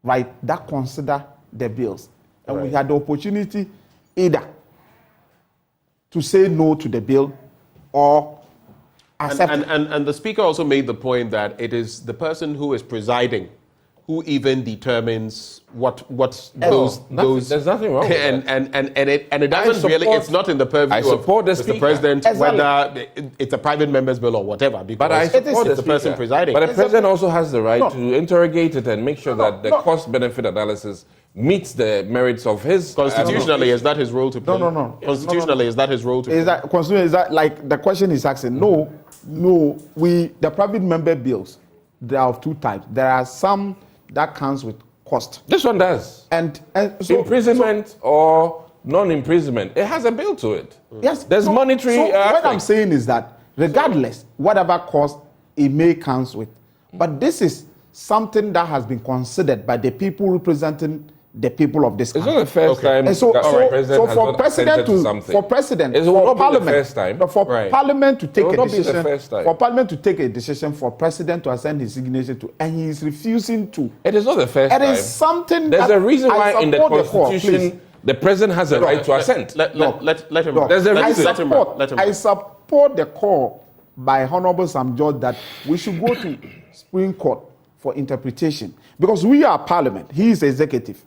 right, that consider the bills. And we had the opportunity either to say no to the bill or accept it. And the speaker also made the point that it is the person who is presiding who even determines what those there's nothing wrong with and it doesn't really, it's not in the purview of Mr. President whether it's a private member's bill or whatever, because But I support it's the person presiding. But the president also has the right to interrogate it and make sure that the cost-benefit analysis meets the merits of his... Constitutionally, is that his role to play? No. Constitutionally, is that his role to play? Is that like the question is asking? No, the private member bills, they are of two types. There are some that comes with cost. This one does. And so, imprisonment or non-imprisonment, it has a bill to it. Yes. There's monetary... So what I'm saying is that regardless, whatever cost it may comes with, but this is something that has been considered by the people representing the people of this country. It's not the first time And so, that so, president so has for not president assented to to something. for president It will for not be the parliament first time. for parliament to take will a not be the decision first time. for parliament to take a decision for president to assign his signature to, and he is refusing to. It is not the first time. It is something. There's that a reason I why in the support call, Constitution please. the president has a right to assent. Let him. There's a reason. I support the call by Honorable Sam George that we should go to Supreme Court for interpretation, because we are Parliament. He is executive.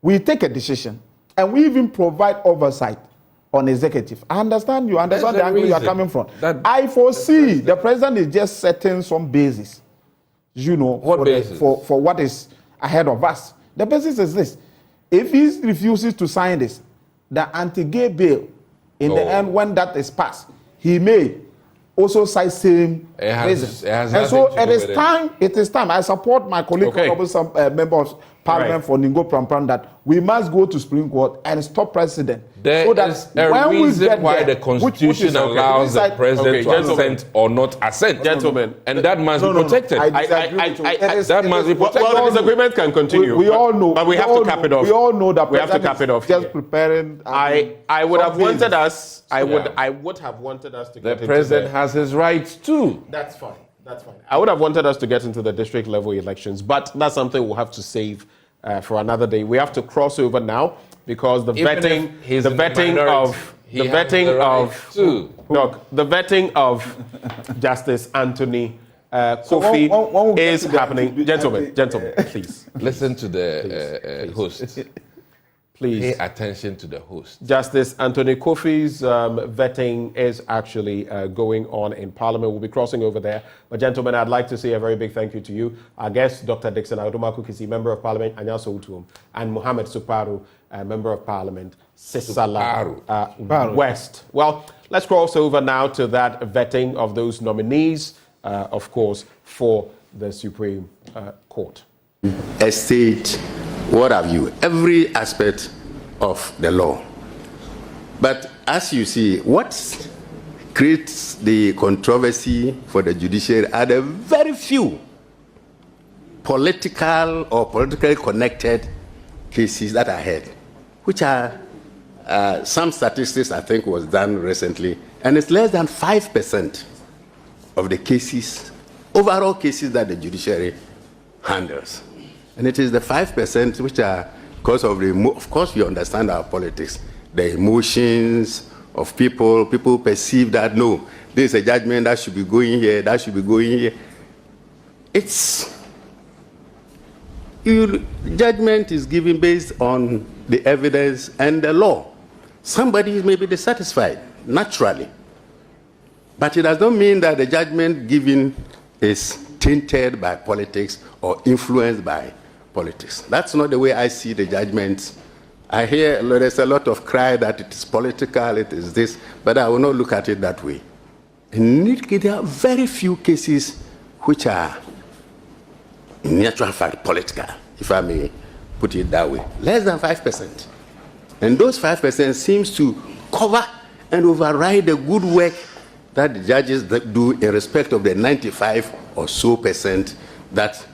We take a decision, and we even provide oversight on executive. I understand you. Understand the angle you are coming from. I foresee the president is just setting some basis. For what is ahead of us. The basis is this: if he refuses to sign this, the anti-gay bill, in the end, when that is passed, he may also cite same reasons. And so it is time. I support my colleague, member of Parliament for Ningo Prampan, that we must go to Supreme Court and stop president. There so that is a reason why the Constitution allows the president to assent or not assent. Gentlemen. And that must be protected. That must be protected. Well, the disagreement can continue. We all know. But we have to cap it off. We all know that we have to cap it off. Just preparing. I would have wanted us. I would have wanted us to get the president has his rights too. That's fine. I would have wanted us to get into the district level elections, but that's something we'll have to save for another day. We have to cross over now because the vetting of Justice Anthony Kofi is happening. Gentlemen, please listen to the host. Please pay attention to the host. Justice Anthony Kofi's vetting is actually going on in Parliament. We'll be crossing over there. But gentlemen, I'd like to say a very big thank you to you. Our guest, Dr. Dixon Adumakukisi, Member of Parliament, Anyaso Utuum, and Mohammed Sukparu, Member of Parliament, Sisala West. Well, let's cross over now to that vetting of those nominees, of course, for the Supreme Court. Estate, what have you, every aspect of the law. But as you see, what creates the controversy for the judiciary are the very few political or politically connected cases that are heard, which are some statistics I think was done recently, and it's less than 5% of the cases, overall cases that the judiciary handles. And it is the 5% which are because of course we understand our politics, the emotions of people perceive that no, this is a judgment that should be going here, that should be going here. Judgment is given based on the evidence and the law. Somebody may be dissatisfied, naturally. But it does not mean that the judgment given is tainted by politics or influenced by politics. That's not the way I see the judgments. I hear there's a lot of cry that it is political, it is this, but I will not look at it that way. There are very few cases which are, in actual fact, political, if I may put it that way. Less than 5%. And those 5% seems to cover and override the good work that the judges do in respect of the 95 or so percent that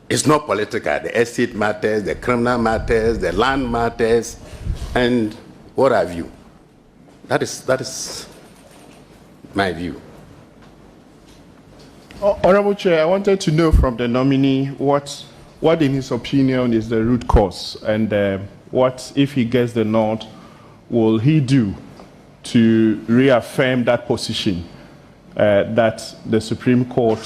is not political. The estate matters, the criminal matters, the land matters, and what have you. That is my view. Honorable Chair, I wanted to know from the nominee what in his opinion is the root cause, and what, if he gets the nod, will he do to reaffirm that position that the Supreme Court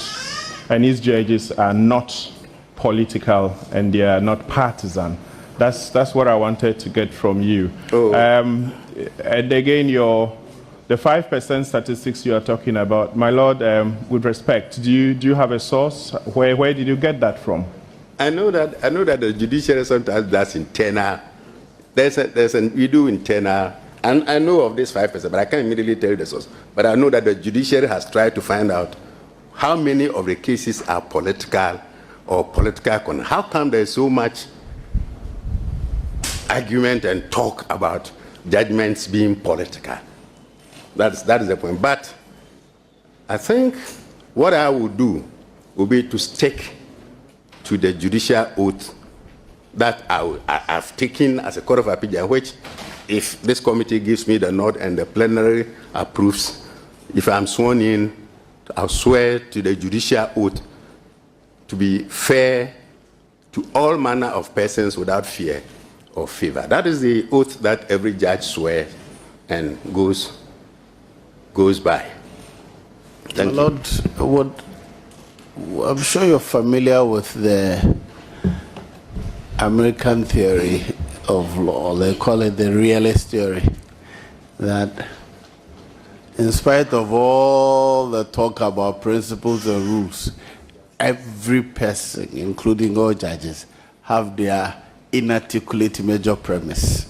and its judges are not political and they are not partisan. That's what I wanted to get from you. And again, the 5% statistics you are talking about, my lord, with respect, do you have a source? Where did you get that from? I know that the judiciary sometimes does internal. We do internal, and I know of this 5%, but I can't immediately tell you the source. But I know that the judiciary has tried to find out how many of the cases are political or political. How come there is so much argument and talk about judgments being political? That is the point. But I think what I would do would be to stick to the judicial oath that I've taken as a court of appeal, which, if this committee gives me the nod and the plenary approves, if I'm sworn in, I'll swear to the judicial oath to be fair to all manner of persons without fear or favor. That is the oath that every judge swears and goes by. Thank you. Lord, I'm sure you're familiar with the American theory of law. They call it the realist theory, that in spite of all the talk about principles and rules, every person, including all judges, have their inarticulate major premise.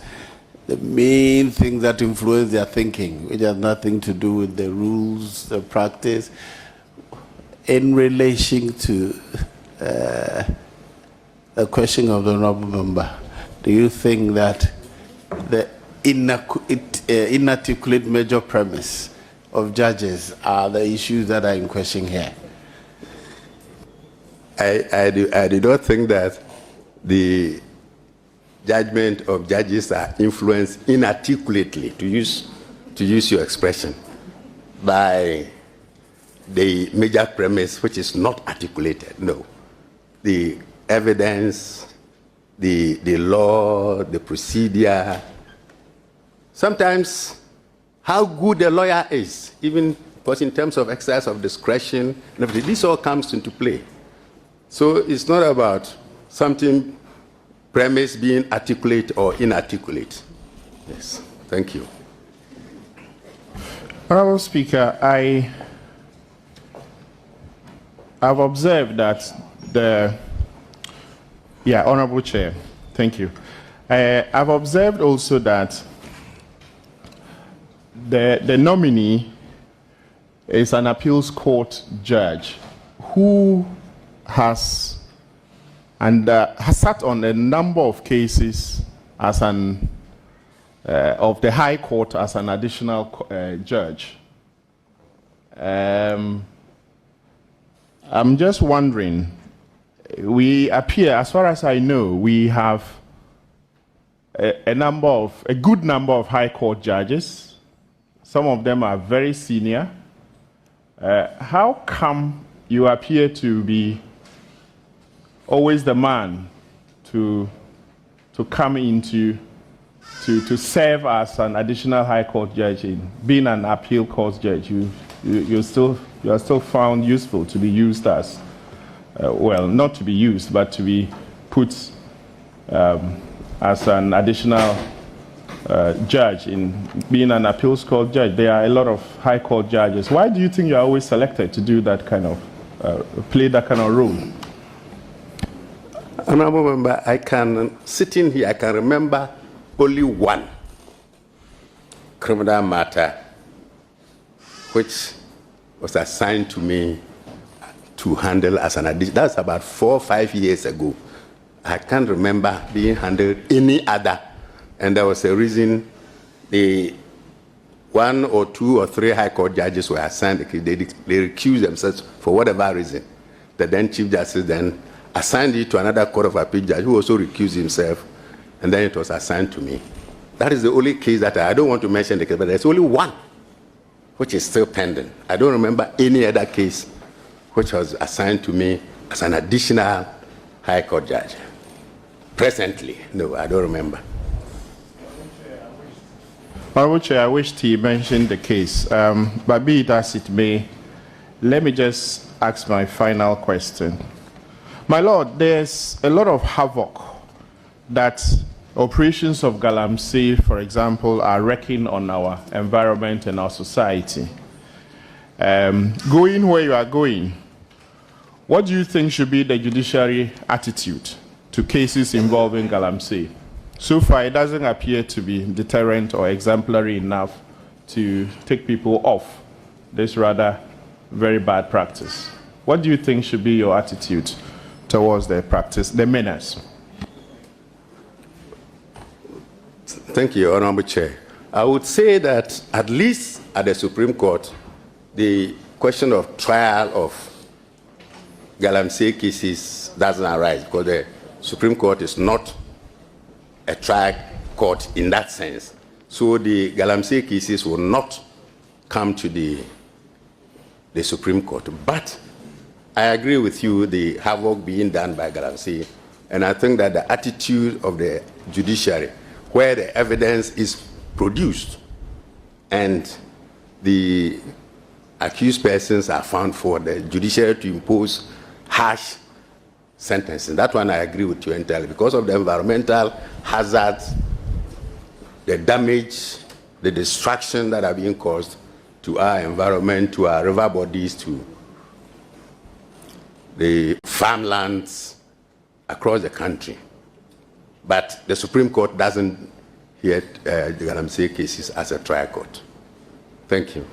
The main thing that influence their thinking, which has nothing to do with the rules, the practice, in relation to the question of the honorable member. Do you think that the inarticulate major premise of judges are the issues that are in question here? I do not think that the judgment of judges are influenced inarticulately, to use your expression, by the major premise which is not articulated. No. The evidence, the law, the procedure, sometimes how good a lawyer is, even because in terms of exercise of discretion, this all comes into play. So it's not about something premise being articulate or inarticulate. Yes, thank you. Honorable Speaker, I've observed that Honorable Chair, thank you. I've observed also that the nominee is an appeals court judge who has sat on a number of cases as of the High Court as an additional judge. I'm just wondering, we appear, as far as I know, we have a good number of High Court judges. Some of them are very senior. How come you appear to be always the man to come into to serve as an additional High Court judge, in being an appeal court judge? You are still found useful to be used as well, not to be used, but to be put as an additional judge in being an appeals court judge. There are a lot of High Court judges. Why do you think you are always selected to do that kind of play that kind of role? Honorable Member, sitting here, I can remember only one criminal matter which was assigned to me to handle as an addition. That's about 4 or 5 years ago. I can't remember being handled any other. And there was a reason the 1 or 2 or 3 High Court judges were assigned. They recused themselves for whatever reason. The then Chief Justice then assigned it to another Court of Appeal judge who also recused himself, and then it was assigned to me. That is the only case that I don't want to mention the case, but there's only one which is still pending. I don't remember any other case which was assigned to me as an additional High Court judge. Presently, no, I don't remember. Honorable Chair, I wish to mention the case, but be it as it may, let me just ask my final question. My Lord, there's a lot of havoc that operations of Galamsey, for example, are wreaking on our environment and our society. Going where you are going, what do you think should be the judiciary attitude to cases involving Galamsey? So far, it doesn't appear to be deterrent or exemplary enough to take people off this rather very bad practice. What do you think should be your attitude towards the practice, the menace? Thank you, Honorable Chair. I would say that at least at the Supreme Court, the question of trial of Galamsey cases doesn't arise because the Supreme Court is not a trial court in that sense. So the Galamsey cases will not come to the Supreme Court. But I agree with you, the havoc being done by Galamsey, and I think that the attitude of the judiciary, where the evidence is produced and the accused persons are found, for the judiciary to impose harsh sentencing. That one I agree with you entirely. Because of the environmental hazards, the damage, the destruction that are being caused to our environment, to our river bodies, to the farmlands across the country. But the Supreme Court doesn't hear the Galamsey cases as a trial court. Thank you.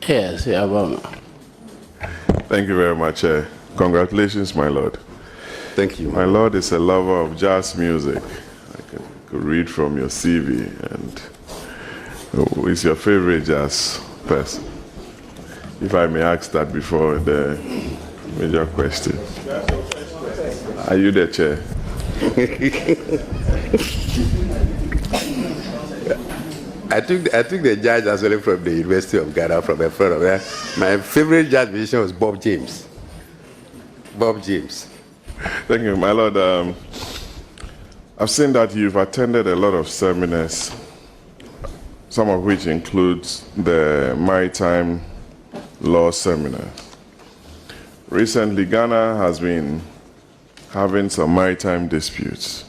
Yes, Thank you very much. Congratulations, my Lord. Thank you. My Lord is a lover of jazz music. I could read from your CV. And who is your favorite jazz person? If I may ask that before the major question. Are you the chair? I took the jazz as well from the University of Ghana, from a friend of mine. My favorite jazz musician was Bob James. Bob James. Thank you, my Lord. I've seen that you've attended a lot of seminars, some of which includes the Maritime Law Seminar. Recently, Ghana has been having some maritime disputes.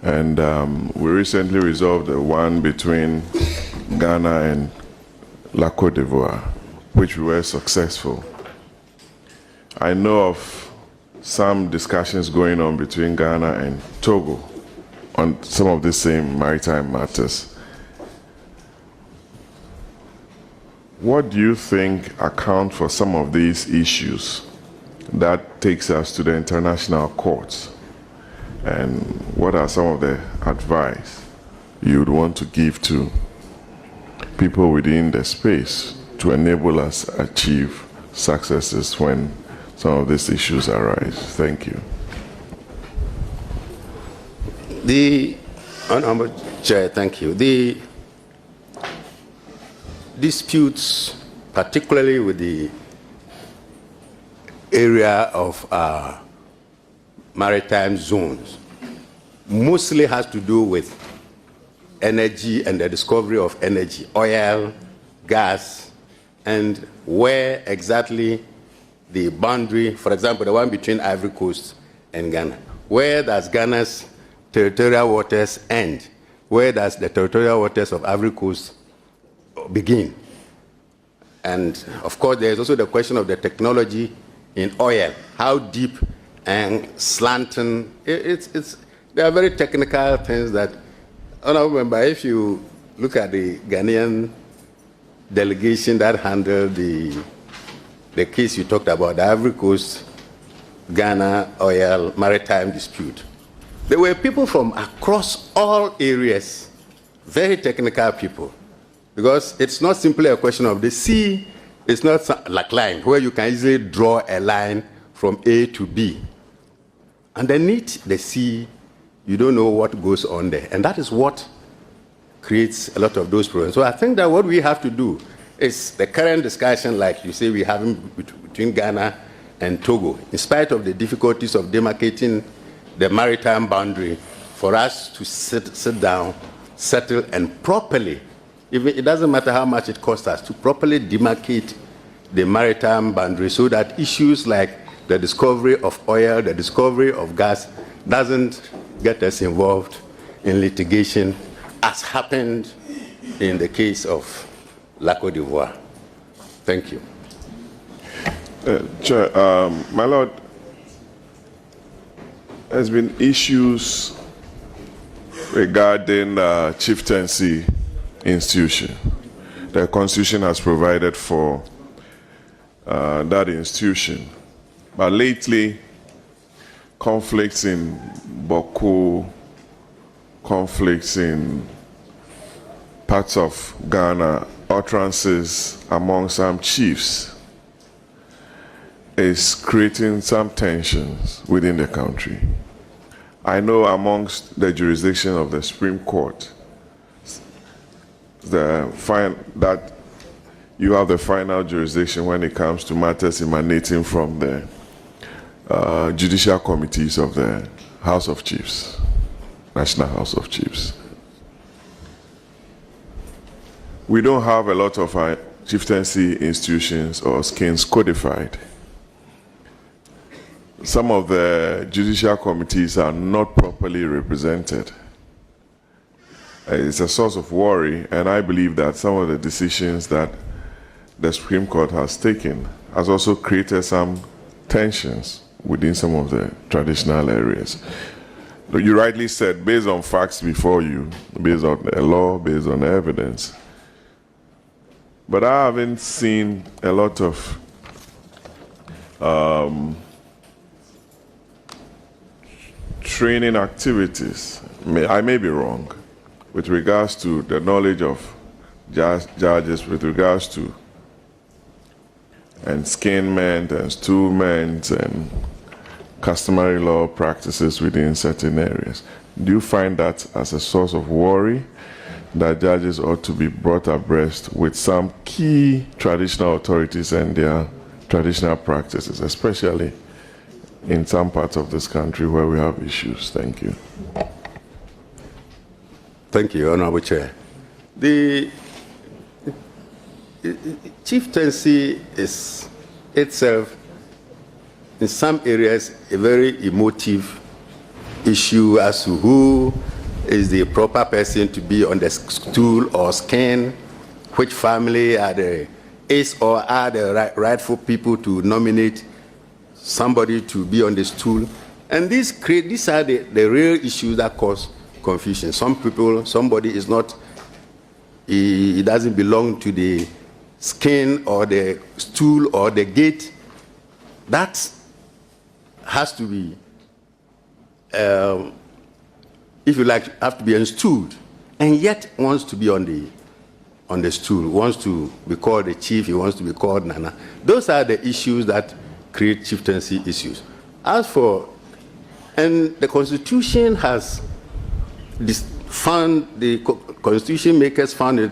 And we recently resolved the one between Ghana and La Côte d'Ivoire, which we were successful. I know of some discussions going on between Ghana and Togo on some of the same maritime matters. What do you think account for some of these issues that takes us to the international courts? And what are some of the advice you would want to give to people within the space to enable us achieve successes when some of these issues arise? Thank you. The Honorable Chair, thank you. The disputes, particularly with the area of maritime zones, mostly has to do with energy and the discovery of energy, oil, gas, and where exactly the boundary, for example, the one between Ivory Coast and Ghana, where does Ghana's territorial waters end? Where does the territorial waters of Ivory Coast begin? And of course, there's also the question of the technology in oil, how deep and slanting. There are very technical things that, Honorable Member, if you look at the Ghanaian delegation that handled the case you talked about, the Ivory Coast, Ghana oil maritime dispute, there were people from across all areas, very technical people, because it's not simply a question of the sea. It's not like line where you can easily draw a line from A to B. Underneath the sea, you don't know what goes on there. And that is what creates a lot of those problems. So I think that what we have to do is the current discussion, like you say, we're having between Ghana and Togo, in spite of the difficulties of demarcating the maritime boundary, for us to sit down, settle, and properly, even it doesn't matter how much it costs us, to properly demarcate the maritime boundary so that issues like the discovery of oil, the discovery of gas, doesn't get us involved in litigation, as happened in the case of La Côte d'Ivoire. Thank you. Chair, my Lord, there's been issues regarding the chieftaincy institution. The Constitution has provided for that institution. But lately, conflicts in Boko, conflicts in parts of Ghana, utterances among some chiefs is creating some tensions within the country. I know amongst the jurisdiction of the Supreme Court, that you have the final jurisdiction when it comes to matters emanating from the judicial committees of the House of Chiefs, National House of Chiefs. We don't have a lot of chieftaincy institutions or skins codified. Some of the judicial committees are not properly represented. It's a source of worry, and I believe that some of the decisions that the Supreme Court has taken has also created some tensions within some of the traditional areas. You rightly said, based on facts before you, based on the law, based on evidence. But I haven't seen a lot of training activities, I may be wrong, with regards to the knowledge of judges, with regards to enskinment and stillment and customary law practices within certain areas. Do you find that as a source of worry, that judges ought to be brought abreast with some key traditional authorities and their traditional practices, especially in some parts of this country where we have issues? Thank you. Thank you, Honorable Chair. The chieftaincy is itself, in some areas, a very emotive issue as to who is the proper person to be on the stool or skin, which family are the rightful people to nominate somebody to be on the stool. And these are the real issues that cause confusion. Somebody is not, he doesn't belong to the skin or the stool or the gate. That has to be, if you like, have to be installed, and yet wants to be on the stool, wants to be called the chief, he wants to be called Nana. Those are the issues that create chieftaincy issues. As for, and the Constitution has found, the Constitution makers found it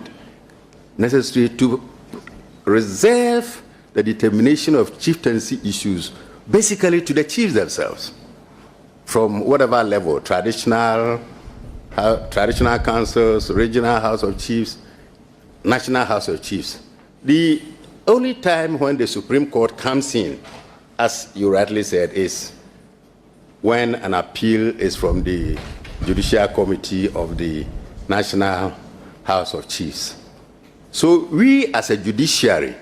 necessary to reserve the determination of chieftaincy issues basically to the chiefs themselves, from whatever level, traditional councils, regional House of Chiefs, National House of Chiefs. The only time when the Supreme Court comes in, as you rightly said, is when an appeal is from the Judicial Committee of the National House of Chiefs. So we as a judiciary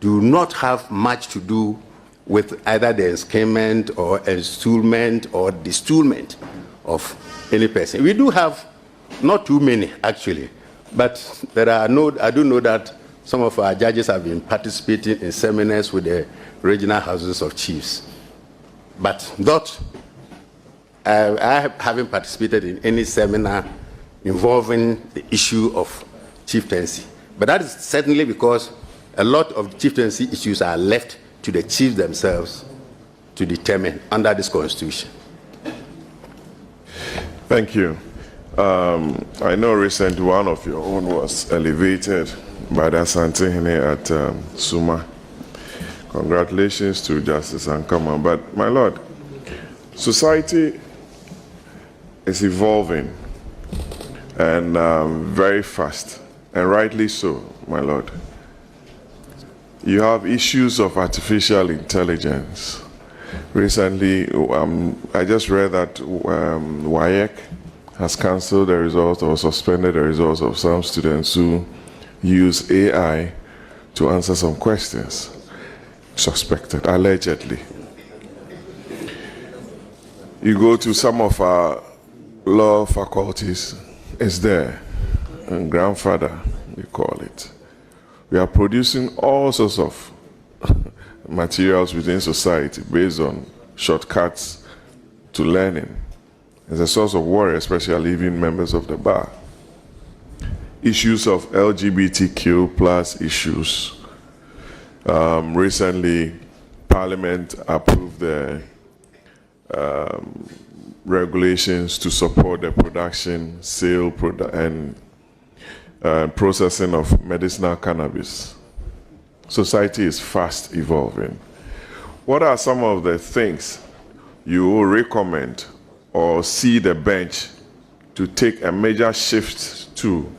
do not have much to do with either the enscalment or installment or distulment of any person. We do have not too many, actually, but I do know that some of our judges have been participating in seminars with the regional houses of chiefs. But I haven't participated in any seminar involving the issue of chieftaincy. But that is certainly because a lot of chieftaincy issues are left to the chiefs themselves to determine under this constitution. Thank you. I know recently one of your own was elevated by the Asante at Suma. Congratulations to Justice Ankama. But my Lord, society is evolving and very fast, and rightly so, my Lord. You have issues of artificial intelligence. Recently, I just read that WAEC has cancelled the results or suspended the results of some students who use AI to answer some questions, suspected, allegedly. You go to some of our law faculties, it's there, and grandfather, we call it. We are producing all sorts of materials within society based on shortcuts to learning. It's a source of worry, especially even members of the bar. Issues of LGBTQ plus issues. Recently, Parliament approved the regulations to support the production, sale, and processing of medicinal cannabis. Society is fast evolving. What are some of the things you will recommend or see the bench to take a major shift to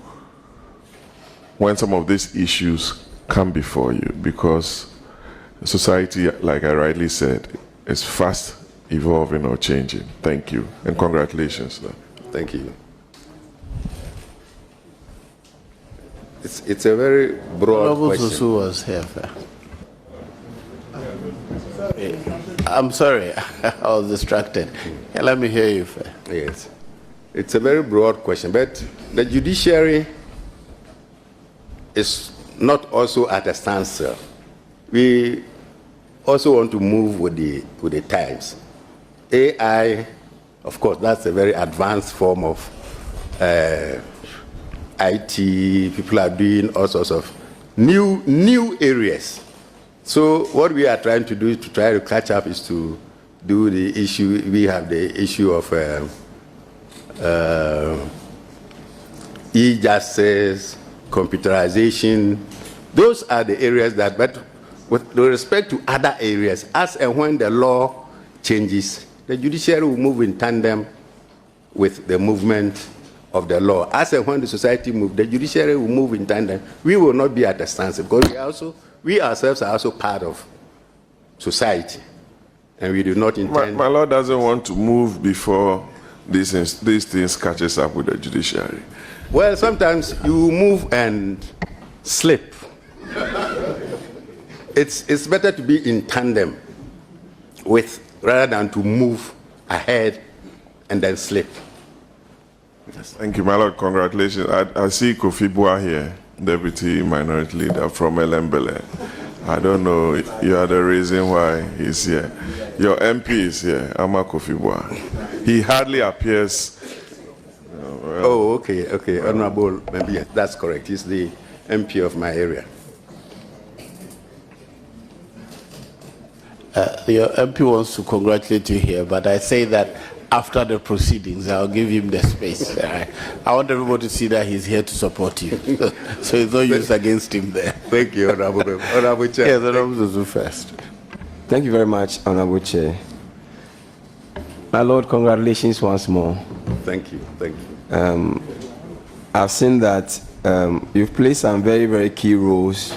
when some of these issues come before you? Because society, like I rightly said, is fast evolving or changing. Thank you, and congratulations, sir. Thank you. It's a very broad question. Was here. I'm sorry, I was distracted. Let me hear you first. Yes. It's a very broad question, but the judiciary is not also at a standstill. We also want to move with the times. AI, of course, that's a very advanced form of IT. People are doing all sorts of new areas. So what we are trying to do to try to catch up is to do the issue. We have the issue of e-justice, computerization. Those are the areas that, but with respect to other areas, as and when the law changes, the judiciary will move in tandem with the movement of the law. As and when the society moves, the judiciary will move in tandem. We will not be at a standstill because we ourselves are also part of society, and we do not intend. My Lord doesn't want to move before these things catches up with the judiciary. Well, sometimes you move and slip. It's better to be in tandem with rather than to move ahead and then slip. Yes. Thank you, my Lord. Congratulations. I see Kofi Boa here, Deputy Minority Leader from Elembele. I don't know, you are the reason why he's here. Your MP is here, Ama Kofi Boa. He hardly appears. Oh, okay. Honorable, maybe yes, that's correct. He's the MP of my area. Your MP wants to congratulate you here, but I say that after the proceedings, I'll give him the space. I want everybody to see that he's here to support you. So it's no use against him there. Thank you, Honorable. Honorable Chair. Yes, Honorable Zuzu first. Thank you very much, Honorable Chair. My Lord, congratulations once more. Thank you. I've seen that you've played some very, very key roles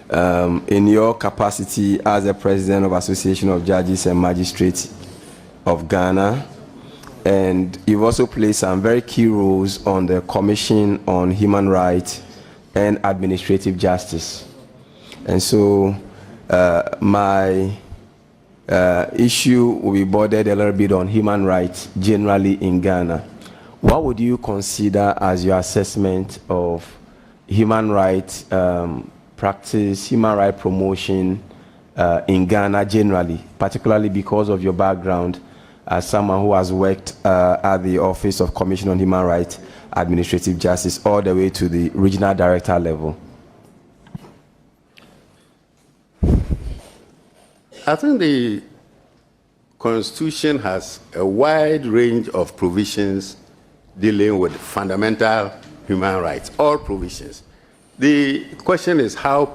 in your capacity as the President of Association of Judges and Magistrates of Ghana, and you've also played some very key roles on the Commission on Human Rights and Administrative Justice. And so my issue will be bordered a little bit on human rights generally in Ghana. What would you consider as your assessment of human rights practice, human rights promotion in Ghana generally, particularly because of your background as someone who has worked at the Office of Commission on Human Rights, Administrative Justice, all the way to the regional director level? I think the Constitution has a wide range of provisions dealing with fundamental human rights, all provisions. The question is how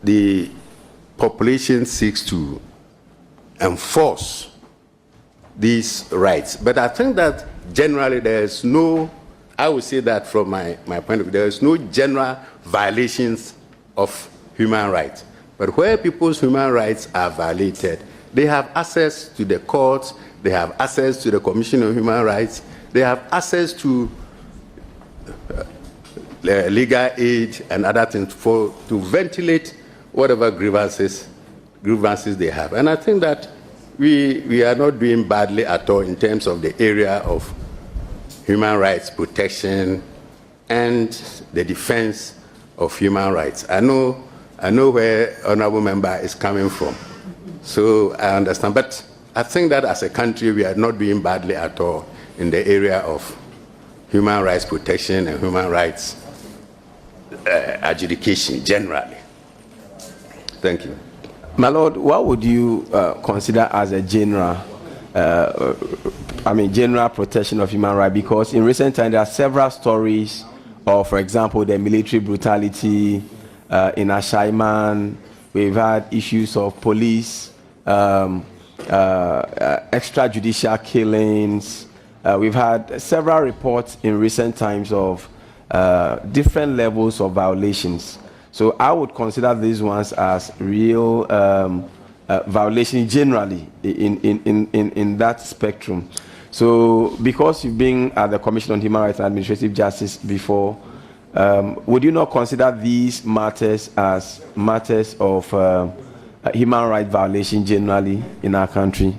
the population seeks to enforce these rights. But I think that generally there's no, I would say that from my point of view, there's no general violations of human rights. But where people's human rights are violated, they have access to the courts, they have access to the Commission on Human Rights, they have access to legal aid and other things to ventilate whatever grievances they have. And I think that we are not doing badly at all in terms of the area of human rights protection and the defense of human rights. I know where Honorable Member is coming from, so I understand. But I think that as a country, we are not doing badly at all in the area of human rights protection and human rights adjudication generally. Thank you. My Lord, what would you consider as a general, general protection of human rights? Because in recent times, there are several stories of, for example, the military brutality in Ashaiman. We've had issues of police, extrajudicial killings. We've had several reports in recent times of different levels of violations. So I would consider these ones as real violations generally in that spectrum. So because you've been at the Commission on Human Rights and Administrative Justice before, would you not consider these matters as matters of human rights violation generally in our country?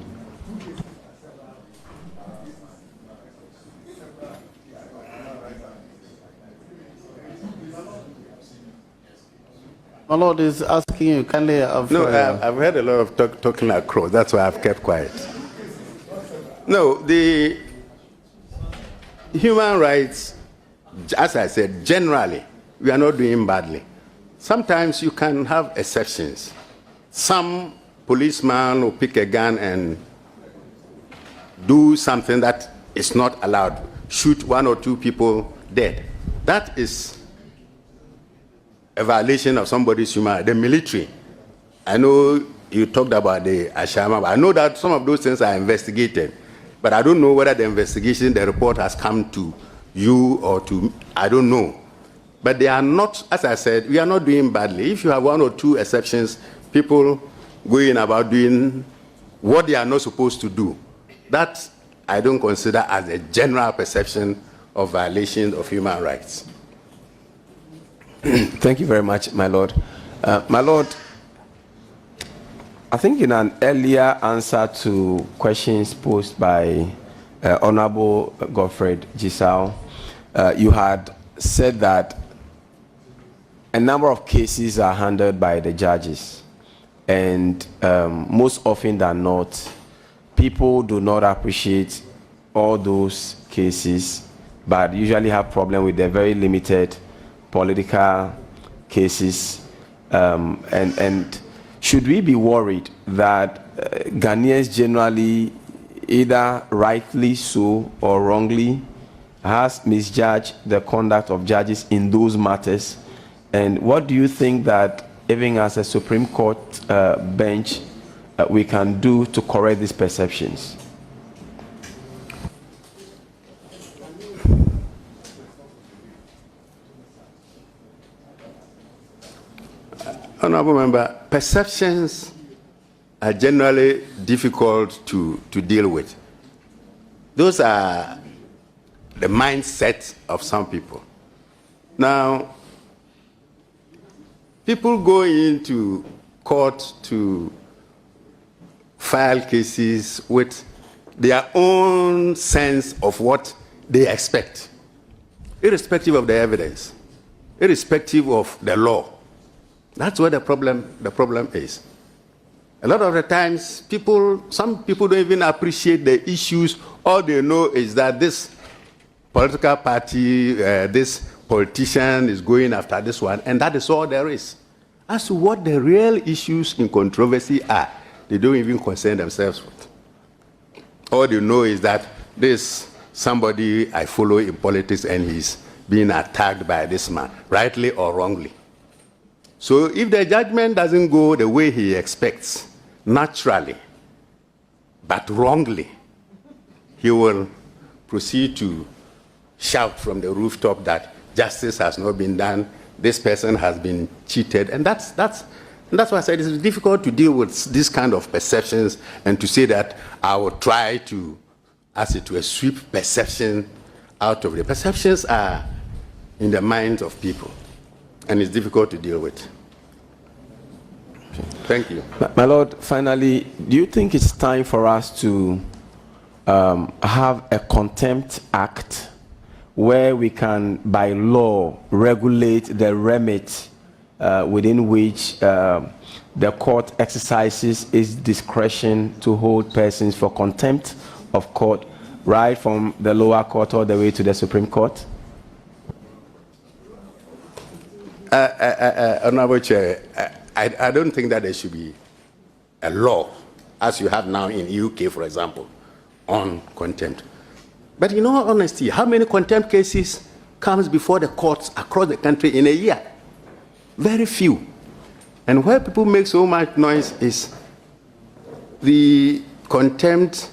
My Lord is asking you, kindly. No, I've heard a lot of talking across. That's why I've kept quiet. No, the human rights, as I said, generally, we are not doing badly. Sometimes you can have exceptions. Some policeman will pick a gun and do something that is not allowed, shoot one or two people dead. That is a violation of somebody's human rights. The military, I know you talked about the Ashama, but I know that some of those things are investigated, but I don't know whether the investigation, the report has come to you or to, I don't know. But they are not, as I said, we are not doing badly. If you have one or two exceptions, people going about doing what they are not supposed to do, that I don't consider as a general perception of violation of human rights. Thank you very much, my Lord. My Lord, I think in an earlier answer to questions posed by Honorable Godfred Gisao, you had said that a number of cases are handled by the judges, and most often than not, people do not appreciate all those cases, but usually have problem with the very limited political cases, and should we be worried that Ghanaians generally, either rightly so or wrongly, has misjudged the conduct of judges in those matters? And what do you think that even as a Supreme Court bench we can do to correct these perceptions? Honorable Member, perceptions are generally difficult to deal with. Those are the mindset of some people. Now, People go into court to file cases with their own sense of what they expect, irrespective of the evidence, irrespective of the law. That's where the problem is. A lot of the times, some people don't even appreciate the issues. All they know is that this political party, this politician is going after this one, and that is all there is. As to what the real issues in controversy are, they don't even concern themselves with. All they know is that this somebody I follow in politics and he's being attacked by this man, rightly or wrongly. So if the judgment doesn't go the way he expects, naturally, but wrongly, he will proceed to shout from the rooftop that justice has not been done, this person has been cheated, and that's why I said it's difficult to deal with this kind of perceptions and to say that I will try to, as it were, sweep perception out of the perceptions are in the minds of people, and it's difficult to deal with. Thank you. My Lord, finally, do you think it's time for us to have a contempt act where we can, by law, regulate the remit within which the court exercises its discretion to hold persons for contempt of court, right from the lower court all the way to the Supreme Court? Honorable Chair, I don't think that there should be a law, as you have now in UK, for example, on contempt. But in all honesty, how many contempt cases comes before the courts across the country in a year? Very few. And where people make so much noise is the contempt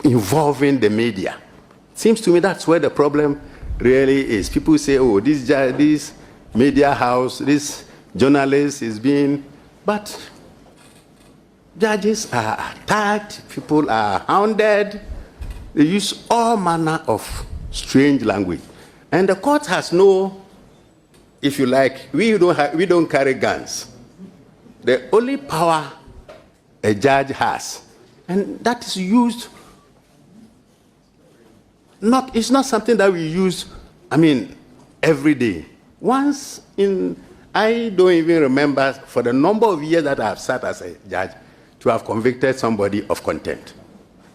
involving the media. Seems to me that's where the problem really is. People say, oh, this media house, this journalist is being, but judges are attacked, people are hounded, they use all manner of strange language. And the court has no, if you like, we don't carry guns. The only power a judge has, and that is used, it's not something that we use, every day. Once I don't even remember for the number of years that I have sat as a judge to have convicted somebody of contempt.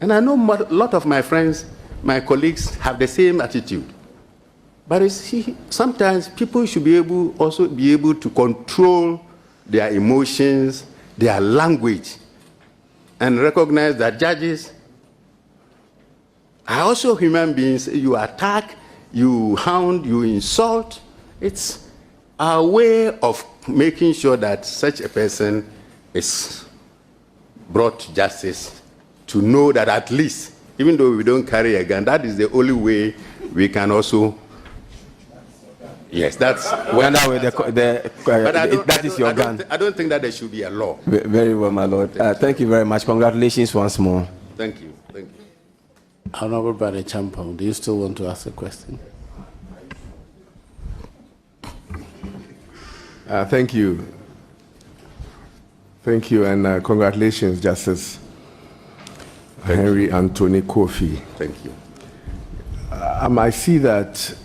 And I know a lot of my friends, my colleagues have the same attitude. But you see, sometimes people should also be able to control their emotions, their language, and recognize that judges are also human beings. You attack, you hound, you insult. It's a way of making sure that such a person is brought to justice, to know that at least, even though we don't carry a gun, that is the only way we can also. Yes, that's. That is your gun. I don't think that there should be a law. Very well, my Lord. Thank you very much. Congratulations once more. Thank you. Thank you. Honorable Brother Champong, do you still want to ask a question? Thank you. Thank you, and congratulations, Justice Henry Anthony Kofi. Thank you. I see that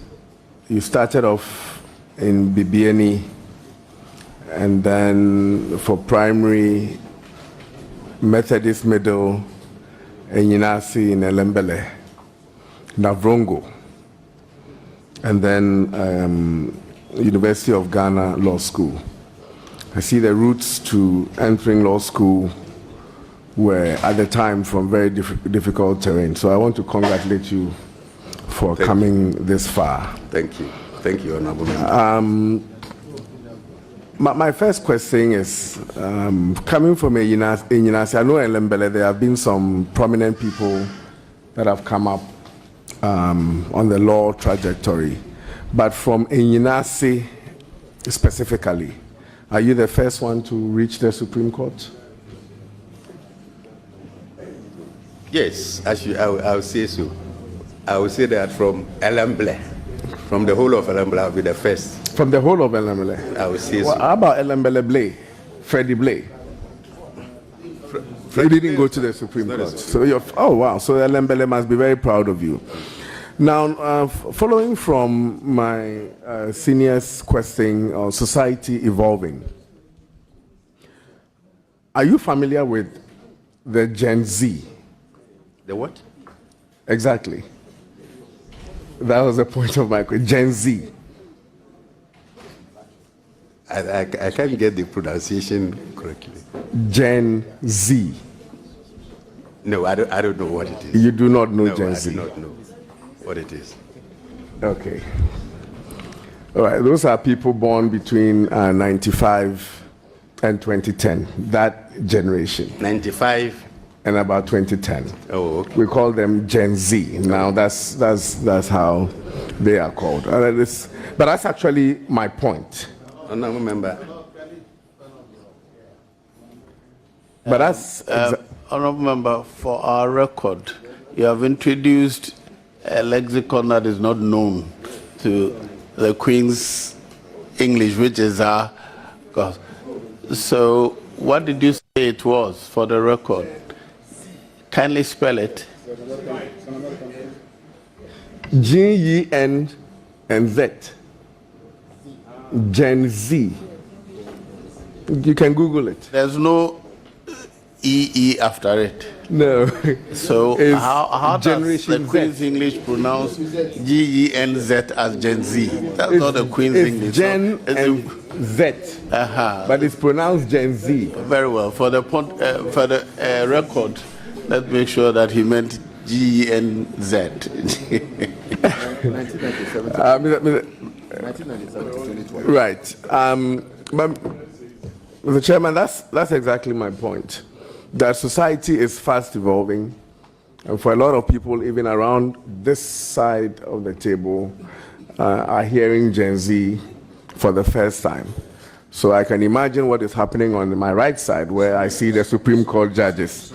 you started off in Bibiani, and then for primary, Methodist Middle, Enyinasi in Elembele, Navrongo, and then University of Ghana Law School. I see the routes to entering law school were at the time from very difficult terrain. So I want to congratulate you for coming this far. Thank you. Thank you, Honorable Member. My first question is, coming from Enyinasi, I know in Lembele there have been some prominent people that have come up on the law trajectory. But from Enyinasi specifically, are you the first one to reach the Supreme Court? Yes, I will say so. I will say that from Elamble. From the whole of Elembele, I'll be the first. From the whole of Elembele? I will say well, so. How about Elembele Blay? Freddie Blay? You didn't go to the Supreme Court. So oh, wow. So Elembele must be very proud of you. Now, following from my senior's question on society evolving, are you familiar with the Gen Z? The what? Exactly. That was the point of my question. Gen Z. I can't get the pronunciation correctly. Gen Z. No, I don't know what it is. You do not know no, Gen Z? I do not know what it is. Okay. All right, those are people born between 95 and 2010, that generation. 95 and about 2010. Oh, okay. We call them Gen Z. Now that's how they are called. But that's actually my point. I remember. But that's honorable member, for our record, you have introduced a lexicon that is not known to the Queen's English, which is our. So, what did you say it was for the record? Kindly spell it. G-E-N and Z. Gen Z. You can Google it. There's no E-E after it. No. So how does the Queen's Z. English pronounce G-E-N-Z as Gen Z? That's not the Queen's English. Gen and Z. But it's pronounced Gen Z. Very well. For the record, let's make sure that he meant G-E-N-Z. 1997 right. But Mr. Chairman, that's exactly my point. That society is fast evolving, and for a lot of people, even around this side of the table, are hearing Gen Z for the first time. So I can imagine what is happening on my right side, where I see the Supreme Court judges.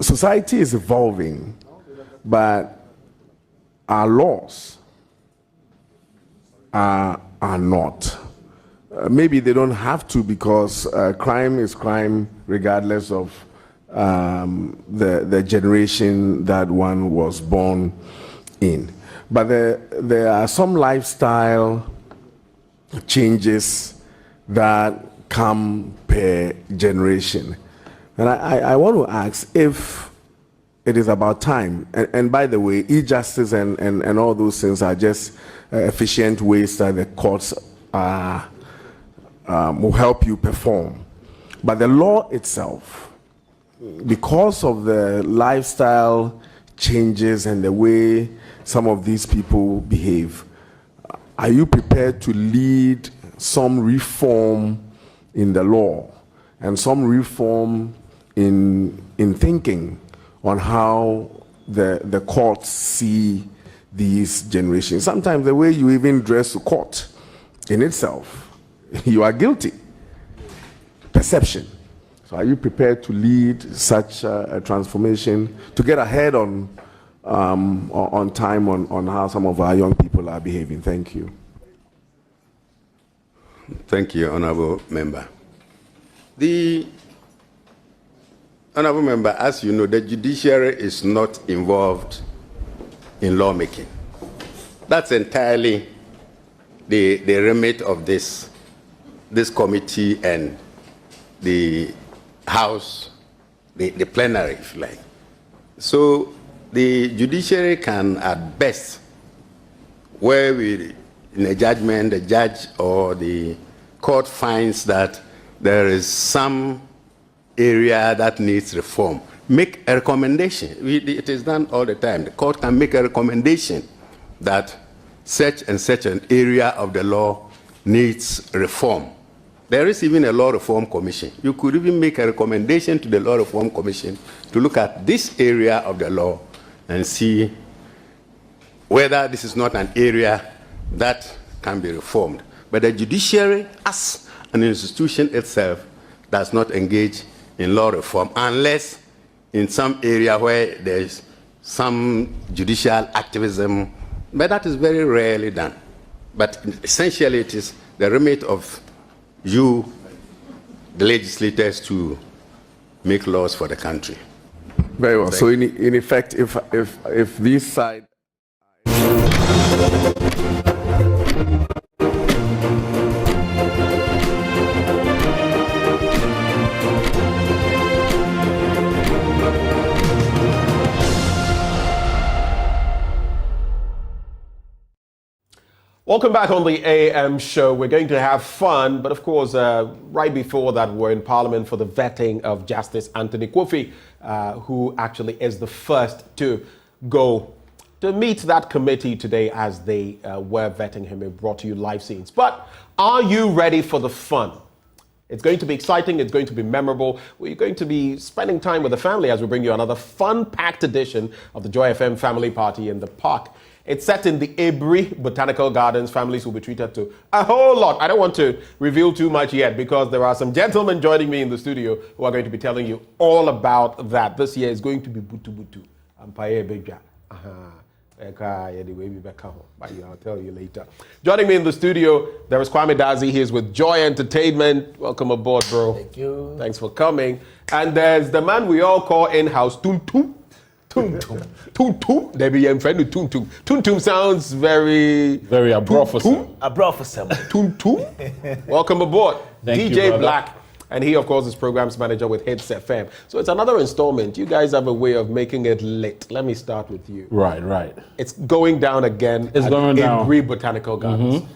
Society is evolving, but our laws are not. Maybe they don't have to, because crime is crime regardless of the generation that one was born in. But there are some lifestyle changes that come per generation. And I want to ask if it is about time. And by the way, e-justice and all those things are just efficient ways that the courts will help you perform. But the law itself, because of the lifestyle changes and the way some of these people behave, are you prepared to lead some reform in the law and some reform in thinking on how the courts see these generations? Sometimes the way you even dress to court in itself, you are guilty. Perception. So are you prepared to lead such a transformation, to get ahead on time on how some of our young people are behaving? Thank you. Thank you, Honorable Member. The Honorable Member, as you know, the judiciary is not involved in lawmaking. That's entirely the remit of this committee and the House, the plenary, if you like. So the judiciary can, at best, where in a judgment, the judge or the court finds that there is some area that needs reform, make a recommendation. It is done all the time. The court can make a recommendation that such and such an area of the law needs reform. There is even a law reform commission. You could even make a recommendation to the law reform commission to look at this area of the law and see whether this is not an area that can be reformed. But the judiciary, as an institution itself, does not engage in law reform unless in some area where there is some judicial activism, but that is very rarely done. But essentially, it is the remit of you, the legislators, to make laws for the country. Very well. So in effect, if this side. Welcome back on the AM show. We're going to have fun, but of course, right before that, we're in Parliament for the vetting of Justice Anthony Kofi, who actually is the first to go to meet that committee today as they were vetting him. We brought to you live scenes. But are you ready for the fun? It's going to be exciting. It's going to be memorable. We're going to be spending time with the family as we bring you another fun-packed edition of the Joy FM Family Party in the Park. It's set in the Ebri Botanical Gardens. Families will be treated to a whole lot. I don't want to reveal too much yet because there are some gentlemen joining me in the studio who are going to be telling you all about that. This year is going to be butu-butu. But I'll tell you later. Joining me in the studio, there is Kwame Dazi. He is with Joy Entertainment. Welcome aboard, bro. Thank you. Thanks for coming. And there's the man we all call in-house, Tuntum. Tuntum. There be a friend with Tuntum. Tuntum sounds very abrofusum. Tuntum. Welcome aboard. Thank DJ you, Black. And he, of course, is programs manager with Hits FM. So it's another installment. You guys have a way of making it lit. Let me start with you. Right. It's going down again. It's going down. In Ebri Botanical Gardens. Mm-hmm.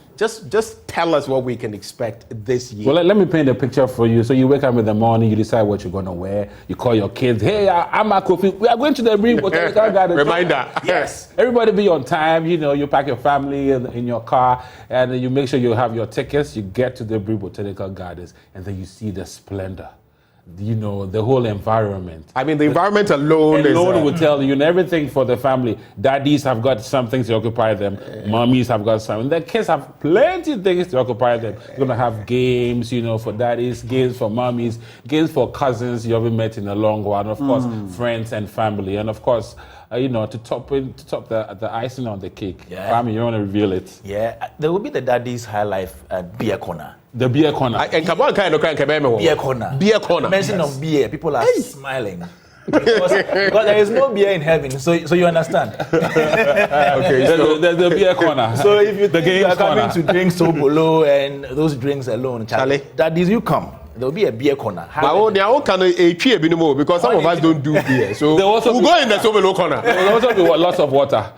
Just tell us what we can expect this year. Well, let me paint a picture for you. So you wake up in the morning, you decide what you're going to wear. You call your kids, hey, I'm a Kofi. We are going to the Ebri Botanical Gardens. Reminder. Yes. Everybody be on time. You pack your family in your car, and you make sure you have your tickets. You get to the Ebri Botanical Gardens, and then you see the splendor. The whole environment. I mean, the environment alone will tell you, and everything for the family. Daddies have got something to occupy them. Mummies have got something. The kids have plenty of things to occupy them. You're going to have games, for daddies, games for mummies, games for cousins you haven't met in a long while, and of course, friends and family. And of course, to top the icing on the cake. Yeah. Family, you want to reveal it? Yeah, there will be the Daddy's High Life beer corner. The beer corner. Beer corner. Beer corner. Mention of beer, people are smiling. Because there is no beer in heaven, so you understand. Okay, so there's the beer corner. So if you think you are coming corner. to drink Sobolo and those drinks alone, Charlie, Daddies, you come. There will be a beer corner. Because some of us don't do beer. So we'll go in the Sobolo corner. There will also be lots of water.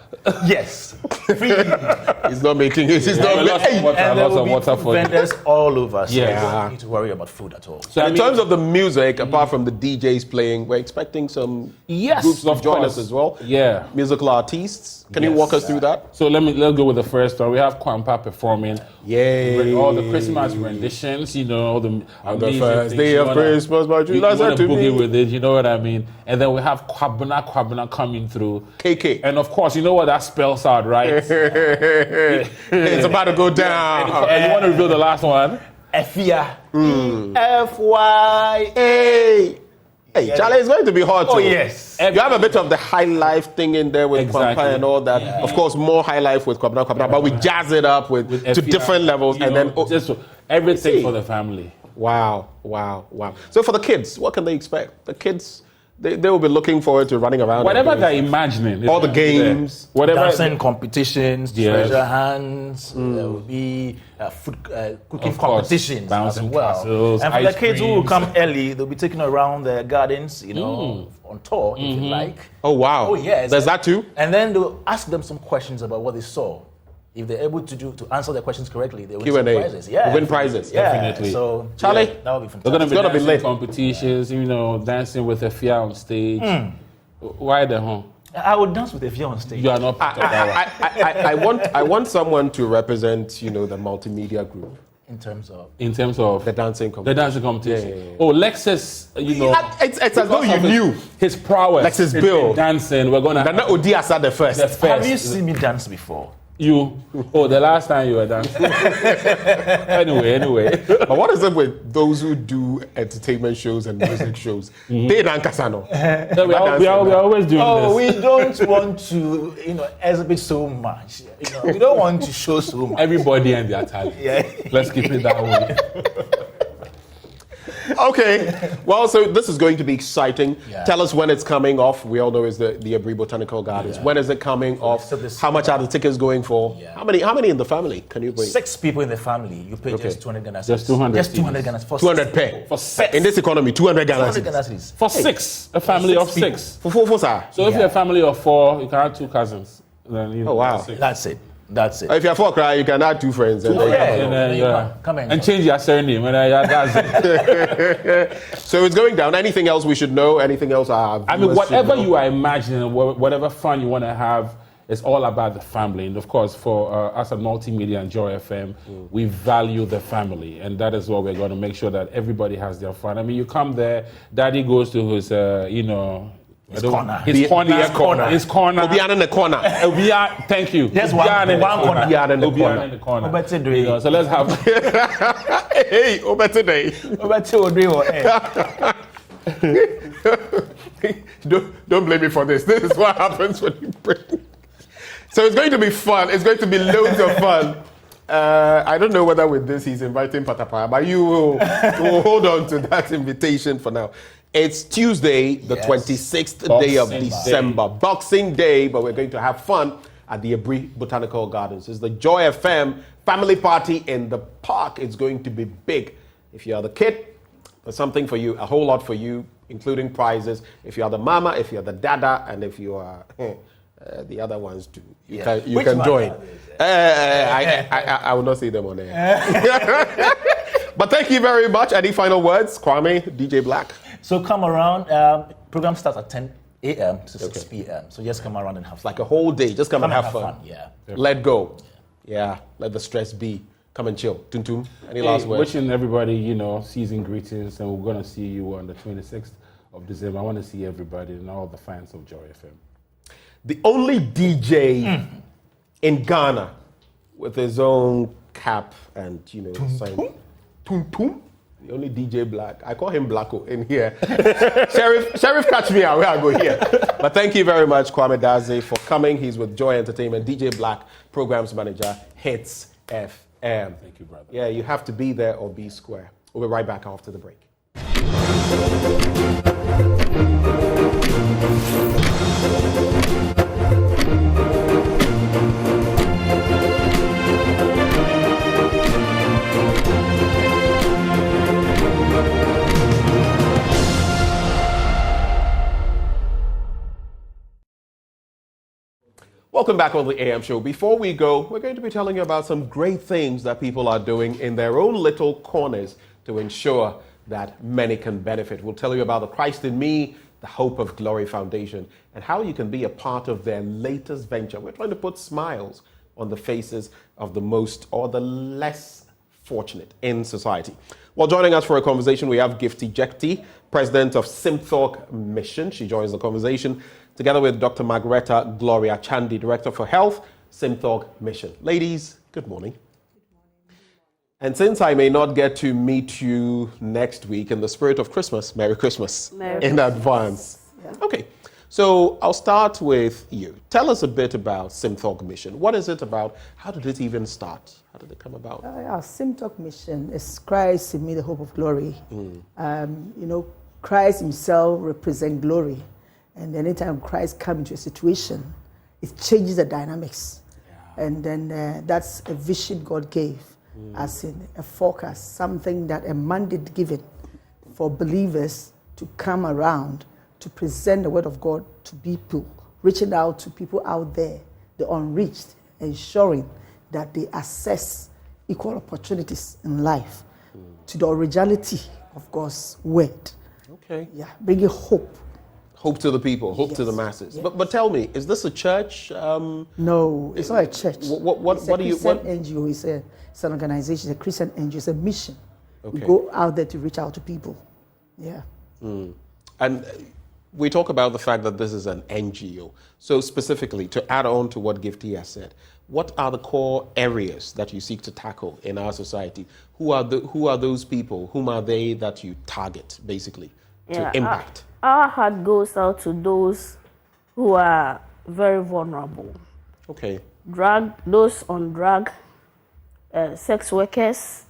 Yes. He's not making it. He's not making it. And lots of water for vendors all over. So yeah. you don't need to worry about food at all. So in terms of the music, apart from the DJs playing, we're expecting some groups to join us as well. Yeah. Musical artists. Can you walk us through that? So let's go with the first one. We have Kwampa performing. Yay. All the Christmas renditions, all the on the first day of Christmas, but you want to to boogie with it, you know what I mean? And then we have Kwabena coming through. KK. And of course, you know what that spells out, right? It's about to go down. And you want to reveal the last one? Efia. FYA. Hey, Charlie, it's going to be hot. Oh, too. yes. You have a bit of the high life thing in there with Kwampa and all that. Yeah. Of course, more high life with Kwabena, but we jazz it up with to different levels. And then just everything for the family. Wow. So for the kids, what can they expect? The kids, they will be looking forward to running around. Whatever they're imagining. All the games. Whatever. Dancing competitions, treasure hunts. There will be food cooking competitions as well. Castles, and for the kids who will come early, they'll be taken around the gardens, on tour, if you like. Oh, wow. Oh, yes. There's that too? And then they'll ask them some questions about what they saw. If they're able to answer the questions correctly, they win some prizes. Yeah, win prizes. Yeah. Definitely. So Charlie, that would be fantastic. They're going to be dancing competitions, dancing with a fear on stage. Why the hell? I would dance with a fear on stage. You are not part of that. I want someone to represent, the multimedia group. In terms of the dancing competition. The dancing competition. Yeah. Oh, Lexus, It's as though you knew his prowess. Lexus Bill dancing. We're going to Nana Odiasa the first. Have you seen me dance before? You. Oh, the last time you were dancing. Anyway. But what is it with those who do entertainment shows and music shows? They don't casano. We are always doing this. Oh, we don't want to, exhibit so much. We don't want to show so much. Everybody and their talent. Yeah. Let's keep it that way. Okay, well, so this is going to be exciting. Yeah. Tell us when it's coming off. We all know it's the Abri Botanical Gardens. Yeah. When is it coming off? How much are the tickets going for? Yeah. How many in the family can you bring? 6 people in the family. You pay just 200 Ghana cedis. Just 200. Just 200 Ghana cedis. For 200 pay. For 6. In this economy, 200 Ghana 200 Ghana cedis. cedis. For 6, a family of 6. For 4, sir. So if you're a family of 4, you can have 2 cousins. Then, Oh, wow. That's it. That's it. If you're 4 cry, you can add 2 friends. And Come and change your surname. That's it. So it's going down. Anything else we should know? Anything else our I mean, viewers should whatever know? you are imagining, whatever fun you want to have, it's all about the family. And of course, for us at Multimedia and Joy FM, we value the family. And that is what we're going to make sure that everybody has their fun. I mean, you come there, daddy goes to his, His corner. His corner. His corner. Obian in the corner. Thank you. Just one corner. Obian in the corner. So let's have. Hey, over today. Don't blame me for this. This is what happens when you bring. So it's going to be fun. It's going to be loads of fun. I don't know whether with this he's inviting Patapaya, but you will hold on to that invitation for now. It's Tuesday, the 26th day of December, Boxing Day, but we're going to have fun at the Abri Botanical Gardens. It's the Joy FM family party in the park. It's going to be big. If you are the kid, there's something for you, a whole lot for you, including prizes. If you are the mama, if you are the dada, and if you are the other ones too, you can join. I will not see them on air. But thank you very much. Any final words, Kwame, DJ Black? So come around. Program starts at 10 a.m. to 6 p.m. So just come around and have fun. Like a whole day. Just come and have fun. Yeah. Let go. Yeah. Let the stress be. Come and chill. Tuntum. Any last words? Wishing everybody, season greetings, and we're going to see you on the 26th of December. I want to see everybody and all the fans of Joy FM. The only DJ in Ghana with his own cap and, sign. The only DJ Black. I call him Blacko in here. Sheriff, catch me out where I go here. But thank you very much, Kwame Daze, for coming. He's with Joy Entertainment. DJ Black, Programs Manager, Hits FM. Thank you, brother. Yeah, you have to be there or be square. We'll be right back after the break. Welcome back on the AM show. Before we go, we're going to be telling you about some great things that people are doing in their own little corners to ensure that many can benefit. We'll tell you about the Christ in Me, the Hope of Glory Foundation, and how you can be a part of their latest venture. We're trying to put smiles on the faces of the most or the less fortunate in society. Well, joining us for a conversation, we have Gifty Jekti, president of Simthorpe Mission. She joins the conversation together with Dr. Margareta Gloria Chandi, Director for Health, Simthorpe Mission. Ladies, good morning. And since I may not get to meet you next week, in the spirit of Christmas, Merry Christmas in advance. Yeah. Okay, so I'll start with you. Tell us a bit about Simthorpe Mission. What is it about? How did it even start? How did it come about? Our Simthorpe Mission is Christ in Me, the Hope of Glory. Christ himself represents glory. And anytime Christ comes into a situation, it changes the dynamics. Yeah. And then that's a vision God gave, as in a forecast, something that a mandate given for believers to come around to present the word of God to people, reaching out to people out there, the unreached, ensuring that they access equal opportunities in life to the originality of God's word. Okay. Yeah, bringing hope. Hope to the people, hope to the masses. Yes. But tell me, is this a church? No, it's not a church. What do you? It's a Christian NGO. It's an organization. It's a Christian NGO. It's a mission. Okay. We go out there to reach out to people. Yeah. And we talk about the fact that this is an NGO. So specifically, to add on to what Gifty has said, what are the core areas that you seek to tackle in our society? Who are those people? Whom are they that you target, basically, to impact? Our heart goes out to those who are very vulnerable. Okay. Those on drug, sex workers,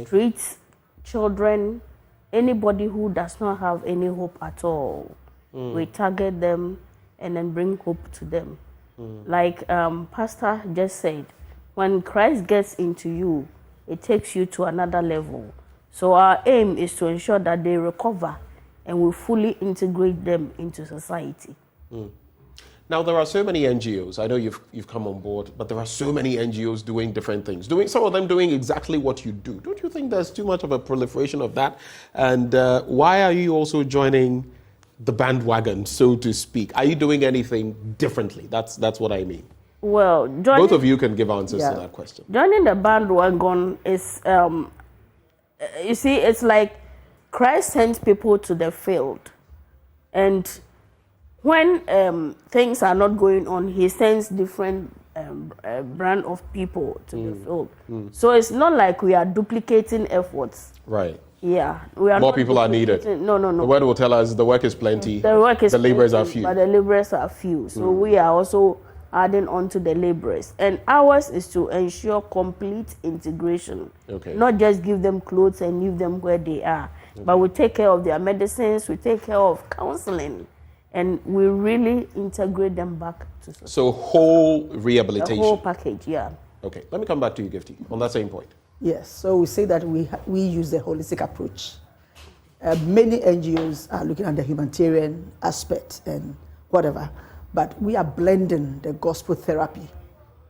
streets, children, anybody who does not have any hope at all. We target them and then bring hope to them. Like Pastor just said, when Christ gets into you, it takes you to another level. So our aim is to ensure that they recover and we fully integrate them into society. Now, there are so many NGOs. I know you've come on board, but there are so many NGOs doing different things, some of them doing exactly what you do. Don't you think there's too much of a proliferation of that? And why are you also joining the bandwagon, so to speak? Are you doing anything differently? That's what I mean. Well, both of you can give answers to that question. Joining the bandwagon is, you see, it's like Christ sends people to the field, and when things are not going on, he sends different brand of people to the field. So it's not like we are duplicating efforts. Right. Yeah. We are More people are needed. No. The word will tell us the work is plenty. The work is the laborers plenty, are few. but the laborers are few. So we are also adding on to the laborers. And ours is to ensure complete integration. Okay. Not just give them clothes and leave them where they are. But we take care of their medicines, we take care of counseling, and we really integrate them back to society. So whole rehabilitation. The whole package, yeah. Okay, let me come back to you, Gifty, on that same point. Yes, so we say that we use the holistic approach. Many NGOs are looking at the humanitarian aspect and whatever, but we are blending the gospel therapy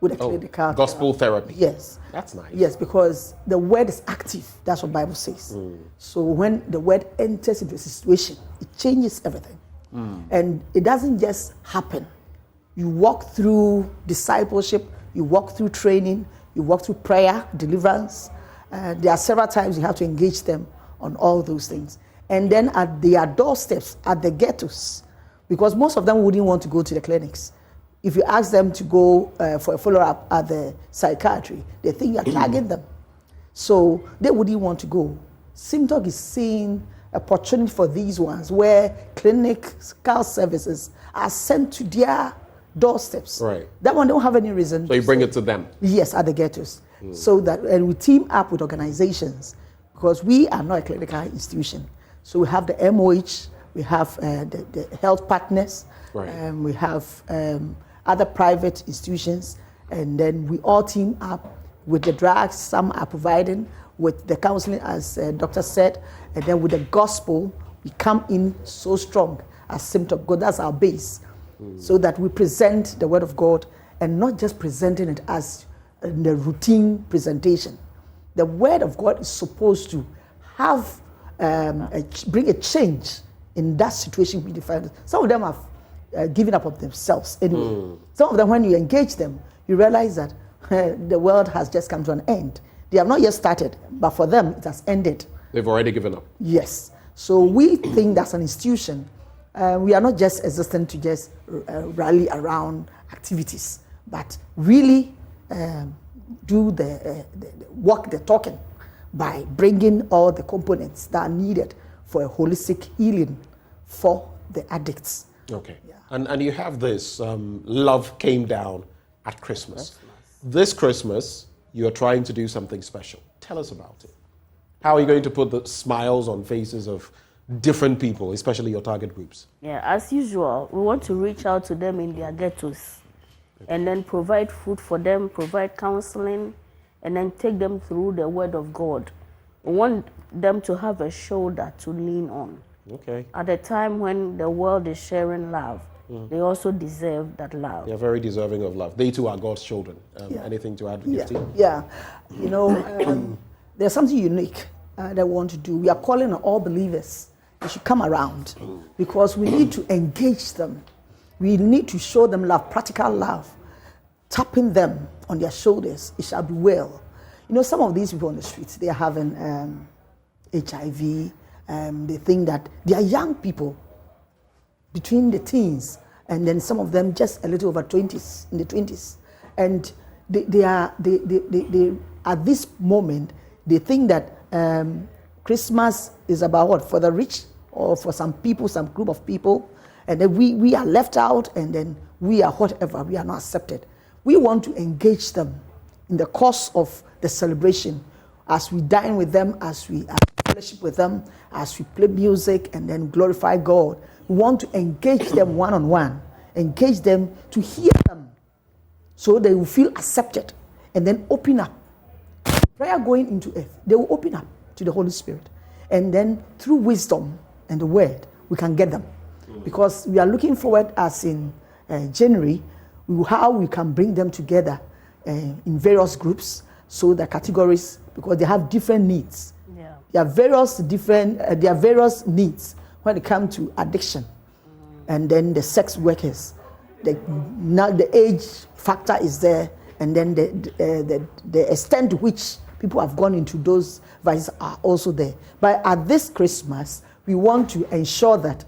with the clinical gospel therapy. Yes. That's nice. Yes, because the word is active. That's what the Bible says. So when the word enters into a situation, it changes everything. And it doesn't just happen. You walk through discipleship, you walk through training, you walk through prayer, deliverance. There are several times you have to engage them on all those things. And then at their doorsteps, at the ghettos, because most of them wouldn't want to go to the clinics. If you ask them to go for a follow-up at the psychiatry, they think you're tagging them. So they wouldn't want to go. SimTalk is seeing opportunity for these ones where clinical services are sent to their doorsteps. Right. That one don't have any reason. So you bring it to them? Yes, at the ghettos. So that, and we team up with organizations because we are not a clinical institution. So we have the MOH, we have the health partners, right. We have other private institutions, and then we all team up with the drugs. Some are providing with the counseling, as doctor said, and then with the gospel, we come in so strong as SimTalk God. That's our base, so that we present the word of God and not just presenting it as the routine presentation. The word of God is supposed to have bring a change in that situation we define. Some of them have given up on themselves anyway. Some of them, when you engage them, you realize that the world has just come to an end. They have not yet started, but for them, it has ended. They've already given up. Yes. So we think that's an institution. We are not just existing to just rally around activities, but really do the work, the talking, by bringing all the components that are needed for a holistic healing for the addicts. Okay. Yeah. And you have this, love came down at Christmas. This Christmas, you're trying to do something special. Tell us about it. How are you going to put the smiles on faces of different people, especially your target groups? Yeah, as usual, we want to reach out to them in their ghettos and then provide food for them, provide counseling, and then take them through the word of God. We want them to have a shoulder to lean on. Okay. At a time when the world is sharing love, they also deserve that love. They're very deserving of love. They too are God's children. Anything to add, Gifty? Yeah. You know, there's something unique that we want to do. We are calling on all believers. They should come around because we need to engage them. We need to show them love, practical love, tapping them on their shoulders. It shall be well. You know, some of these people on the streets, they are having HIV. They think that they are young people. between the teens, and then some of them just a little over 20s, in the 20s. And they at this moment, they think that Christmas is about what? For the rich, or for some people, some group of people, and then we are left out, and then we are whatever, we are not accepted. We want to engage them in the course of the celebration, as we dine with them, as we fellowship with them, as we play music and then glorify God. We want to engage them one-on-one, engage them to hear them, so they will feel accepted, and then open up. Prayer going into earth, they will open up to the Holy Spirit, and then through wisdom and the word, we can get them. Because we are looking forward, as in January, how we can bring them together in various groups, so the categories, because they have different needs. Yeah. There are various needs when it comes to addiction, and then the sex workers. Now the age factor is there, and then the extent to which people have gone into those vices are also there. But at this Christmas, we want to ensure that,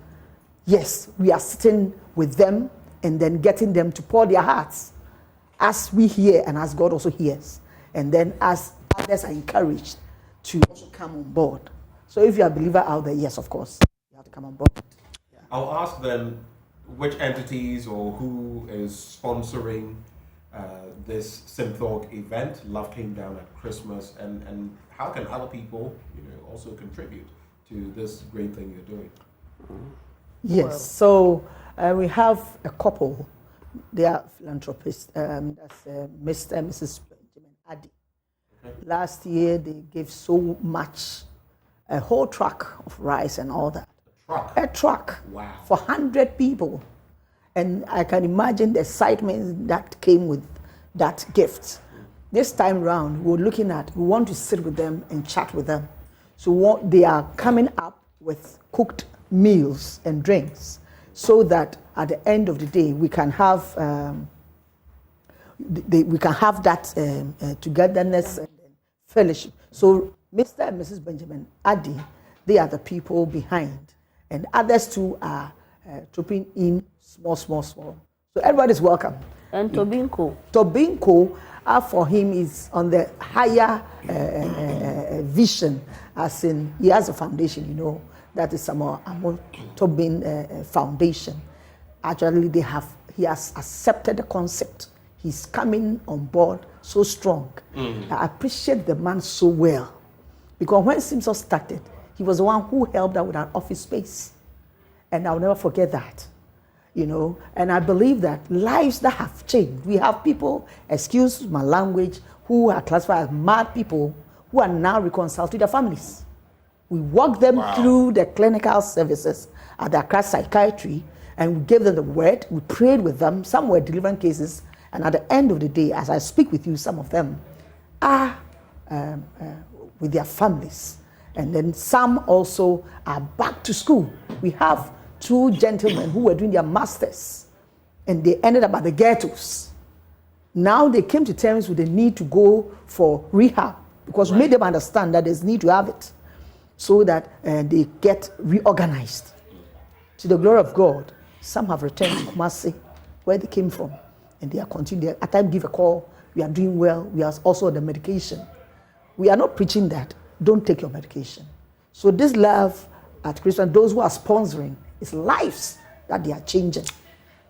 yes, we are sitting with them and then getting them to pour their hearts, as we hear and as God also hears. And then as others are encouraged to also come on board. So if you're a believer out there, yes, of course, you have to come on board. Yeah. I'll ask them which entities or who is sponsoring this Simthorg event. Love came down at Christmas, and how can other people, also contribute to this great thing you're doing? Yes, so we have a couple. They are philanthropists. That's Mr. and Mrs. Benjamin Addy. Okay. Last year, they gave so much, a whole truck of rice and all that. A truck. Wow. For 100 people. And I can imagine the excitement that came with that gift. This time round, we want to sit with them and chat with them. So they are coming up with cooked meals and drinks, so that at the end of the day we can have that togetherness and fellowship. So Mr. and Mrs. Benjamin Addy, they are the people behind, and others too are trooping in small. So everybody's welcome. And Tobinko. Tobinko, for him, is on the higher vision, as in he has a foundation, that is Amo Tobin Foundation. Actually, he has accepted the concept. He's coming on board so strong. I appreciate the man so well, because when Simpson started, he was the one who helped out with our office space, and I'll never forget that. And I believe that lives that have changed. We have people, excuse my language, who are classified as mad people, who are now reconciled to their families. We walked them through the clinical services at the Accra Psychiatry, and we gave them the word. We prayed with them. Some were delivering cases, and at the end of the day, as I speak with you, some of them are with their families. And then some also are back to school. We have 2 gentlemen who were doing their masters, and they ended up at the ghettos. Now they came to terms with the need to go for rehab, because we made them understand that there's need to have it, so that they get reorganized. To the glory of God, some have returned to Kumasi, where they came from, and they are continuing. At times, give a call. We are doing well. We are also on the medication. We are not preaching that. Don't take your medication. So this love at Christian, those who are sponsoring, it's lives that they are changing.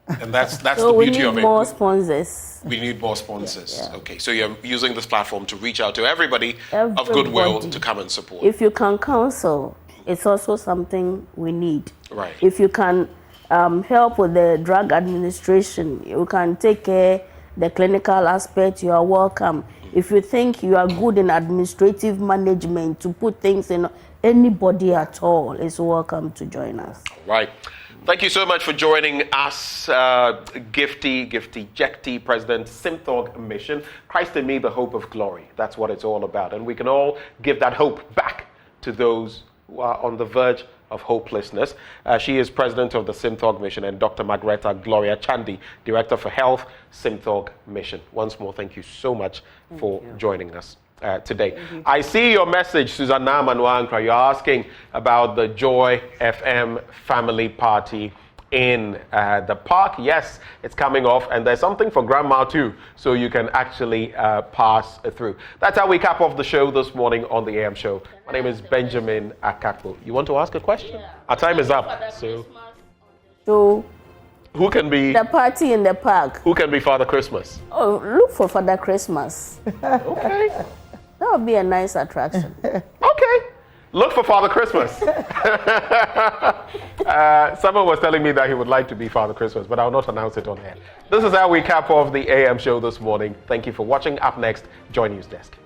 And that's so the beauty of it. We need more sponsors. We need more sponsors. Yeah. Okay, so you're using this platform to reach out to everybody of goodwill to come and support. If you can counsel, it's also something we need. Right. If you can help with the drug administration, you can take care the clinical aspect, you are welcome. If you think you are good in administrative management to put things in, anybody at all is welcome to join us. Right. Thank you so much for joining us, Gifty Jekti, President, Simthorg Mission. Christ in me, the hope of glory. That's what it's all about. And we can all give that hope back to those who are on the verge of hopelessness. She is President of the Simthorg Mission, and Dr. Margareta Gloria Chandi, Director for Health, Simthorg Mission. Once more, thank you so much for joining us today. I see your message, Susanna Manuankra. You're asking about the Joy FM family party in the park. Yes, it's coming off, and there's something for grandma too, so you can actually pass through. That's how we cap off the show this morning on the AM show. My name is Benjamin Akakpo. You want to ask a question? Our time is up. So who can be the party in the park? Who can be Father Christmas? Oh, look for Father Christmas. Okay. That would be a nice attraction. Okay. Look for Father Christmas. Someone was telling me that he would like to be Father Christmas, but I'll not announce it on air. This is how we cap off the AM show this morning. Thank you for watching. Up next, Joy News Desk.